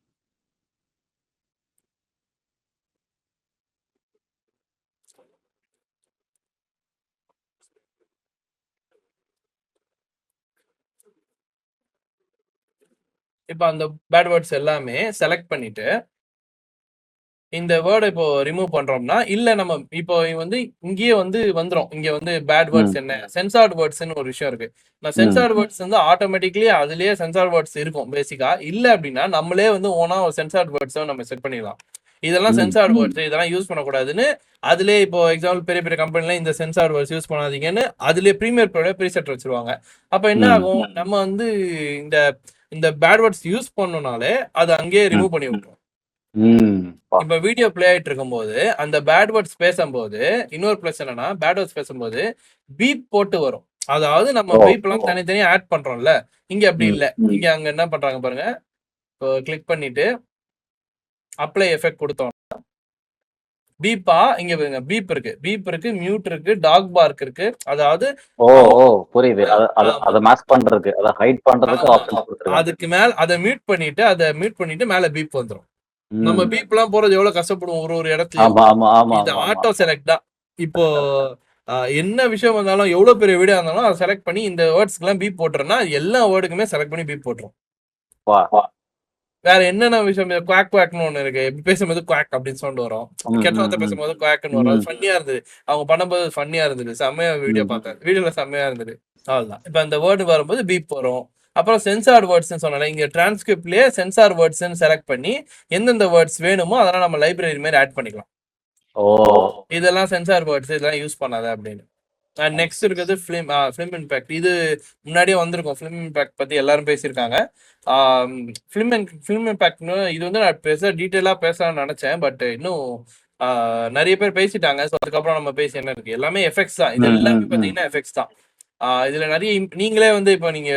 இப்போ அந்த பேட் வேர்ட்ஸ் எல்லாமே செலக்ட் பண்ணிட்டு இந்த வேர்டை இப்போ ரிமூவ் பண்றோம்னா, இல்ல நம்ம இப்போ வந்து இங்கேயே வந்து வந்துரும். இங்க வந்து பேட் வேர்ட்ஸ் என்ன, சென்சார்ட் வேர்ட்ஸ்னு ஒரு விஷயம் இருக்கு. நான் சென்சார்ட் வேர்ட்ஸ் வந்து ஆட்டோமேட்டிக்கலி அதுலயே சென்சார் வேர்ட்ஸ் இருக்கும் பேசிக்கா. இல்ல அப்படின்னா நம்மளே வந்து ஓனா ஒரு சென்சார்ட் வேர்ட்ஸை நம்ம செட் பண்ணிடலாம். இதெல்லாம் சென்சார்ட் வேர்ட்ஸ், இதெல்லாம் யூஸ் பண்ணக்கூடாதுன்னு அதுலயே இப்போ எக்ஸாம்பிள் பெரிய பெரிய கம்பெனில இந்த சென்சார் வேர்ட்ஸ் யூஸ் பண்ணாதீங்கன்னு அதுலயே ப்ரீமியர் ப்ரோட ப்ரீசெட் வச்சிருவாங்க. அப்ப என்ன ஆகும், நம்ம வந்து இந்த இந்த பேட் வேர்ட்ஸ் யூஸ் பண்ணோம்னாலே அதை அங்கேயே ரிமூவ் பண்ணி விட்டுரும். இப்ப வீடியோ பிளே ஆயிட்டு இருக்கும்போது அந்த பேட் வேர்ட்ஸ் பேசும்போது இன்னொரு பிளஸ் என்னன்னா, பேட் வேர்ட்ஸ் பேசும்போது பீப் போட்டு வரும். அதாவது நம்ம பீப் எல்லாம் தனித்தனியா ஆட் பண்றோம்ல, இங்க அப்படி இல்ல. இங்க அங்க என்ன பண்றாங்க பாருங்க, கிளிக் பண்ணிட்டு அப்ளை எஃபெக்ட் கொடுத்தோம். பீப்பா இங்க பாருங்க, பீப் இருக்கு, மியூட் இருக்கு, டாக் பார்க் இருக்கு. அதாவது புரியுது, அத மாஸ்க் பண்றதுக்கு, அத ஹைட் பண்றதுக்கு ஆப்ஷன் கொடுத்திருக்காங்க. அதுக்கு மேல அதை மியூட் பண்ணிட்டு மேல பீப் வந்துரும். நம்ம பீப் எல்லாம் போறது எவ்வளவு கஷ்டப்படுவோம் ஒரு இடத்துலயும். இது ஆட்டோ செலக்ட் தான். இப்போ என்ன விஷயம் வந்தாலும், எவ்வளவு பெரிய வீடியோ இருந்தாலும் அதை செலக்ட் பண்ணி இந்த வேர்ட்ஸ்க்கு எல்லாம் பீப் போட்டுறேன்னா எல்லா வேர்டுக்குமே செலக்ட் பண்ணி பீப் போட்டுரும். வேற என்னென்ன விஷயம், குவாக் குவாக்னு ஒண்ணு இருக்கு. பேசும்போது குவாக் அப்படின்னு சவுண்ட் வரும். கெட்ட வார்த்தை பேசும்போது குவாக்னு வரும். அது ஃபன்னியா இருந்தது, அவங்க பண்ணும்போது ஃபன்னியா இருந்தது. செம்மையா வீடியோ பார்த்தேன், வீடியோல செம்மையா இருந்தது. அவ்வளவுதான். இப்ப அந்த வேர்டு வரும்போது பீப் வரும். அப்புறம் சென்சார் வேர்ட்ஸ் சொன்னால இங்க டிரான்ஸ்கிரிப்ட்லயே சென்சார் வேர்ட்ஸ் செலக்ட் பண்ணி எந்தெந்த வேர்ட்ஸ் வேணுமோ அதெல்லாம் நம்ம லைப்ரரி மாதிரி ஆட் பண்ணிக்கலாம். இதெல்லாம் சென்சார் வேர்ட்ஸ், இதெல்லாம் யூஸ் பண்ணாத அப்படின்னு. நெக்ஸ்ட் இருக்கிறது ஃபிலிம் இம்பாக்ட். இது முன்னாடியே வந்திருக்கும். ஃபிலிம் இம்பாக்ட் பத்தி எல்லாரும் பேசியிருக்காங்க. ஃபிலிம் இம்பாக்ட்னு இது வந்து நான் டீட்டெயிலா பேசலாம்னு நினைச்சேன். பட் இன்னும் நிறைய பேர் பேசிட்டாங்க. ஸோ அதுக்கப்புறம் நம்ம பேசி என்ன இருக்கு, எல்லாமே எஃபெக்ட்ஸ் தான். இது எல்லாமே பார்த்தீங்கன்னா எஃபெக்ட்ஸ் தான். இதுல நிறைய நீங்களே வந்து இப்போ நீங்க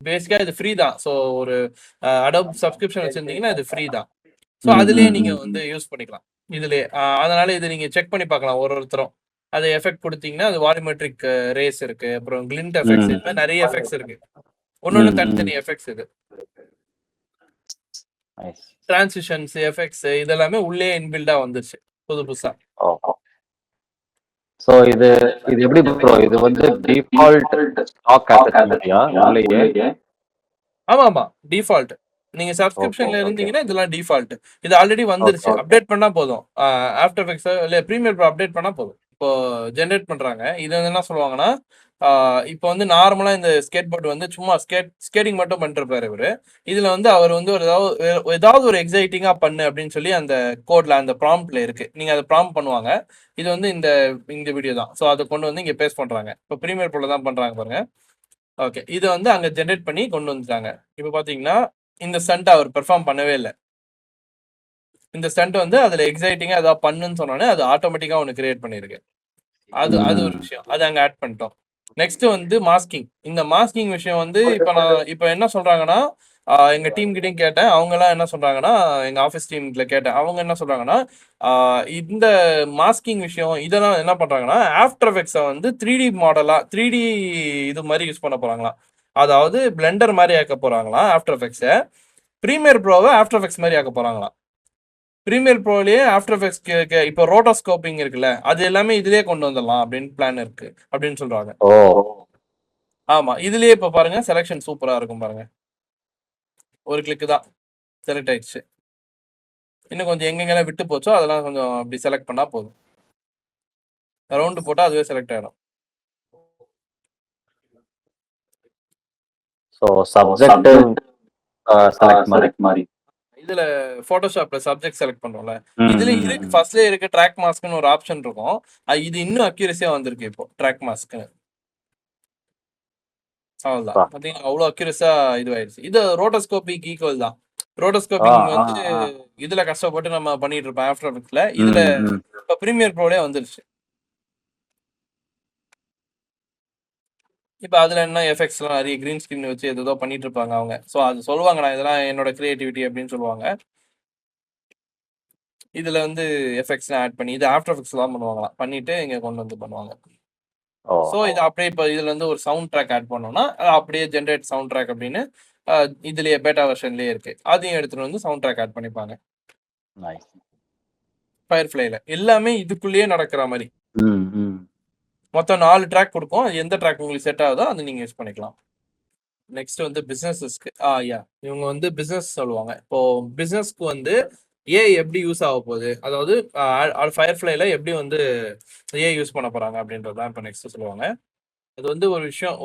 பேசிக்கா இது ஃப்ரீ தான். ஸோ ஒரு அடோப் சப்ஸ்கிரிப்ஷன் வச்சிருந்தீங்கன்னா இது ஃப்ரீ தான். ஸோ அதுலயே நீங்க வந்து யூஸ் பண்ணிக்கலாம் இதுலயே. அதனால இது நீங்க செக் பண்ணி பார்க்கலாம் ஒருத்தரும். அது எஃபெக்ட் கொடுத்தீங்கன்னா அது வால்யூமெட்ரிக் ரேஸ் இருக்கு, அப்புறம் கிளிண்ட் எஃபெக்ட்ஸ், இந்த மாதிரி நிறைய எஃபெக்ட்ஸ் இருக்கு. ஒன்னொன்னு தனித்தனி எஃபெக்ட்ஸ். இது டிரான்சிஷன்ஸ் எஃபெக்ட்ஸ் இதெல்லாமே உள்ளே இன்பில்டா வந்துருச்சு புதுசா. சோ இது எப்படி ப்ரோ, இது வந்து டிஃபால்ட் ஸ்டாக் அசெட் இல்லையா உள்ளேயே? ஆமா, டிஃபால்ட். நீங்க சப்ஸ்கிரிப்ஷன்ல இருந்தீங்கன்னா இதெல்லாம் டிஃபால்ட். இது ஆல்ரெடி வந்துருச்சு. அப்டேட் பண்ணா போதும். ஆஃப்டர் எஃபெக்ட்ஸ் இல்ல பிரீமியர் ப்ரோ அப்டேட் பண்ணா போதும். இப்போ ஜெனரேட் பண்றாங்க. இது வந்து என்ன சொல்லுவாங்கன்னா, இப்போ வந்து நார்மலா இந்த ஸ்கேட் போர்டு வந்து சும்மா ஸ்கேட்டிங் மட்டும் பண்ணிட்டு இருப்பாரு இவரு. இதுல வந்து அவர் வந்து ஏதாவது ஒரு எக்ஸைட்டிங்கா பண்ணு அப்படின்னு சொல்லி அந்த கோட்ல அந்த ப்ராம்ப்ட்ல இருக்கு. நீங்க அதை ப்ராம்ப்ட் பண்ணுவாங்க. இது வந்து இந்த வீடியோ தான். ஸோ அதை கொண்டு வந்து இங்க பேஸ்ட் பண்றாங்க. இப்போ பிரீமியர் ப்ரோல தான் பண்றாங்க பாருங்க. ஓகே, இதை வந்து அங்க ஜெனரேட் பண்ணி கொண்டு வந்துட்டாங்க. இப்போ பாத்தீங்கன்னா இந்த ஸ்டண்ட் அவர் பெர்ஃபார்ம் பண்ணவே இல்லை. இந்த ஸ்டண்ட் வந்து அதுல எக்ஸைட்டிங்கா ஏதாவது பண்ணுன்னு சொன்னோன்னே அது ஆட்டோமேட்டிக்கா ஒன்று கிரியேட் பண்ணிருக்கு. அது ஒரு விஷயம், அது அங்க ஆட் பண்ணிட்டோம். நெக்ஸ்ட் வந்து மாஸ்கிங். இந்த மாஸ்கிங் விஷயம் வந்து இப்போ என்ன சொல்றாங்கன்னா, எங்க டீம் கிட்டையும் கேட்டேன். அவங்க எல்லாம் என்ன சொல்றாங்கன்னா, எங்க ஆஃபீஸ் டீம்ல கேட்டேன். அவங்க என்ன சொல்றாங்கன்னா, இந்த மாஸ்கிங் விஷயம் இதெல்லாம் என்ன பண்றாங்கன்னா, ஆஃப்டர் எஃபெக்ட்ஸை வந்து 3D மாடலா 3D இது மாதிரி யூஸ் பண்ண போறாங்களாம். அதாவது பிளெண்டர் மாதிரி ஆக்க போறாங்களாம் ஆஃப்டர் எஃபெக்ட்ஸை. பிரீமியர் ப்ரோவை ஆஃப்டர் எஃபெக்ட்ஸ் மாதிரி ஆக்க போறாங்களாம். பிரீமியர் ப்ரோலயே ஆஃப்டர் எஃபெக்ட்ஸ் இப்போ ரோட்டோஸ்கோப்பிங் இருக்குல்ல, அது எல்லாமே இதுலயே கொண்டு வந்துடலாம் அப்படின்னு பிளான் இருக்கு அப்படின்னு சொல்றாங்க. ஆமா, இதுலயே இப்ப பாருங்க செலக்ஷன் சூப்பரா இருக்கும் பாருங்க. ஒரு கிளிக் தான் செலக்ட் ஆயிடுச்சு. இன்னும் கொஞ்சம் எங்கெங்கெல்லாம் விட்டு போச்சோ அதெல்லாம் கொஞ்சம் அப்படி செலக்ட் பண்ணா போதும். ரவுண்டு போட்டா அதுவே செலக்ட் ஆயிடும். ஸோ சப்ஜெக்டிவ் செலக்ட் மாதிரி. இதுல போட்டோஷாப்ல சப்ஜெக்ட் செலக்ட் பண்ணுவோம்ல, ம், இதுல ம், இருக்கு ம். ஃபர்ஸ்ட்லயே இருக்க ட்ராக் மாஸ்க்னு ஒரு ஆப்ஷன் இருக்கும். இது இன்னும் அக்யூரஸியா வந்திருக்கு இப்போ ட்ராக் மாஸ்க்னு. அவ்வளவுதான். பா. பாத்தீங்கன்னா அவ்வளவு அக்யூரஸா இதுவாயிருச்சு. இது ரோட்டோஸ்கோபிக் ஈக்குவல் தான். ஆ, ரோட்டோஸ்கோப்பிங் ஆ, வந்து ஆ. இதுல கஷ்டப்பட்டு நம்ம பண்ணிட்டு இருப்போம் ஆஃப்டர் எஃபெக்ட்ஸ்ல. ம், இதுல ம். இப்ப பிரீமியர் ப்ரோலே வந்துருச்சு. இப்ப அதுல என்ன எஃபெக்ட்ஸ் எல்லாம் நிறைய கிரீன் ஸ்கிரீன் வச்சு ஏதோ பண்ணிட்டு இருப்பாங்க அவங்க. சோ அது சொல்லுவாங்க, நான் இதெல்லாம் என்னோட கிரியேட்டிவிட்டி அப்படின்னு சொல்லுவாங்க. இதுல வந்து எஃபெக்ட்ஸ் ஆட் பண்ணி இது ஆஃப்டர் எஃபெக்ட்ஸ் தான் பண்ணுவாங்களாம். பண்ணிட்டு இங்க கொண்டு வந்து பண்ணுவாங்க. ஓ. ஸோ இது அப்படியே இப்போ இதுல இருந்து ஒரு சவுண்ட் ட்ராக் ஆட் பண்ணோம்னா அப்படியே ஜென்ரேட் சவுண்ட் ட்ராக் அப்படின்னு இதுலயே பேட்டா வெர்ஷன்லயே இருக்கு. அதையும் எடுத்துட்டு வந்து சவுண்ட் ட்ராக் ஆட் பண்ணிப்பாங்க நைஸ். ஃபயர்ஃப்ளைல. எல்லாமே இதுக்குள்ளேயே நடக்கிற மாதிரி. ம், ம். மொத்தம் 4 ட்ராக் கொடுக்கும். அது எந்த ட்ராக் உங்களுக்கு செட் ஆகுதோ அதை நீங்க யூஸ் பண்ணிக்கலாம். நெக்ஸ்ட் வந்து பிசினஸஸ்க்கு இவங்க வந்து பிசினஸ் சொல்லுவாங்க. இப்போ பிசினஸ்க்கு வந்து ஏஐ எப்படி யூஸ் ஆக போகுது, அதாவது ஃபயர்ஃப்ளைல எப்படி வந்து ஏஐ யூஸ் பண்ண போறாங்க அப்படின்றதான் இப்போ நெக்ஸ்ட் சொல்லுவாங்க. இது வந்து ஒரு விஷயம்,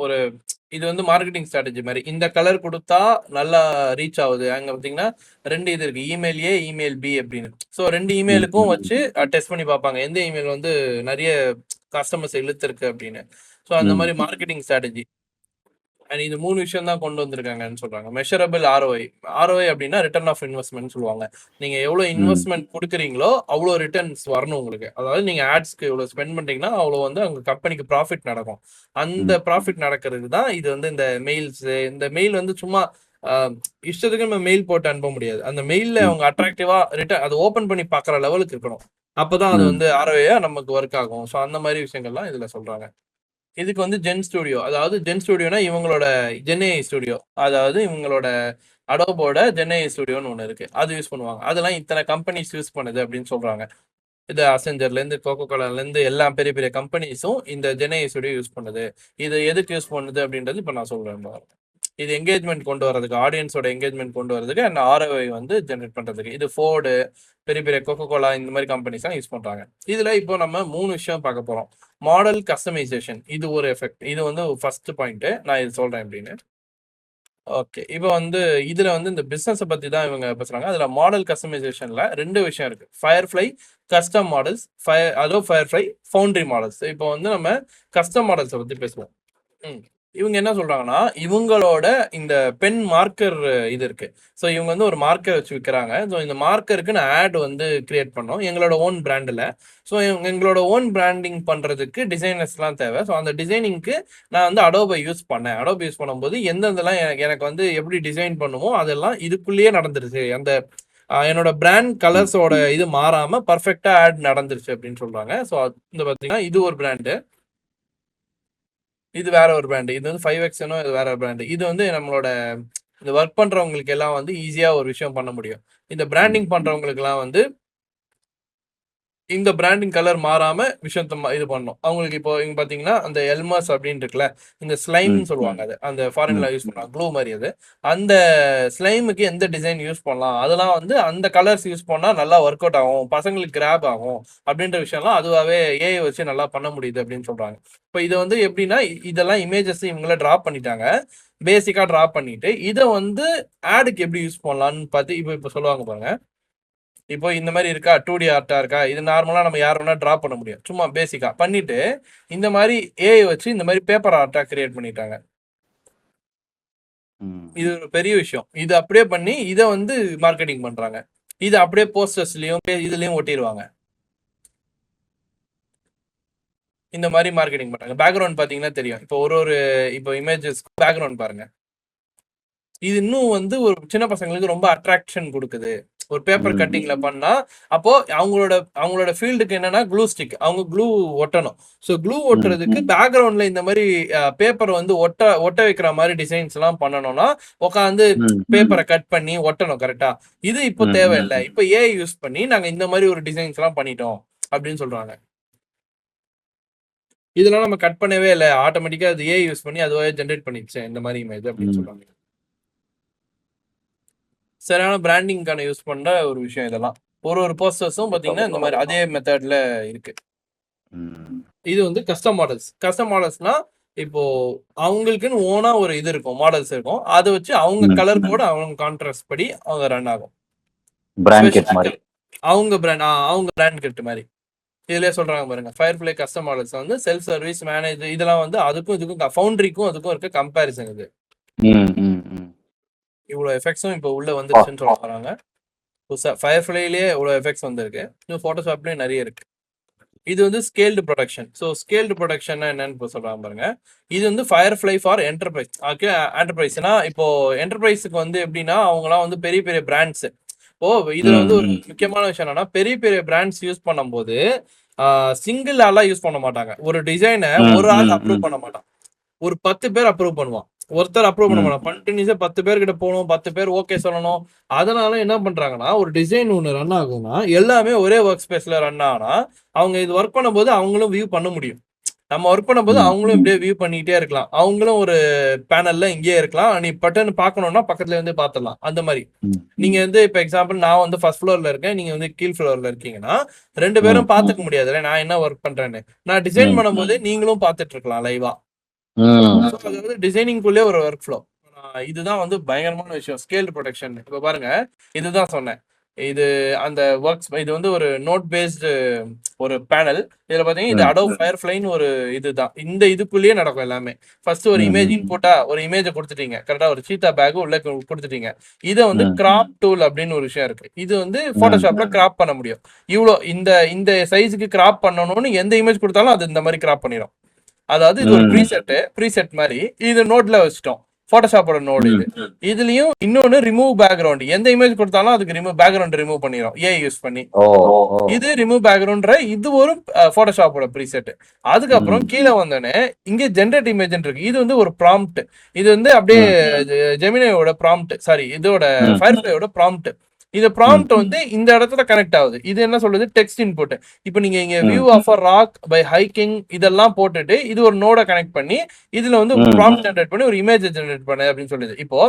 இது வந்து மார்க்கெட்டிங் ஸ்ட்ராட்டஜி மாதிரி. இந்த கலர் கொடுத்தா நல்லா ரீச் ஆகுது. அங்க பாத்தீங்கன்னா 2 இது இருக்கு, இமெயில் ஏ, இமெயில் பி அப்படின்னு. ஸோ 2 இமெயிலுக்கும் வச்சு டெஸ்ட் பண்ணி பார்ப்பாங்க எந்த இமெயில் வந்து நிறைய கஸ்டமர்ஸ் இழுத்துருக்கு அப்படின்னு. ஸோ அந்த ம். மாதிரி மார்க்கெட்டிங் ஸ்ட்ராட்டஜி. அண்ட் இது 3 விஷயம் தான் கொண்டு வந்திருக்காங்கன்னு சொல்றாங்க. Measurable ROI. ஆர்ஓஐ அப்படின்னா ரிட்டர்ன் ஆஃப் இன்வெஸ்ட்மெண்ட் சொல்லுவாங்க. நீங்க எவ்வளவு இன்வெஸ்ட்மெண்ட் கொடுக்குறீங்களோ அவ்வளோ ரிட்டர்ன்ஸ் வரணும் உங்களுக்கு. அதாவது நீங்க ஆட்ஸ்க்கு இவ்வளவு ஸ்பெண்ட் பண்றீங்கன்னா அவ்வளோ வந்து அங்க கம்பெனிக்கு ப்ராஃபிட் நடக்கும். அந்த ப்ராஃபிட் நடக்கிறதுக்கு தான் இது வந்து இந்த மெயில்ஸ். இந்த மெயில் வந்து சும்மா இஷ்டத்துக்கு நம்ம மெயில் போட்டு அனுப்ப முடியாது. அந்த மெயில்ல அவங்க அட்ராக்டிவா ரிட்டர்ன் அதை ஓபன் பண்ணி பார்க்குற லெவலுக்கு இருக்கணும். அப்பதான் அது வந்து ஆர்ஓஐயா நமக்கு ஒர்க் ஆகும். ஸோ அந்த மாதிரி விஷயங்கள்லாம் இதுல சொல்றாங்க. இதுக்கு வந்து ஜென் ஸ்டுடியோ, அதாவது ஜென் ஸ்டுடியோனா இவங்களோட ஜென்ஏஐ ஸ்டுடியோ, அதாவது இவங்களோட அடோபோட ஜென்ஏஐ ஸ்டுடியோன்னு ஒன்று இருக்கு. அது யூஸ் பண்ணுவாங்க. அதெல்லாம் இத்தனை கம்பெனிஸ் யூஸ் பண்ணுது அப்படின்னு சொல்றாங்க. இது அசெஞ்சர்ல இருந்து கோகோ கோலால இருந்து எல்லா பெரிய பெரிய கம்பெனிஸும் இந்த ஜென்ஏஐ ஸ்டுடியோ யூஸ் பண்ணுது. இது எதுக்கு யூஸ் பண்ணுது அப்படின்றது இப்போ நான் சொல்றேன். இது என்கேஜ்மெண்ட் கொண்டு வரதுக்கு, ஆடியன்ஸோட என்கேஜ்மெண்ட் கொண்டு வரதுக்கு அண்ட் ஆர்ஓஐ வந்து ஜென்ரேட் பண்றதுக்கு. இது ஃபோர்டு, பெரிய பெரிய கோகோ கோலா இந்த மாதிரி கம்பெனிஸ் தான் யூஸ் பண்றாங்க. இதுல இப்போ நம்ம 3 விஷயம் பார்க்க போறோம். மாடல் கஸ்டமைசேஷன், இது ஒரு எஃபெக்ட். இது வந்து ஃபர்ஸ்ட் பாயிண்ட். நான் இது சொல்றேன் அப்படின்னு. ஓகே, இப்போ வந்து இதுல வந்து இந்த பிசினஸ் பத்தி தான் இவங்க பேசுறாங்க. அதுல மாடல் கஸ்டமைசேஷன்ல 2 விஷயம் இருக்கு. Firefly custom models, firefly foundry models. இப்போ வந்து நம்ம கஸ்டம் மாடல்ஸை பத்தி பேசுவோம். இவங்க என்ன சொல்றாங்கன்னா, இவங்களோட இந்த பென் மார்க்கர் இது இருக்கு. ஸோ இவங்க வந்து ஒரு மார்க்கர் வச்சு விற்கிறாங்க. ஸோ இந்த மார்க்கருக்கு நான் ஆட் வந்து கிரியேட் பண்ணோம் எங்களோட ஓன் பிராண்டில். ஸோ எங்களோட ஓன் பிராண்டிங் பண்றதுக்கு டிசைனர்ஸ்லாம் தேவை. ஸோ அந்த டிசைனிங்க்கு நான் வந்து அடோபை யூஸ் பண்ணேன். அடோபை யூஸ் பண்ணும்போது எந்தெந்தெல்லாம் எனக்கு வந்து எப்படி டிசைன் பண்ணுமோ அதெல்லாம் இதுக்குள்ளேயே நடந்துருச்சு. அந்த என்னோட பிராண்ட் கலர்ஸோட இது மாறாம பர்ஃபெக்டா ஆட் நடந்துருச்சு அப்படின்னு சொல்றாங்க. ஸோ இந்த பார்த்தீங்கன்னா இது ஒரு பிராண்டு, இது வேற ஒரு பிராண்டு. இது வந்து 5X இது வேற ஒரு பிராண்டு. இது வந்து நம்மளோட இந்த ஒர்க் பண்றவங்களுக்கு எல்லாம் வந்து ஈஸியா ஒரு விஷயம் பண்ண முடியும். இந்த பிராண்டிங் பண்றவங்களுக்கு எல்லாம் வந்து இந்த பிராண்டிங் கலர் மாறாம விஷயத்த இது பண்ணணும். அவங்களுக்கு இப்போ இங்க பாத்தீங்கன்னா அந்த எல்மர்ஸ் அப்படின்னு இருக்குல்ல, இந்த ஸ்லைம்னு சொல்லுவாங்க. அது அந்த ஃபாரின்ல யூஸ் பண்ணுவாங்க, க்ளூ மாதிரி. அது அந்த ஸ்லைமுக்கு எந்த டிசைன் யூஸ் பண்ணலாம், அதெல்லாம் வந்து அந்த கலர்ஸ் யூஸ் பண்ணா நல்லா ஒர்க் அவுட் ஆகும், பசங்களுக்கு கிராப் ஆகும் அப்படின்ற விஷயம்லாம் அதுவாகவே ஏஐ வச்சு நல்லா பண்ண முடியுது அப்படின்னு சொல்றாங்க. இப்போ இது வந்து எப்படின்னா, இதெல்லாம் இமேஜஸ் இவங்கள டிராப் பண்ணிட்டாங்க. பேசிக்கா டிராப் பண்ணிட்டு இதை வந்து ஆடுக்கு எப்படி யூஸ் பண்ணலாம்னு பார்த்து இப்போ சொல்லுவாங்க பாருங்க. இப்போ இந்த மாதிரி இருக்கா, 2D ஆர்ட்டா இருக்கா, இது நார்மலா நம்ம யார் வேணா டிரா பண்ண முடியும். சும்மா பேசிக்கா பண்ணிட்டு இந்த மாதிரி ஏஐ வச்சு இந்த மாதிரி பேப்பர் ஆர்ட்டா கிரியேட் பண்ணிட்டாங்க. இது ஒரு பெரிய விஷயம். இது அப்படியே பண்ணி இதை வந்து மார்க்கெட்டிங் பண்றாங்க. இது அப்படியே போஸ்டர்ஸ்லயும் இதுலயும் ஒட்டிடுவாங்க. இந்த மாதிரி மார்க்கெட்டிங் பண்றாங்க. பேக்ரவுண்ட் பாத்தீங்கன்னா தெரியும். இப்போ இப்போ இமேஜஸ் பேக்ரவுண்ட் பாருங்க. இது இன்னும் வந்து ஒரு சின்ன பசங்களுக்கு ரொம்ப அட்ராக்ஷன் கொடுக்குது. ஒரு பேப்பர் கட்டிங்ல பண்ணா அப்போ அவங்களோட ஃபீல்டுக்கு என்னன்னா க்ளூ ஸ்டிக், அவங்க க்ளூ ஒட்டணும். ஸோ க்ளூ ஒட்டுறதுக்கு பேக்ரவுண்ட்ல இந்த மாதிரி பேப்பர் வந்து ஒட்ட வைக்கிற மாதிரி டிசைன்ஸ் எல்லாம் பண்ணணும்னா உட்காந்து பேப்பரை கட் பண்ணி ஒட்டணும் கரெக்டா. இது இப்போ தேவையில்லை. இப்போ ஏஐ யூஸ் பண்ணி நாங்க இந்த மாதிரி ஒரு டிசைன்ஸ் எல்லாம் பண்ணிட்டோம் அப்படின்னு சொல்றாங்க. இதெல்லாம் நம்ம கட் பண்ணவே இல்லை, ஆட்டோமேட்டிக்கா அது ஏஐ யூஸ் பண்ணி அதுவே ஜென்ரேட் பண்ணிடுச்சு இந்த மாதிரி இமேஜ் அப்படின்னு சொல்றாங்க. சரியான பிராண்டிங்கான யூஸ் பண்ற ஒரு விஷயம். இதெல்லாம் ஒரு போஸ்டர்ஸும் பாத்தீங்கன்னா இந்த மாதிரி அதே மெத்தட்ல இருக்கு. இது வந்து கஸ்டம் மாடல்ஸ்னா இப்போ அவங்களுக்குன்னு ஓனா ஒரு இது இருக்கும், மாடல்ஸ் இருக்கும். அதை வச்சு அவங்க கலர் கோட் அவங்க கான்ட்ராஸ்ட் படி அவங்க ரன் ஆகும். பிராண்ட் கிட் மாதிரி அவங்க பிராண்ட் கிட் மாதிரி இதுலயே சொல்றாங்க பாருங்க. ஃபயர்ஃப்ளை கஸ்டம் மாடல்ஸ் வந்து செல்ஃப் சர்வீஸ் மேனேஜ் இதெல்லாம் வந்து அதுக்கும் இதுக்கும் ஃபவுண்டரிக்கும் அதுக்கும் இருக்க கம்பேரிசன் இது. இவ்வளவு எஃபெக்ட்ஸும் இப்போ உள்ள வந்துருச்சுன்னு சொல்ல போறாங்க. ஃபயர்ஃப்ளைலயே இவ்வளவு எஃபெக்ட்ஸ் வந்திருக்கு. இன்னும் போட்டோஷாப்லயே நிறைய இருக்கு. இது வந்து scaled production. So scaled production என்னன்னு இப்போ சொல்றாங்க பாருங்க. இது வந்து ஃபயர்ஃப்ளை ஃபார் என்டர்பிரைஸ். ஓகே, என்டர்பிரைஸ்னா இப்போ என்டர்பிரைஸுக்கு வந்து எப்படின்னா அவங்கலாம் வந்து பெரிய பெரிய பிராண்ட்ஸ். இப்போ இதுல வந்து ஒரு முக்கியமான விஷயம் என்னன்னா பெரிய பெரிய பிராண்ட்ஸ் யூஸ் பண்ணும்போது சிங்கிள் ஆளா யூஸ் பண்ண மாட்டாங்க. ஒரு டிசைனை ஒரு ஆள் அப்ரூவ் பண்ண மாட்டான், ஒரு 10 பேர் அப்ரூவ் பண்ணுவான். ஒருத்தர் அப்ரூவ் பண்ண மாட்டான், கண்டினியூஸா 10 பேர்கிட்ட போகணும், 10 பேர் ஓகே சொல்லணும். அதனால என்ன பண்றாங்கன்னா ஒரு டிசைன் ஒன்று ரன் ஆகும்னா எல்லாமே ஒரே ஒர்க் ஸ்பேஸ்ல ரன் ஆனா அவங்க இது ஒர்க் பண்ணும்போது அவங்களும் வியூ பண்ண முடியும். நம்ம ஒர்க் பண்ணும்போது அவங்களும் இப்படியே வியூ பண்ணிக்கிட்டே இருக்கலாம். அவங்களும் ஒரு பேனல்ல இங்கேயே இருக்கலாம். நீ பட்டன் பார்க்கணும்னா பக்கத்துல இருந்து பார்த்துடலாம். அந்த மாதிரி நீங்க வந்து இப்ப எக்ஸாம்பிள் நான் வந்து ஃபர்ஸ்ட் ஃப்ளோர்ல இருக்கேன், நீங்க வந்து கீழ் ஃப்ளோர்ல இருக்கீங்கன்னா 2 பேரும் பார்த்துக்க முடியாதுல்ல நான் என்ன ஒர்க் பண்றேன்னு. நான் டிசைன் பண்ணும்போது நீங்களும் பார்த்துட்டு இருக்கலாம் லைவா. அதாவது டிசைனிங்குள்ளே ஒரு ஒர்க் ஃப்ளோ. இதுதான் வந்து பயங்கரமான விஷயம் ஸ்கேல் ப்ரொடக்ஷன். இப்போ பாருங்க, இதுதான் சொன்னேன். இது அந்த ஒர்க்ஸ் இது வந்து ஒரு நோட் பேஸ்டு ஒரு பேனல். இதுல பாத்தீங்கன்னா இது அடோப் ஃபயர்ஃப்ளைன்னு ஒரு இதுதான். இந்த இதுக்குள்ளேயே நடக்கும் எல்லாமே. ஃபர்ஸ்ட் ஒரு இமேஜ் இன்புட்டா ஒரு இமேஜை கொடுத்துட்டீங்க, கரெக்டா ஒரு சீத்தா பேக் உள்ள கொடுத்துட்டீங்க. இதை வந்து கிராப் டூல் அப்படின்னு ஒரு விஷயம் இருக்கு. இது வந்து போட்டோஷாப்ல கிராப் பண்ண முடியும். இவ்வளோ இந்த சைஸுக்கு கிராப் பண்ணணும்னு எந்த இமேஜ் கொடுத்தாலும் அது இந்த மாதிரி கிராப் பண்ணிடும். அதாவது இது ஒரு ப்ரீசெட் மாதிரி இது நோட்ல வச்சுட்டோம். போட்டோஷாப்போட நோடு இது. இதுலயும் இன்னொன்னு ரிமூவ் பேக்ரவுண்ட். எந்த இமேஜ் கொடுத்தாலும் அதுக்கு பேக்ரவுண்ட் ரிமூவ் பண்ணிடும் ஏஐ யூஸ் பண்ணி. இது ரிமூவ் பேக்ரவுண்ட் இது ஒரு போட்டோஷாப்போட ப்ரீசெட். அதுக்கப்புறம் கீழே வந்தோடனே இங்க ஜென்ரேட் இமேஜ் இருக்கு. இது வந்து ஒரு ப்ராம்ப்ட். இது வந்து அப்படியே ஜெமினியோட ப்ராம்ப்ட், சாரி இதோட ஃபயர்ஃப்ளையோட ப்ராம்ப்ட். இந்த ப்ராம்ப்ட் வந்து இந்த இடத்துல கனெக்ட் ஆகுது. இது என்ன சொல்லுது, டெக்ஸ்ட் இன்புட். இப்போ நீங்க இங்க view of a rock by hiking இதெல்லாம் போட்டுட்டு இது ஒரு நோட கனெக்ட் பண்ணி இதுல வந்து ப்ராம்ப்ட் ஜெனரேட் பண்ணி ஒரு இமேஜ் ஜெனரேட் பண்ணு அப்படின்னு சொல்லுது. இப்போ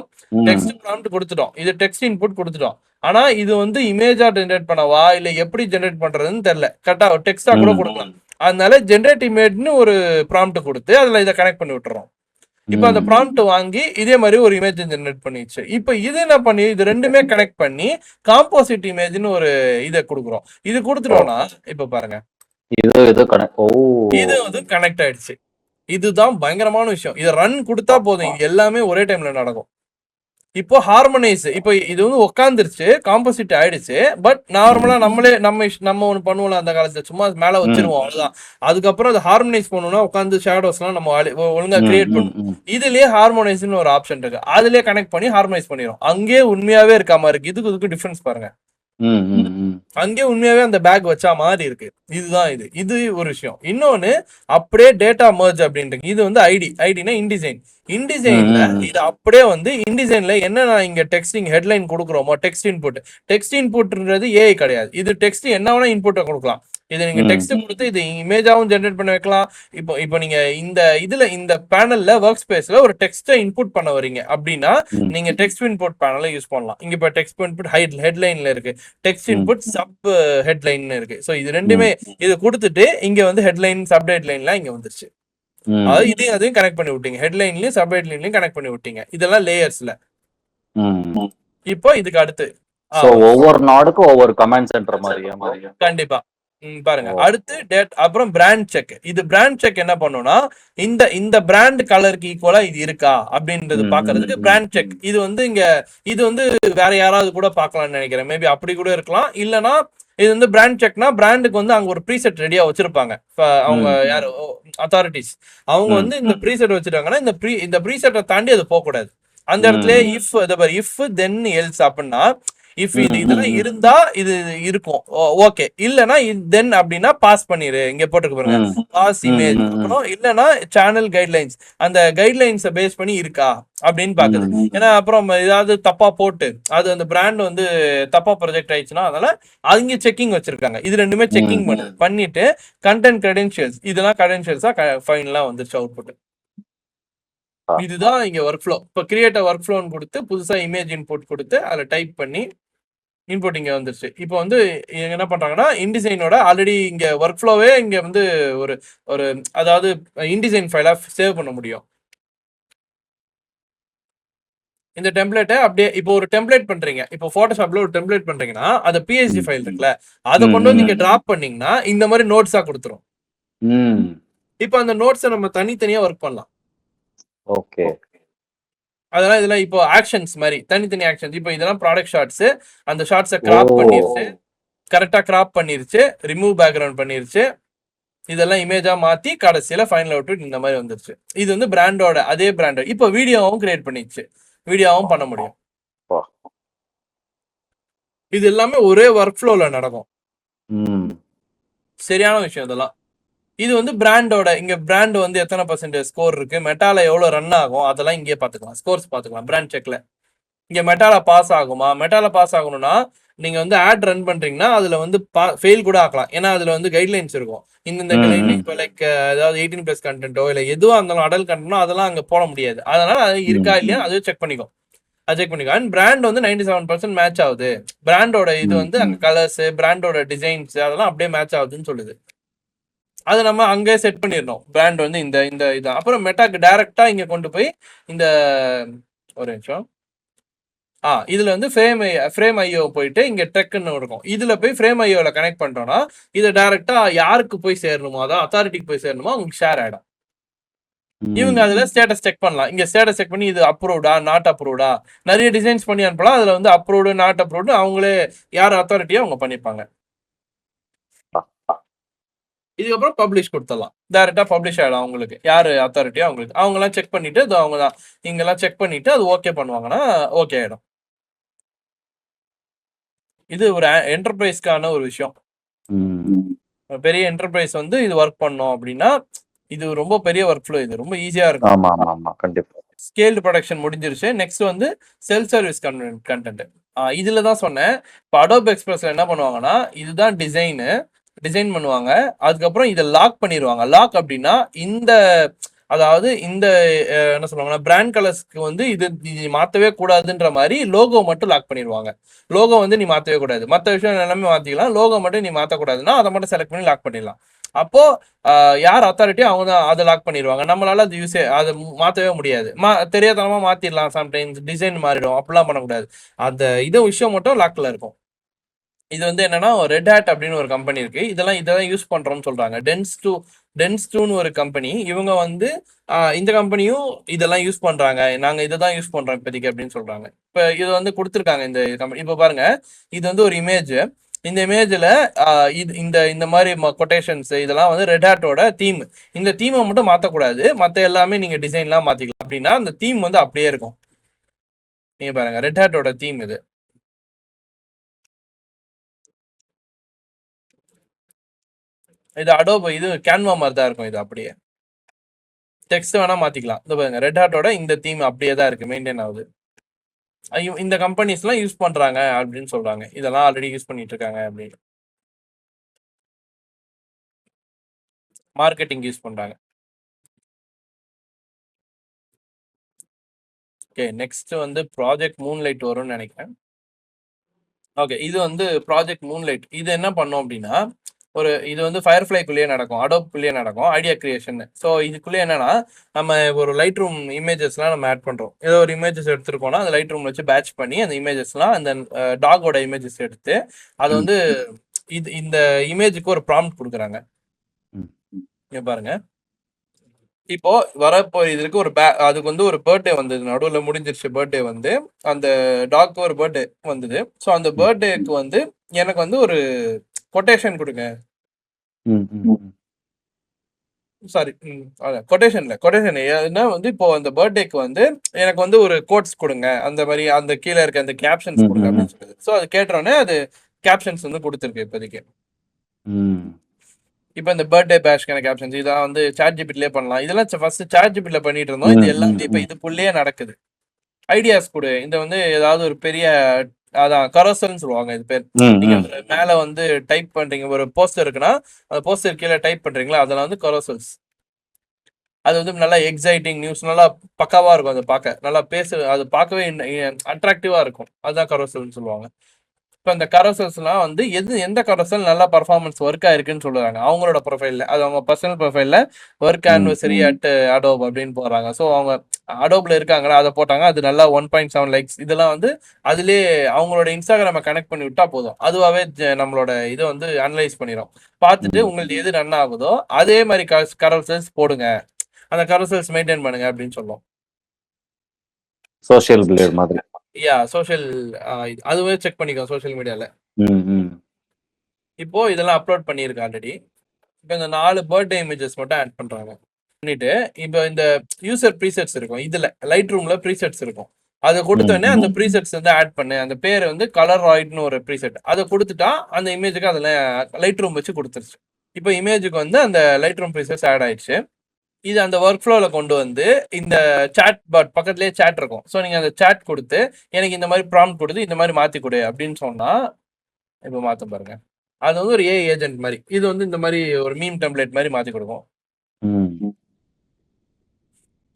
டெக்ஸ்ட் ப்ராம்ப்ட் கொடுத்துட்டோம், இது டெக்ஸ்ட் இன்புட் கொடுத்துட்டோம். ஆனா இது வந்து இமேஜா ஜெனரேட் பண்ணவா இல்ல எப்படி ஜெனரேட் பண்றதுன்னு தெரியல. கரெக்டா டெக்ஸ்டா கூட கொடுக்கலாம். அதனால ஜெனரேட் இமேஜ்னு ஒரு ப்ராம்ப்ட் கொடுத்து அதுல இதை கனெக்ட் பண்ணி விட்டுறோம். இப்ப அந்த ப்ராம்ப்ட் வாங்கி இதே மாதிரி ஒரு இமேஜ் ஜெனரேட் பண்ணிடுச்சு. இப்ப இது என்ன பண்ணி இது ரெண்டுமே கனெக்ட் பண்ணி காம்போசிட் இமேஜ்னு ஒரு இதை கொடுக்குறோம். இது கொடுத்துட்டோம்னா இப்ப பாருங்க இது வந்து கனெக்ட் ஆயிடுச்சு. இதுதான் பயங்கரமான விஷயம். இதை ரன் கொடுத்தா போதும், இது எல்லாமே ஒரே டைம்ல நடக்கும். இப்போ ஹார்மனைஸ், இப்போ இது வந்து உட்காந்துருச்சு, காம்போசிட் ஆயிடுச்சு. பட் நார்மலா நம்ம ஒண்ணு பண்ணுவோம்ல அந்த காலத்துல, சும்மா மேல வச்சிருவோம் அவ்வளவுதான். அதுக்கப்புறம் அது ஹார்மனைஸ் பண்ணணும்னா உட்காந்து ஷேடோஸ் எல்லாம் நம்ம ஒழுங்கா கிரியேட் பண்ணுவோம். இதுலயே ஹார்மனைஸ்னு ஒரு ஆப்ஷன் இருக்கு, அதுலயே கனெக்ட் பண்ணி ஹார்மனைஸ் பண்ணிடும். அங்கேயே உண்மையாவே இருக்க மாதிரி இருக்கு. இதுக்கு டிஃபரன்ஸ் பாருங்க. அங்கே உண்மையாவே அந்த பேக் வச்சா மாதிரி இருக்கு. இதுதான் இது ஒரு விஷயம். இன்னொன்னு அப்படியே டேட்டா மர்ஜ் அப்படின்ட்டு. இது வந்து ஐடினா இன்டிசைன். இன்டிசைன்ல இது அப்படியே வந்து இன்டிசைன்ல என்ன இங்க டெக்ஸ்டிங் ஹெட்லைன் கொடுக்குறோமோ டெக்ஸ்ட் இன்புட்ன்றது ஏஐ கிடையாது. இது டெக்ஸ்ட் என்ன வேணா இன்புட்டை கொடுக்கலாம். இது நீங்க டெக்ஸ்ட் கொடுத்து இது இமேஜாவும் ஜெனரேட் பண்ண வைக்கலாம். இப்போ நீங்க இந்த பேனல்ல ஒர்க் ஸ்பேஸ்ல ஒரு டெக்ஸ்ட்டை இன்புட் பண்ண வரீங்க அப்படின்னா நீங்க டெக்ஸ்ட் இன்புட் பேனலை யூஸ் பண்ணலாம். இங்க இப்ப டெக்ஸ்ட் இன்புட் ஹெட்லைன்ல இருக்கு, டெக்ஸ்ட் இன்புட் சப் ஹெட்லைன் இருக்கு. சோ இது ரெண்டுமே இது கொடுத்துட்டு இங்க வந்து ஹெட்லைன் சப் ஹெட்லைன்லாம் இங்க வந்துருச்சு. அதாவது அதையும் கனெக்ட் பண்ணி விட்டீங்க, ஹெட்லைன்லயும் சப் ஹெட்லைன்லயும் கனெக்ட் பண்ணி விட்டீங்க. இதெல்லாம் லேயர்ஸ்ல. இப்போ இதுக்கு அடுத்து ஒவ்வொரு நாடுக்கும் ஒவ்வொரு கமாண்ட் சென்டர் மாதிரி கண்டிப்பா பாருங்க. அடுத்து அப்புறம் பிராண்ட் செக். இது பிராண்ட் செக் என்ன பண்ணும்னா இந்த பிராண்ட் கலருக்கு ஈக்குவலா இது இருக்கா அப்படின்றது பாக்குறதுக்கு பிராண்ட் செக். இது வந்து வேற யாராவது கூட பாக்கலாம்னு நினைக்கிறேன். மேபி அப்படி கூட இருக்கலாம். இல்லனா இது வந்து பிராண்ட் செக்னா பிராண்டுக்கு வந்து அங்க ஒரு ப்ரீசெட் ரெடியா வச்சிருப்பாங்க. அவங்க யாரு அத்தாரிட்டிஸ் அவங்க வந்து இந்த ப்ரீசெட் வச்சிருக்காங்கன்னா இந்த ப்ரீசெட்டை தாண்டி அது போக கூடாது. அந்த இடத்துல இஃப் தென் எல்ஸ் அப்படின்னா இஃப் இதெல்லாம் இருந்தா இது இருக்கும் ஓகே, இல்லனா தென் அப்படின்னா பாஸ் பண்ணிரு. இங்க போட்டுக்க பாருங்க, பாஸ் இமேஜ். அப்புறம் இல்லனா சேனல் கைட்லைன்ஸ், அந்த கைட்லைன்ஸை பேஸ் பண்ணி இருக்கா அப்படின்னு பாக்குது. ஏன்னா அப்புறம் ஏதாவது தப்பா போட்டு அது அந்த பிராண்ட் வந்து தப்பா ப்ரொஜெக்ட் ஆயிடுச்சுன்னா அதனால அங்க செக்கிங் வச்சிருக்காங்க. இது ரெண்டுமே செக்கிங் பண்ணிட்டு கண்டென்ட் கிரெடென்ஷியல்ஸ், இதெல்லாம் கிரெடென்ஷியல்ஸா ஃபைனலா வந்துருச்சு அவுட்புட். இதுதான் இங்க ஒர்க் ஃப்ளோ. இப்போ கிரியேட் ஒர்க் ஃப்ளோன்னு கொடுத்து புதுசா இமேஜ் இன்புட் கொடுத்து அதை டைப் பண்ணி இன்புட் இங்க வந்துருச்சு. இப்போ வந்து இவங்க என்ன பண்றாங்கன்னா, இன்டிசைனோட ஆல்ரெடி இங்க ஒர்க் ஃப்ளோவே இங்க வந்து ஒரு ஒரு அதாவது இன்டிசைன் ஃபைலா சேவ் பண்ண முடியும். இந்த டெம்ப்ளேட்ட அப்படியே இப்போ ஒரு டெம்ப்ளேட் பண்றீங்க. இப்போ Photoshopல ஒரு டெம்ப்ளேட் பண்றீங்கன்னா, அந்த PSD ஃபைல் இருக்குல்ல, அத கொண்டு வந்து இங்க டிராப் பண்ணீங்கன்னா, இந்த மாதிரி நோட்ஸா குடுத்துரும். இப்போ அந்த நோட்ஸ நம்ம தனித்தனியா ஒர்க் பண்ணலாம். ஓகே. அதெல்லாம் இதெல்லாம் இப்போ ஆக்ஷன்ஸ் மாதிரி தனித்தனி ஆக்ஷன்ஸ். இப்போ இதெல்லாம் ப்ராடக்ட் ஷாட்ஸ். அந்த ஷாட்ஸை கிராப் பண்ணிருச்சு, கரெக்டா கிராப் பண்ணிருச்சு, ரிமூவ் பேக்ரவுண்ட் பண்ணிருச்சு, இதெல்லாம் இமேஜா மாத்தி கடைசியில ஃபைனல் அவுட்புட் இந்த மாதிரி வந்துருச்சு. இது வந்து பிராண்டோட அதே பிராண்ட். இப்போ வீடியோவும் கிரியேட் பண்ணிடுச்சு, வீடியோவும் பண்ண முடியும். இது எல்லாமே ஒரே ஒர்க் ஃப்ளோல நடக்கும். சரியான விஷயம் இதெல்லாம். இது வந்து பிராண்டோட இங்க பிராண்ட் வந்து எத்தனை பர்சன்டேஜ் ஸ்கோர் இருக்கு, மெட்டால எவ்வளவு ரன் ஆகும், அதெல்லாம் இங்கே பாத்துக்கலாம். ஸ்கோர்ஸ் பாத்துக்கலாம் பிராண்ட் செக்ல. இங்க மெட்டால பாஸ் ஆகுமா, மெட்டால பாஸ் ஆகணும்னா நீங்க வந்து ஆட் ரன் பண்றீங்கன்னா அதுல வந்து ஃபெயில் கூட ஆகலாம். ஏன்னா அதுல வந்து கைட்லைன்ஸ் இருக்கும். இந்த கைட்லைன் இப்போ லைக் அதாவது 18+ கண்டென்ட்டோ இல்ல எதுவா இருந்தாலும் அடல் கண்டென்ட்டோ அதெல்லாம் அங்க போட முடியாது. அதனால அது இருக்கா இல்லையா அது செக் பண்ணிக்கோ. அது செக் பண்ணிக்கோ. அண்ட் பிராண்ட் வந்து 97% மேட்ச் ஆகுது. பிராண்டோட இது வந்து அங்க கலர்ஸ், பிராண்டோட டிசைன்ஸ் அதெல்லாம் அப்படியே மேட்ச் ஆகுதுன்னு சொல்லுது. அதை நம்ம அங்கே செட் பண்ணிடணும். பிராண்ட் வந்து இந்த இந்த இதான். அப்புறம் மெட்டாக்கு டைரக்டா இங்க கொண்டு போய் இந்த ஒரு நிமிஷம் இதுல வந்து ஃப்ரேம் ஐயோ போயிட்டு இங்க டெக்னு இருக்கும். இதுல போய் ஃப்ரேம் ஐயோல கனெக்ட் பண்றோம்னா இதை டைரக்டா யாருக்கு போய் சேரணுமோ, அதான் அத்தாரிட்டிக்கு போய் சேரணுமோ அவங்களுக்கு ஷேர் ஆயிடும். இவங்க அதுல ஸ்டேட்டஸ் செக் பண்ணலாம். இங்க ஸ்டேட்டஸ் செக் பண்ணி இது அப்ரூவ்டா நாட் அப்ரூவ்டா நிறைய டிசைன்ஸ் பண்ணி அனுப்பலாம். அதுல வந்து அப்ரூவ்டு நாட் அப்ரூவ்டு அவங்களே யார் அத்தாரிட்டியோ அவங்க பண்ணிப்பாங்க. இதுக்கப்புறம் பப்ளிஷ் கொடுத்துடலாம். டைரக்டா பப்ளிஷ் ஆயிடும் அவங்களுக்கு, யாரு அத்தாரிட்டியோ அவங்களுக்கு. அவங்க எல்லாம் செக் பண்ணிட்டு அது அவங்க தான் இங்கெல்லாம் செக் பண்ணிட்டு அது ஓகே பண்ணுவாங்கன்னா ஓகே ஆயிடும். இது ஒரு என்டர்பிரைஸ்க்கான ஒரு விஷயம். பெரிய என்டர்பிரைஸ் வந்து இது ஒர்க் பண்ணோம் அப்படின்னா இது ரொம்ப பெரிய ஒர்க் ஃப்ளோ. இது ரொம்ப ஈஸியா இருக்கும். ஸ்கேல்டு ப்ரொடக்ஷன் முடிஞ்சிருச்சு. நெக்ஸ்ட் வந்து செல்ஃப் சர்வீஸ் கண்டென்ட். இதுல தான் சொன்னேன். இப்போ அடோப் எக்ஸ்பிரஸ்ல என்ன பண்ணுவாங்கன்னா இதுதான் டிசைன் பண்ணுவாங்க. அதுக்கப்புறம் இதை லாக் பண்ணிடுவாங்க. லாக் அப்படின்னா இந்த அதாவது இந்த என்ன சொல்லுவாங்கன்னா பிராண்ட் கலர்ஸ்க்கு வந்து இது மாற்றவே கூடாதுன்ற மாதிரி லோகோ மட்டும் லாக் பண்ணிடுவாங்க. லோகோ வந்து நீ மாற்றவே கூடாது, மற்ற விஷயம் எல்லாமே மாற்றிக்கலாம், லோகோ மட்டும் நீ மாற்றக்கூடாதுன்னா அதை மட்டும் செலக்ட் பண்ணி லாக் பண்ணிடலாம். அப்போ யார் அத்தாரிட்டியோ அவங்க தான் அதை லாக் பண்ணிடுவாங்க. நம்மளால அது அதை மாற்றவே முடியாது. தெரியாதனமா மாற்றிடலாம். சம்டைம்ஸ் டிசைன் மாறிடும், அப்படிலாம் பண்ணக்கூடாது. அந்த விஷயம் மட்டும் லாக்ல இருக்கும். இது வந்து என்னன்னா ரெட் ஹேட் அப்படின்னு ஒரு கம்பெனி இருக்கு. இதெல்லாம் யூஸ் பண்றோம்னு சொல்றாங்க. டென்ஸ்2ன்னு ஒரு கம்பெனி. இவங்க வந்து இந்த கம்பெனியும் இதெல்லாம் யூஸ் பண்றாங்க. நாங்க இதை தான் யூஸ் பண்றோம் இப்போதைக்கு அப்படின்னு சொல்றாங்க. இப்ப இது வந்து கொடுத்துருக்காங்க இந்த கம்பெனி. இப்ப பாருங்க, இது வந்து ஒரு இமேஜ். இந்த இமேஜ்ல இந்த மாதிரி கொட்டேஷன்ஸ் இதெல்லாம் வந்து ரெட் ஹேட்டோட தீம். இந்த தீமை மட்டும் மாத்தக்கூடாது, மத்த எல்லாமே நீங்க டிசைன்லாம் மாத்திக்கலாம். அப்படின்னா அந்த தீம் வந்து அப்படியே இருக்கும். நீங்க பாருங்க, ரெட் ஹேட்டோட தீம் இது. இது அடோப் இது கேன்வா மாதிரி தான் இருக்கும். இது அப்படியே டெக்ஸ்ட் வேணா மாத்திக்கலாம். இந்த பாருங்க, ரெட் ஹாட்டோட இந்த தீம் அப்படியே தான் இருக்கு, மெயின்டைன் ஆகுது. இந்த கம்பெனிஸ் எல்லாம் யூஸ் பண்றாங்க அப்படின்னு சொல்றாங்க. இதெல்லாம் ஆல்ரெடி யூஸ் பண்ணிட்டு இருக்காங்க அப்படின்னு மார்க்கெட்டிங் யூஸ் பண்றாங்க. ஓகே, நெக்ஸ்ட் வந்து ப்ராஜெக்ட் மூன்லைட் வரும்னு நினைக்கிறேன். ஓகே, இது வந்து ப்ராஜெக்ட் மூன்லைட். இது என்ன பண்ணோம் அப்படின்னா இது வந்து ஃபயர்ஃப்ளைக்குள்ளேயே நடக்கும், அடோப்குள்ளேயே நடக்கும், ஐடியா கிரியேஷன். ஸோ இதுக்குள்ளே என்னன்னா நம்ம ஒரு லைட் ரூம் இமேஜஸ்லாம் நம்ம ஆட் பண்றோம். ஏதோ ஒரு இமேஜஸ் எடுத்துருக்கோம்னா அந்த லைட் ரூம்ல வச்சு பேட்ச் பண்ணி அந்த இமேஜஸ்லாம் அந்த டாகோட இமேஜஸ் எடுத்து அது வந்து இந்த இமேஜுக்கு ஒரு ப்ராம்ப்ட் கொடுக்குறாங்க. இங்க பாருங்க, இப்போ வரப்போ இதுக்கு அதுக்கு வந்து ஒரு பர்த்டே வந்தது, நடுவில் முடிஞ்சிருச்சு. பர்த்டே வந்து அந்த டாக்கு ஒரு பர்த்டே வந்தது. ஸோ அந்த பர்த்டேக்கு வந்து எனக்கு வந்து ஒரு கொட்டேஷன் கொடுங்க. சாரி, கொட்டேஷன் ஏன்னா வந்து இப்போ அந்த பர்த்டேக்கு வந்து எனக்கு வந்து ஒரு கோட்ஸ் கொடுங்க, அந்த மாதிரி அந்த கீழே இருக்க அந்த கேப்ஷன்ஸ் கொடுங்க அப்படின்னு சொல்லுது. ஸோ அது கேட்டோடனே அது கேப்ஷன்ஸ் வந்து கொடுத்துருக்கு இப்போதைக்கு. இப்போ இந்த பர்த்டே பேஷ்க்கான கேப்ஷன்ஸ் இதெல்லாம் வந்து சாட் ஜிபிட்டிலே பண்ணலாம். இதெல்லாம் ஃபர்ஸ்ட் சாட் ஜிபிட்டில பண்ணிட்டு இருந்தோம். இது எல்லாம் இப்போ இதுக்குள்ளேயே நடக்குது. ஐடியாஸ் கொடு. இந்த வந்து ஏதாவது ஒரு பெரிய அதான் கரோசல்னு சொல்லுவாங்க இது பேர். நீங்க மேல வந்து டைப் பண்றீங்க, ஒரு போஸ்டர் இருக்குன்னா அந்த போஸ்டர் கீழே டைப் பண்றீங்களா, அதெல்லாம் வந்து கரோசல்ஸ். அது வந்து நல்லா எக்ஸைட்டிங் நியூஸ், நல்லா பக்காவா இருக்கும். அதை பார்க்க நல்லா அது பார்க்கவே அட்ராக்டிவா இருக்கும். அதுதான் கரோசல்னு சொல்லுவாங்க. இப்போ இந்த கரோசல்ஸ்லாம் வந்து எந்த கரோசல் நல்லா பர்ஃபார்மன்ஸ் ஒர்க் ஆயிருக்குன்னு சொல்லுறாங்க அவங்களோட ப்ரொஃபைல்ல, அது அவங்க பர்சனல் ப்ரொஃபைல்ல ஒர்க் ஆனிவர்சரி அட் அடோப் அப்படின்னு போடுறாங்க. ஸோ அவங்க அடோப்ல இருக்காங்களா அதை போட்டாங்க, அது நல்லா 1.7 லைக்ஸ். இதெல்லாம் வந்து அதுலேயே அவங்களோட இன்ஸ்டாகிராமை கனெக்ட் பண்ணி விட்டா போதும், அதுவாகவே நம்மளோட இதை வந்து அனலைஸ் பண்ணிடும். பார்த்துட்டு உங்களுக்கு எது ரன் ஆகுதோ அதே மாதிரி கரோசல்ஸ் போடுங்க, அந்த கரோசல்ஸ் மெயின்டைன் பண்ணுங்க அப்படின்னு சொல்லும். சோஷியல் பிளேட் மாதிரி. சோஷியல் அதுவே செக் பண்ணிக்கோ சோஷியல் மீடியால. இப்போ இதெல்லாம் அப்லோட் பண்ணியிருக்கு ஆல்ரெடி. இப்போ இந்த 4 பர்த்டே இமேஜஸ் மட்டும் ஆட் பண்றாங்க. பண்ணிட்டு இப்போ இந்த யூசர் ப்ரீசெட்ஸ் இருக்கும், இதுல லைட் ரூம்ல ப்ரீசெட்ஸ் இருக்கும். அதை கொடுத்தோடனே அந்த ப்ரீசெட்ஸ் வந்து ஆட் பண்ணு, அந்த பேர் வந்து கலர் ராய்ட்னு ஒரு ப்ரீசெட், அதை கொடுத்துட்டா அந்த இமேஜுக்கு அதில் லைட் ரூம் வச்சு கொடுத்துருச்சு. இப்போ இமேஜுக்கு வந்து அந்த லைட் ரூம் ப்ரீசெட்ஸ் ஆட் ஆயிடுச்சு. இது அந்த ஒர்க் ஃப்ளோவில் கொண்டு வந்து இந்த சாட் பாட் பக்கத்துலேயே சாட் இருக்கும். ஸோ நீங்கள் அந்த சாட் கொடுத்து எனக்கு இந்த மாதிரி ப்ராம்ப்ட் கொடுத்து இந்த மாதிரி மாற்றி கொடு அப்படின்னு சொன்னால் இப்போ மாற்ற பாருங்க, அது வந்து ஒரு ஏஐ ஏஜென்ட் மாதிரி. இது வந்து இந்த மாதிரி ஒரு மீம் டெம்ப்ளேட் மாதிரி மாற்றி கொடுக்கும்.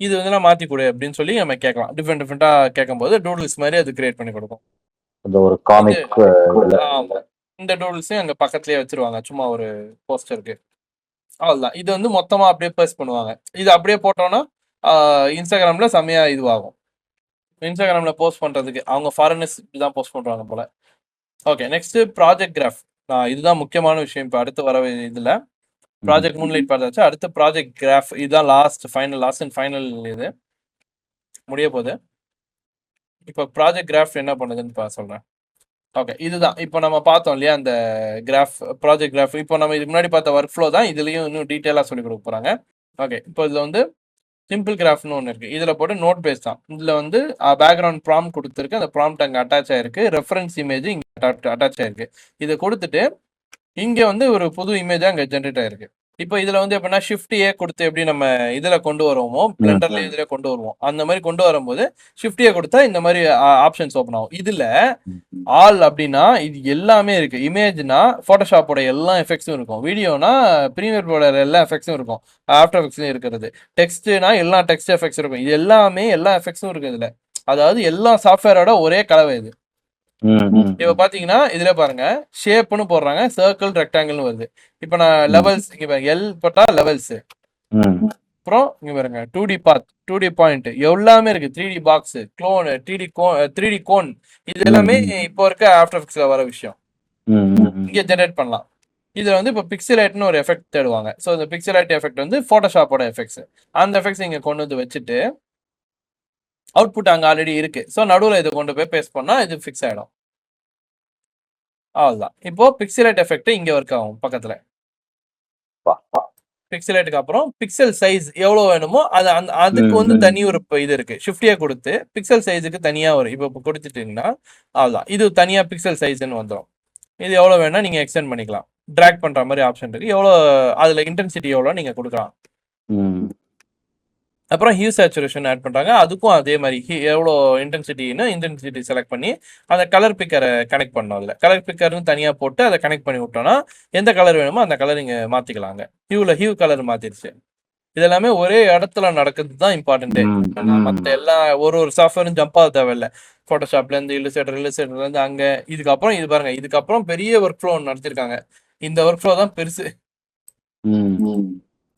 இது வந்து நான் மாற்றி கொடு அப்படின்னு சொல்லி நம்ம கேட்கலாம். டிஃப்ரெண்ட்டாக கேட்கும்போது டூடுல்ஸ் மாதிரி அது கிரியேட் பண்ணி கொடுக்கும். ஒரு காமிக். இந்த டூடுல்ஸையும் அங்கே பக்கத்துலேயே வச்சிருவாங்க சும்மா ஒரு போஸ்டருக்கு. அவ்வளோதான். இது வந்து மொத்தமாக அப்படியே போஸ்ட் பண்ணுவாங்க. இது அப்படியே போட்டோன்னா இன்ஸ்டாகிராமில் செம்மையாக இதுவாகும். இன்ஸ்டாகிராமில் போஸ்ட் பண்ணுறதுக்கு அவங்க ஃபாரினர்ஸ் தான் போஸ்ட் பண்ணுறாங்க போல். Okay, next project graph. இதுதான் முக்கியமான விஷயம். இப்போ அடுத்து வர இதில் ப்ராஜெக்ட் மூன்லைட் பார்த்தாச்சு, அடுத்து ப்ராஜெக்ட் கிராஃப். இதுதான் லாஸ்ட் அண்ட் ஃபைனல் இது முடிய போகுது. இப்போ ப்ராஜெக்ட் கிராஃப் என்ன பண்ணுதுன்னு சொல்கிறேன். ஓகே, இதுதான் இப்போ நம்ம பார்த்தோம் இல்லையா அந்த கிராஃப், ப்ராஜெக்ட் கிராஃப். இப்போ நம்ம இதுக்கு முன்னாடி பார்த்த ஒர்க் ஃப்ளோ தான் இதுலேயும் இன்னும் டீட்டெயிலாக சொல்லி கொடுக்க போகிறாங்க. ஓகே, இப்போ இதில் வந்து சிம்பிள் கிராஃப்னு ஒன்று இருக்குது. இதில் போட்டு நோட் பேஸ் தான். இதில் வந்து பேக்ரவுண்ட் ப்ராம்ப்ட் கொடுத்துருக்கு, அந்த ப்ராம்ப்ட் அங்கே அட்டாச் ஆகிருக்கு, ரெஃபரன்ஸ் இமேஜ் இங்கே அட்டாச் ஆகிருக்கு. இதை கொடுத்துட்டு இங்கே வந்து ஒரு புது இமேஜாக அங்கே ஜென்ரேட் ஆகிருக்கு. இப்போ இதில் வந்து எப்படின்னா ஷிஃப்ட் ஏ கொடுத்து எப்படி நம்ம இதில் கொண்டு வருவோமோ, பிளெண்டர்ல இதில் கொண்டு வருவோம், அந்த மாதிரி கொண்டு வரும்போது ஷிஃப்ட் ஏ கொடுத்தா இந்த மாதிரி ஆப்ஷன்ஸ் ஓப்பன் ஆகும். இதில் ஆல் அப்படின்னா இது எல்லாமே இருக்கு. இமேஜ்னா ஃபோட்டோஷாப்போட எல்லா எஃபெக்ட்ஸும் இருக்கும், வீடியோனா ப்ரீமியர் ப்ரோட எல்லா எஃபெக்ட்ஸும் இருக்கும், ஆஃப்டர் எஃபெக்ட்ஸும் இருக்கிறது, டெக்ஸ்ட்னா எல்லா டெக்ஸ்ட் எஃபெக்ட்ஸ் இருக்கும். இது எல்லாமே எல்லா எஃபெக்ட்ஸும் இருக்கு இதில். அதாவது எல்லா சாஃப்ட்வேரோட ஒரே கலவை இது. இப்ப பாத்தீங்கன்னா இதுல பாருங்க ஷேப்னு போடுறாங்க, சர்க்கிள் ரெக்டாங்கிள்னு வருது. இப்ப நான் லெவல்ஸ் இங்க பாருங்க, எல் போட்டா லெவல்ஸ், அப்புறம் இங்க பாருங்க 2D பாத், 2D பாயிண்ட் எல்லாமே இருக்கு, 3D box, clone, 3D cone, இது எல்லாமே இப்போ இருக்க ஆஃப்டர் எஃபெக்ட்ஸ்ல வர விஷயம். இங்க ஜெனரேட் பண்ணலாம். இதுல வந்து இப்போ பிக்சலைட்னு ஒரு எஃபெக்ட் தேடுவாங்க. ஸோ இந்த பிக்சலைட் எஃபெக்ட் வந்து ஃபோட்டோஷாப்போட எஃபெக்ட்ஸ். அந்த எஃபெக்ட்ஸ் இங்க கொண்டு வந்து வச்சுட்டு அவுட்புட் அங்கே ஆல்ரெடி இருக்கு. ஸோ நடுவில் இதை கொண்டு போய் பேஸ்ட் பண்ணா இது ஃபிக்ஸ் ஆகிடும். அவ்வளோதான். இப்போ பிக்சலைட் எஃபெக்ட் இங்கே ஒர்க் ஆகும் பக்கத்தில். பிக்சலைட்டுக்கு அப்புறம் பிக்சல் சைஸ் எவ்வளோ வேணுமோ அதுக்கு வந்து தனி ஒரு இது இருக்கு. ஷிஃப்டியா கொடுத்து பிக்சல் சைஸுக்கு தனியாக வரும். இப்போ கொடுத்துட்டீங்கன்னா அவ்வளோதான், இது தனியாக பிக்சல் சைஸ்ன்னு வந்துடும். இது எவ்வளோ வேணா நீங்கள் எக்ஸ்டெண்ட் பண்ணிக்கலாம். ட்ராக் பண்ணுற மாதிரி ஆப்ஷன் இருக்கு. எவ்வளோ அதில் இன்டென்சிட்டி எவ்வளோ நீங்கள் கொடுக்கலாம். அப்புறம் ஹியூ சேச்சுரேஷன் ஆட் பண்ணுறாங்க, அதுக்கும் அதே மாதிரி எவ்வளோ இன்டென்சிட்டி செலக்ட் பண்ணி அந்த கலர் பிக்கரை கனெக்ட் பண்ணோம். அதில் கலர் பிக்கர்னு தனியாக போட்டு அதை கனெக்ட் பண்ணி விட்டோம்னா எந்த கலர் வேணுமோ அந்த கலர் இங்கே மாற்றிக்கலாங்க. Hugh colour மாற்றிடுச்சு. இதெல்லாமே ஒரே இடத்துல நடக்குது தான் இம்பார்ட்டன்ட்டு. மற்ற எல்லா ஒரு சாஃப்ட்வேரும் ஜம்ப் ஆக தேவையில்லை. ஃபோட்டோஷாப்லேருந்து இல்லுஸ்ட்ரேட்டர்லேருந்து அங்கே. இதுக்கப்புறம் இது பாருங்க, இதுக்கப்புறம் பெரிய ஒர்க் ஃப்ளோ நடத்திருக்காங்க. இந்த ஒர்க் ஃப்ளோ தான் பெருசு.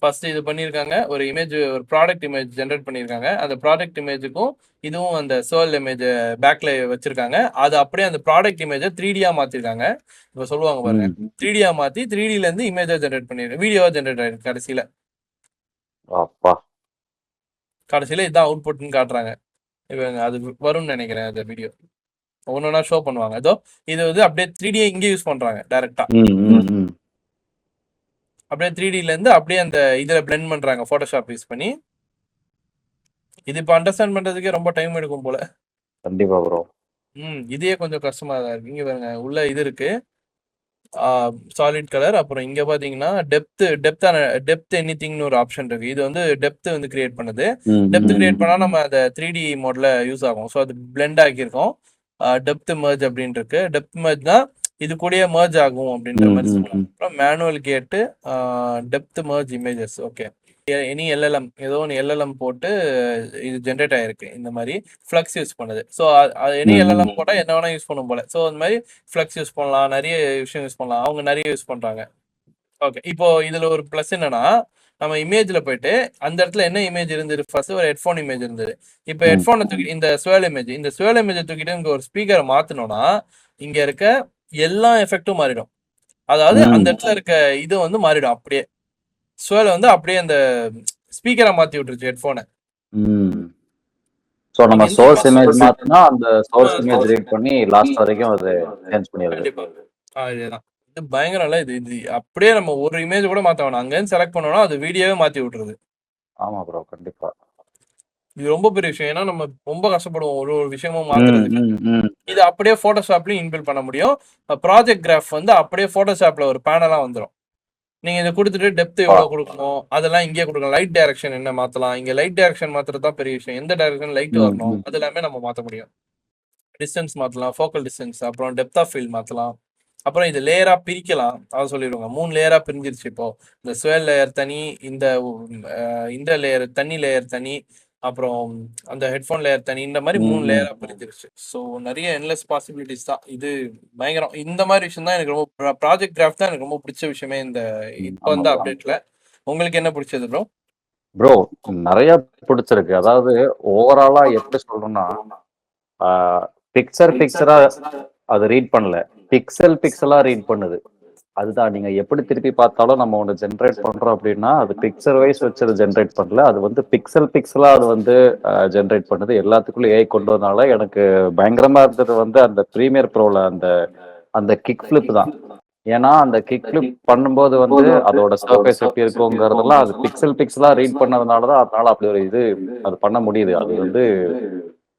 ஃபர்ஸ்ட் இது பண்ணியிருக்காங்க, ஒரு இமேஜ், ஒரு ப்ராடக்ட் இமேஜ் ஜென்ரேட் பண்ணியிருக்காங்க. அந்த ப்ராடக்ட் இமேஜுக்கும் இதுவும் அந்த சோல் இமேஜ் பேக்ல வச்சிருக்காங்க. அது அப்படியே அந்த ப்ராடக்ட் இமேஜை 3Dயா மாத்திருக்காங்க. இப்போ சொல்லுவாங்க பாருங்க, 3Dயா மாத்தி 3Dல இருந்து இமேஜா ஜென்ரேட் பண்ணிருக்காங்க, வீடியோவா ஜென்ரேட் ஆயிருக்கு. கடைசியில இதுதான் அவுட்புட்னு காட்டுறாங்க. இவங்க அது வரும்னு நினைக்கிறேன். அந்த வீடியோ ஒன்னொன்னா ஷோ பண்ணுவாங்க. இதோ இது வந்து அப்படியே 3Dயை இங்கே யூஸ் பண்றாங்க டைரக்டா. அப்படியே 3Dல இருந்து அப்படியே அந்த இதுல பிளெண்ட் பண்றாங்க போட்டோஷாப் யூஸ் பண்ணி. இது இப்போ அண்டர்ஸ்டாண்ட் பண்றதுக்கே ரொம்ப டைம் எடுக்கும் போல. கண்டிப்பா ப்ரோ. இதே கொஞ்சம் கஷ்டமா தான் இருக்கு. இங்க பாருங்க, உள்ள இது இருக்கு, சாலிட் கலர். அப்புறம் இங்க பாத்தீங்கன்னா டெப்த் எனிதிங்னு ஒரு ஆப்ஷன் இருக்கு. இது வந்து டெப்த் வந்து கிரியேட் பண்ணுது. டெப்த் கிரியேட் பண்ணா நம்ம அந்த 3D மோட்ல யூஸ் ஆகும். ஸோ அது பிளெண்ட் ஆகியிருக்கும். டெப்த் மர்ஜ் அப்படின்னு இருக்கு. டெப்த் மர்ஜ்னா இது கூடயே மர்ஜ் ஆகும் அப்படின்ற மாதிரி சொல்லலாம். அப்புறம் மேனுவல் கேட்டு depth merge images. Okay, any LLM ஏதோ ஒன்று எல்எல்எம் போட்டு இது ஜென்ரேட் ஆயிருக்கு இந்த மாதிரி ஃப்ளக்ஸ் யூஸ் பண்ணுது. ஸோ அது எனி எல்எல்எம் போட்டால் என்ன வேணால் யூஸ் பண்ணும் போல. ஸோ அந்த மாதிரி ஃப்ளக்ஸ் யூஸ் பண்ணலாம், நிறைய விஷயம் யூஸ் பண்ணலாம். அவங்க நிறைய யூஸ் பண்ணுறாங்க. ஓகே, இப்போ இதில் ஒரு ப்ளஸ் என்னன்னா, நம்ம இமேஜில் போயிட்டு அந்த இடத்துல என்ன இமேஜ் இருந்தது, ஃபர்ஸ்ட் ஒரு ஹெட்ஃபோன் இமேஜ் இருந்தது. இப்போ ஹெட்ஃபோனை தூக்கி இந்த ஸ்வேல் இமேஜை தூக்கிட்டு இங்கே ஒரு ஸ்பீக்கரை மாற்றினோன்னா இங்கே இருக்க எல்லா எஃபெக்டும் மாறிடும். அதாவது அந்த இடத்துல இருக்க இது வந்து மாறிடும். அப்படியே ஸ்வேலை வந்து அப்படியே அந்த ஸ்பீக்கரை மாற்றி விட்டுருச்சு ஹெட்ஃபோனை. சோ நம்ம சோர்ஸ் இமேஜ் மாத்தினா அந்த சோர்ஸ் இமேஜ் ரீட் பண்ணி லாஸ்ட் வரைக்கும் அது சேஞ்ச் பண்ணிடுது. கண்டிப்பா இதேதான். இது பயங்கரம் இல்ல? இது அப்படியே நம்ம ஒரு இமேஜ் கூட மாத்த வேணாம், அங்கேருந்து செலக்ட் பண்ணோம்னா அது வீடியோவே மாத்தி விட்டுருது. ஆமா ப்ரோ, கண்டிப்பா இது ரொம்ப பெரிய விஷயம். ஏன்னா நம்ம ரொம்ப கஷ்டப்படுவோம் ஒரு ஒரு விஷயமும் மாத்துறதுக்கு. இது அப்படியே போட்டோஷாப்லயும் இன்பில்ட் பண்ண முடியும். ப்ராஜெக்ட் கிராஃப் வந்து அப்படியே போட்டோஷாப்ல ஒரு பேனலா வந்துடும். நீங்க இதை கொடுத்துட்டு டெப்த் எவ்வளவு கொடுக்கணும் அதெல்லாம் இங்கே கொடுக்கணும். லைட் டைரக்ஷன் என்ன மாத்தலாம், இங்க லைட் டைரக்ஷன் மாத்துறது தான் பெரிய விஷயம். எந்த டைரக்ஷன் லைட் வரணும் அது எல்லாமே நம்ம மாத்த முடியும். டிஸ்டன்ஸ் மாத்தலாம், ஃபோக்கல் டிஸ்டன்ஸ், அப்புறம் டெப்த் ஆஃப் ஃபீல்ட் மாத்தலாம். அப்புறம் இது லேயரா பிரிக்கலாம். அதை சொல்லிடுவாங்க 3 லேயரா பிரிஞ்சிருச்சு. இப்போ இந்த ஸ்வேல் லேயர் தனி, இந்த லேயர் தனி, லேயர் தனி, அப்புறம் அந்த ஹெட்ஃபோன் லேயர் தனி, இந்த மாதிரி 3 லேயரா பிரிஞ்சிருச்சு. ஸோ நிறைய என்லெஸ் பாசிபிலிட்டிஸ் தான். இது பயங்கரம். இந்த மாதிரி விஷயம் தான் எனக்கு ரொம்ப, ப்ராஜெக்ட் கிராஃப் தான் எனக்கு ரொம்ப பிடிச்ச விஷயமே இந்த இப்போ வந்து அப்டேட்ல. உங்களுக்கு என்ன பிடிச்சது ப்ரோ? ப்ரோ நிறைய பிடிச்சிருக்கு. அதாவது ஓவராலா எப்படி சொல்றோம்னா, பிக்சரா அது ரீட் பண்ணல, பிக்சலா ரீட் பண்ணுது. அதுதான் நீங்க எப்படி திருப்பி பார்த்தாலும் நம்ம ஒன்று ஜென்ரேட் பண்றோம் அப்படின்னா அது பிக்சர் வைஸ் வச்சு அது ஜென்ரேட் பண்ணல, அது வந்து பிக்சலா அது வந்து ஜென்ரேட் பண்ணுது. எல்லாத்துக்குள்ள ஏஐ கொண்டு வந்தனால எனக்கு பயங்கரமா இருந்தது வந்து அந்த ப்ரீமியர் ப்ரோல அந்த கிக் ஃபிளிப் தான். ஏன்னா அந்த கிக் ஃபிளிப் பண்ணும்போது வந்து அதோட சர்ஃபேஸ் எப்படி இருக்குங்கிறதெல்லாம் அது பிக்சலா ரீட் பண்ணதுனாலதான் அதனால அப்படி ஒரு இது அது பண்ண முடியுது. அது வந்து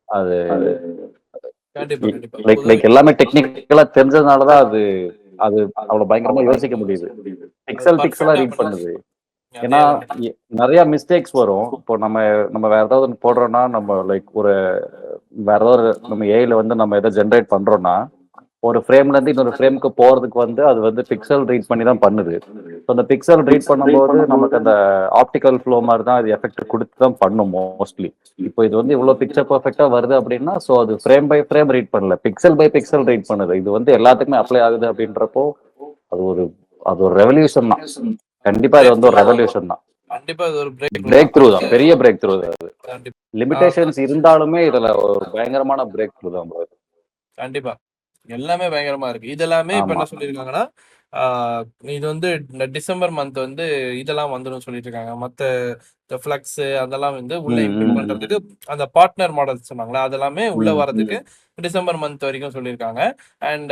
அது லைக் எல்லாமே டெக்னிக்கலா தெரிஞ்சதுனாலதான் அது அவ்வளவு பயங்கரமா யோசிக்க முடியுது. பிக்சலா ரீட் பண்ணுது. ஏன்னா நிறைய மிஸ்டேக்ஸ் வரும். இப்போ நம்ம வேற ஏதாவது ஒன்று போடுறோம்னா, நம்ம லைக் வேற ஏதாவது நம்ம ஏஐல வந்து நம்ம எதை ஜென்ரேட் பண்றோம்னா ஒரு ஃப்ரேம்ல இருந்து இன்னொரு ஃப்ரேமுக்கு போறதுக்கு வந்து அது வந்து பிக்சல் ரீட் பண்ணி தான் பண்ணுது. ஸோ அந்த பிக்சல் ரீட் பண்ணும்போது நமக்கு அந்த ஆப்டிக்கல் ஃப்ளோ மாதிரி தான் அது எஃபெக்ட் கொடுத்து தான் பண்ணும் மோஸ்ட்லி. இப்போ இது வந்து இவ்வளவு பிக்சர் பர்ஃபெக்டா வருது அப்படின்னா ஸோ அது ஃப்ரேம் பை ஃப்ரேம் ரீட் பண்ணல, பிக்சல் பை பிக்சல் ரீட் பண்ணுது. இது வந்து எல்லாத்துக்குமே அப்ளை ஆகுது அப்படின்றப்போ அது ஒரு ரெவல்யூஷன் தான். கண்டிப்பா இது வந்து ஒரு ரெவல்யூஷன் தான். கண்டிப்பா இது ஒரு பிரேக் த்ரூ தான், பெரிய பிரேக் த்ரூ தான். அது லிமிடேஷன்ஸ் இருந்தாலுமே இதுல ஒரு பயங்கரமான பிரேக் த்ரூ தான். கண்டிப்பா எல்லாமே பயங்கரமா இருக்கு. இதெல்லாமே இப்ப என்ன சொல்லியிருக்காங்கன்னா, இது வந்து டிசம்பர் மந்த் வந்து இதெல்லாம் வந்துடும் சொல்லிட்டு இருக்காங்க. மத்த ஃபிளக்ஸ் அதெல்லாம் வந்து உள்ள இம்ப்ளிமெண்ட் பண்றதுக்கு அந்த பார்ட்னர் மாடல் சொன்னாங்களா, அதெல்லாமே உள்ள வரதுக்கு டிசம்பர் மந்த் வரைக்கும் சொல்லியிருக்காங்க. அண்ட்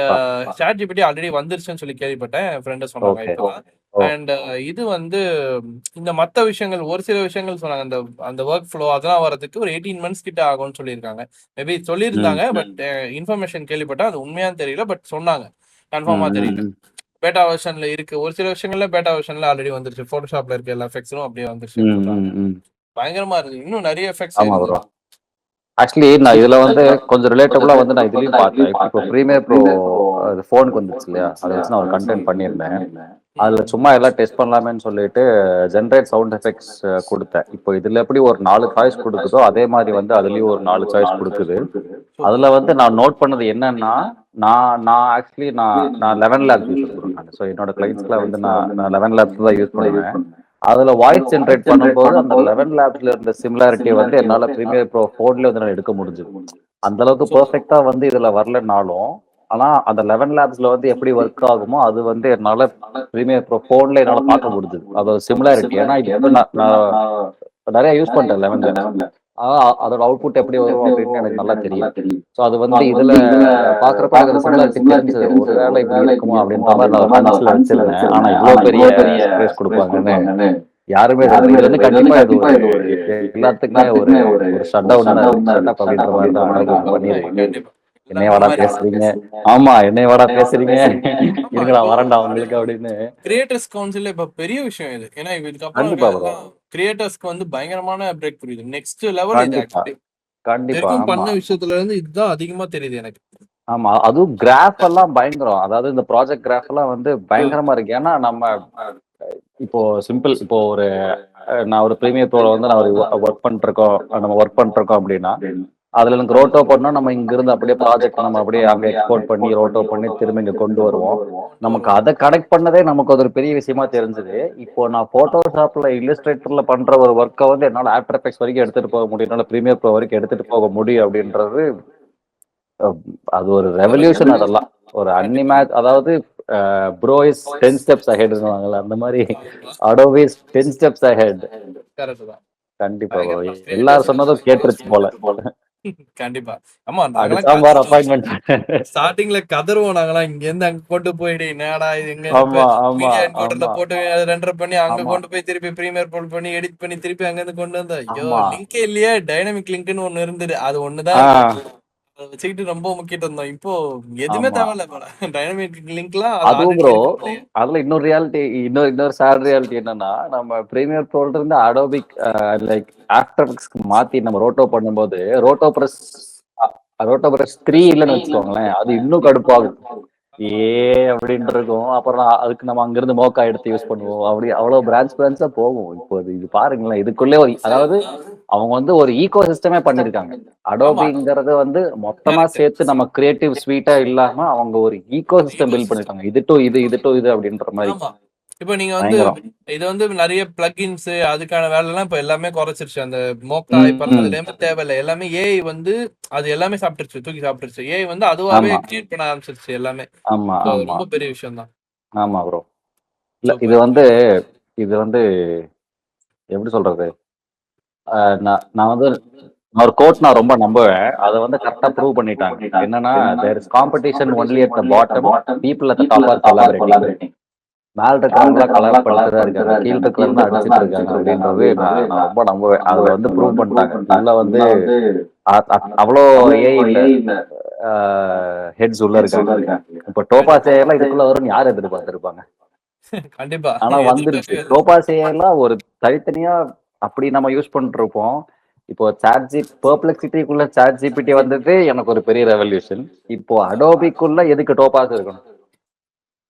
ChatGPT ஆல்ரெடி வந்துருச்சுன்னு சொல்லி கேள்விப்பட்டேன், என் ஃப்ரெண்டு சொன்னாங்க இப்பதான். அண்ட் இது வந்து இந்த மத்த விஷயங்கள் ஒரு சில விஷயங்கள் சொன்னாங்க, அந்த ஒர்க் ஃப்ளோ அதெல்லாம் வரதுக்கு ஒரு 18 months கிட்ட ஆகும்னு சொல்லியிருக்காங்க. மேபி சொல்லியிருந்தாங்க, பட் இன்ஃபர்மேஷன் கேள்விப்பட்டேன், அது உண்மையான்னு தெரியல. பட் சொன்னாங்க, கன்ஃபார்மா தெரியல. பேட்டா வெர்ஷன்ல இருக்கு, ஒரு சில விஷயங்கள்ல பேட்டா வெர்ஷன்ல ஆல்ரெடி வந்துருச்சு. போட்டோஷாப்ல இருக்க எல்லா எஃபெக்ட்ஸும் அப்படியே வந்துருச்சு. பயங்கரமா இருக்கு. இன்னும் நிறைய எஃபெக்ட்ஸ். ஆக்சுவலி நான் இதுல வந்து கொஞ்சம் ரிலேட்டபிளா வந்து நான் இதுலயும் பார்த்தேன். இப்போ ப்ரீமியர் ப்ரோ ஃபோனுக்கு வந்துருச்சு இல்லையா, அதை வச்சு நான் ஒரு கண்டென்ட் பண்ணியிருந்தேன். அதுல சும்மா எல்லாம் டெஸ்ட் பண்ணலாமேன்னு சொல்லிட்டு ஜென்ரேட் சவுண்ட் எஃபெக்ட்ஸ் கொடுத்தேன். இப்போ இதுல எப்படி ஒரு 4 சாய்ஸ் கொடுக்குதோ அதே மாதிரி வந்து அதுலயும் ஒரு 4 சாய்ஸ் கொடுக்குது. அதுல வந்து நான் நோட் பண்ணது என்னன்னா, நான் ஆக்சுவலி நான் 11 labs யூஸ் பண்ணுறேன். ஸோ என்னோட கிளைண்ட்ஸ்ல வந்து நான் 11 labs தான் யூஸ் பண்ணுவேன். அதுல வாய்ஸ் ஜென்ரேட் பண்ணும்போது அந்த 11 labsல இருந்த சிமிலாரிட்டி வந்து என்னால ப்ரீமியர் ப்ரோ ஃபோன்ல வந்து நான் எடுக்க முடிஞ்சது. அந்த அளவுக்கு பெர்ஃபெக்டா வந்து இதுல வரலனாலும், ஆனா அந்த 11 labsல வந்து எப்படி ஒர்க் ஆகுமோ அது வந்து என்னால ப்ரீமியர் ப்ரோ ஃபோன்ல என்னால பார்க்க முடிஞ்சது. அதோட சிமிலாரிட்டி. ஏன்னா இது நான் நிறைய யூஸ் பண்ணிட்டேன் 11 labs. அதோட அவுட்புட் எப்படி வரும் அப்படின்னு எனக்கு நல்லா தெரியும். ஸோ அது வந்து இதுல பாக்குறப்ப எனக்கு சிமிலாரிட்டி தெரிஞ்சது. ஒருவேளை இப்படி இருக்குமோ அப்படின்ற மாதிரி நான் மனசுல வச்சிருந்தேன். ஆனா இவ்வளவு பெரிய ஸ்பேஸ் கொடுப்பாங்கன்னு யாருமே இது வந்து கண்டிப்பா இது எல்லாத்துக்குமே ஒரு ஷட் டவுன் ஷட் அப் அப்படின்ற மாதிரி தான் பண்ணிருக்கு. என்னைய வாடா பேசுறீங்க, ஆமா என்னைய வாடா பேசுறீங்க, இருக்கடா வரண்டா உங்களுக்கு அப்படின்னு. கிரியேட்டர்ஸ் கவுன்சில் இப்ப பெரிய விஷயம் இது. ஏன்னா இதுக்கப்புறம் கிரியேட்டர்ஸ்க்கு வந்து பயங்கரமான பிரேக் புரியுது. நெக்ஸ்ட் லெவல் இது. ஆக்சுவலி கண்டிப்பா பண்ண விஷயத்துல இருந்து இதுதான் அதிகமா தெரியுது எனக்கு. ஆமா, அதுவும் கிராஃப் எல்லாம் பயங்கரம். அதாவது இந்த ப்ராஜெக்ட் கிராஃப் எல்லாம் வந்து பயங்கரமா இருக்கு. ஏன்னா நம்ம இப்போ சிம்பிள் இப்போ ஒரு நான் ஒரு ப்ரீமியர் ப்ரோல வந்து நான் ஒரு ஒர்க் பண்ணிருக்கோம், நம்ம ஒர்க் பண்ணிருக்கோம் அப்படின்னா அதுல எனக்கு ரோட்டோ பண்ணோம், நம்ம இங்க இருந்து அப்படியே ப்ராஜெக்ட் நம்ம அப்படியே அங்க எக்ஸ்போர்ட் பண்ணி ரோட்டோ பண்ணி திரும்ப இங்க கொண்டு வருவோம். நமக்கு அதை கனெக்ட் பண்ணதே நமக்கு அது ஒரு பெரிய விஷயமா தெரிஞ்சது. இப்போ நான் போட்டோஷாப்ல இல்லஸ்ட்ரேட்டர்ல பண்ற ஒரு ஒர்க்கை வந்து என்னால ஆஃப்டர் எஃபெக்ட்ஸ் வரைக்கும் எடுத்துட்டு போக முடியும், என்னால ப்ரீமியர் ப்ரோ வரைக்கும் எடுத்துட்டு போக முடியும் அப்படின்றது அது ஒரு ரெவல்யூஷன். அதெல்லாம் ஒரு அதாவது ப்ரோ இஸ் 10 ஸ்டெப்ஸ் அஹெட் அந்த மாதிரி அடோபி இஸ் 10 ஸ்டெப்ஸ் அஹெட். கண்டிப்பா bro. எல்லாரும் சொன்னதும் கேட்டுருச்சு போல. கண்டிப்பா. ஆமா அடுத்த அப்பாயின்மெண்ட் ஸ்டார்டிங்ல கதறுவோம் நாங்களாம், இங்க இருந்து அங்க கொண்டு போயிடு, என்னடா இது, எங்க ஆமா ஆமா மீடியா என்கோடர்ல ஆமா போட்டு ரெண்டரை பண்ணி அங்க ஆமா கொண்டு போய் திருப்பி ப்ரீமியர் போல் பண்ணி எடிட் பண்ணி திருப்பி அங்க இருந்து கொண்டு வந்தா, ஐயோ ஆமா லிங்கே இல்லையே, டைனமிக் லிங்க்னு ஒண்ணு இருந்தது, அது ஒண்ணுதான் அதை வச்சுக்கிட்டு ரொம்ப முக்கியம் இருந்தோம். இப்போ எதுவுமே ஆமா தேவையில்ல போல, டைனமிக் லிங்க்லாம் அதுவும் ப்ரோ. அதுல இன்னொரு ரியாலிட்டி, இன்னொரு சேட் ரியாலிட்டி என்னன்னா, நம்ம ப்ரீமியர் ப்ரோல இருந்து அடோபிக் லைக் ஆஃப்டர் எஃபெக்ட்ஸ்க்கு மாத்தி நம்ம ரோட்டோ பண்ணும்போது ரோட்டோ பிரஸ் 3 இல்லைன்னு வச்சுக்கோங்களேன், அது இன்னும் கடுப்பாகும். அப்படின்னு இருக்கும். அப்புறம் அதுக்கு நம்ம அங்கிருந்து மோக்கா எடுத்து யூஸ் பண்ணுவோம். அப்படி அவ்வளவு பிரான்ச்சா போகும். இப்போ இது பாருங்களேன், இதுக்குள்ளே ஒரு அதாவது அவங்க வந்து ஒரு ஈகோ சிஸ்டமே பண்ணிருக்காங்க. அடோபிங்கிறது வந்து மொத்தமா சேர்த்து நம்ம கிரியேட்டிவ் ஸ்வீட்டா இல்லாம அவங்க ஒரு ஈகோ சிஸ்டம் பில்ட் பண்ணிருக்காங்க. இது டு இது அப்படின்ற மாதிரி. இப்போ நீங்க வந்து பயங்கரம். இது வந்து நிறைய பிளக்இன்ஸ் அதுக்கான வேலை எல்லாம் இப்ப எல்லாமே குறைச்சிருச்சு. அந்த மோக்கா இப்ப அதுல எல்லாமே தேவையில்லை, எல்லாமே ஏஐ வந்து அது எல்லாமே சாப்பிட்டுருச்சு, தூக்கி சாப்பிட்டுருச்சு. ஏஐ வந்து அதுவாவே கிரியேட் பண்ண ஆரம்பிச்சிருச்சு எல்லாமே. ஆமா ஆமா ரொம்ப பெரிய விஷயம் தான். ஆமா ப்ரோ. இல்ல இது வந்து எப்படி சொல்றது, நான் வந்து ஒரு கோட் நான் ரொம்ப நம்புவேன். அதை வந்து கரெக்டா ப்ரூவ் பண்ணிட்டாங்க. என்னன்னா, there is competition only at the bottom, people at the top are collaborating. மேல இருக்கிறவங்களா கலர் பண்ணிட்டு தான் இருக்காங்க, கீழ இருக்கிறவங்க அடிச்சிட்டு இருக்காங்க அப்படின்றது நான் ரொம்ப நம்புவேன். அதை வந்து ப்ரூவ் பண்ணிட்டாங்க. உள்ள வந்து அவ்வளோ ஏஐ ஹெட்ஸ் உள்ள இருக்காங்க. இப்ப டோபாஸ் எல்லாம் இதுக்குள்ள வரும்னு யார் எதிர்பார்த்திருப்பாங்க? கண்டிப்பா. ஆனா வந்துருச்சு. டோபாஸ் எல்லாம் ஒரு தனித்தனியா அப்படி நம்ம யூஸ் பண்ணிட்டு இருப்போம். இப்போ பெர்ப்ளெக்சிட்டிக்குள்ள சாட் ஜிபிடி வந்தது எனக்கு ஒரு பெரிய ரெவல்யூஷன். இப்போ அடோபிக்குள்ள எதுக்கு டோபாஸ் இருக்கணும்?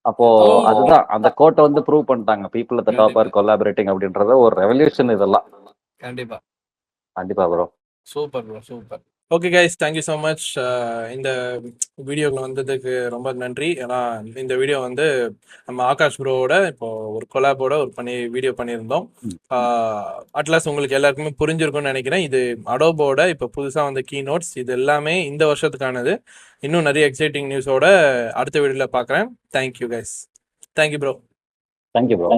அப்போ அதுதான் அந்த கோட்டை வந்து ப்ரூவ் பண்ணிட்டாங்க. People at the top are collaborating அப்படின்றத ஒரு ரெவல்யூஷன் இதெல்லாம். கண்டிப்பா bro. Super bro, super. Okay guys, thank you so much. இந்த வீடியோவில் வந்ததுக்கு ரொம்ப நன்றி. ஏன்னா இந்த வீடியோ வந்து நம்ம ஆகாஷ் ப்ரோவோட இப்போ ஒரு கொலாபோட வீடியோ பண்ணியிருந்தோம். அட்லாஸ் உங்களுக்கு எல்லாருக்குமே புரிஞ்சிருக்கும்னு நினைக்கிறேன். இது அடோபோட இப்போ புதுசாக வந்த கீ நோட்ஸ், இது எல்லாமே இந்த வருஷத்துக்கானது. இன்னும் நிறைய எக்ஸைட்டிங் நியூஸோட அடுத்த வீடியோவில் பார்க்குறேன். Thank you guys. Thank you bro. Thank you bro.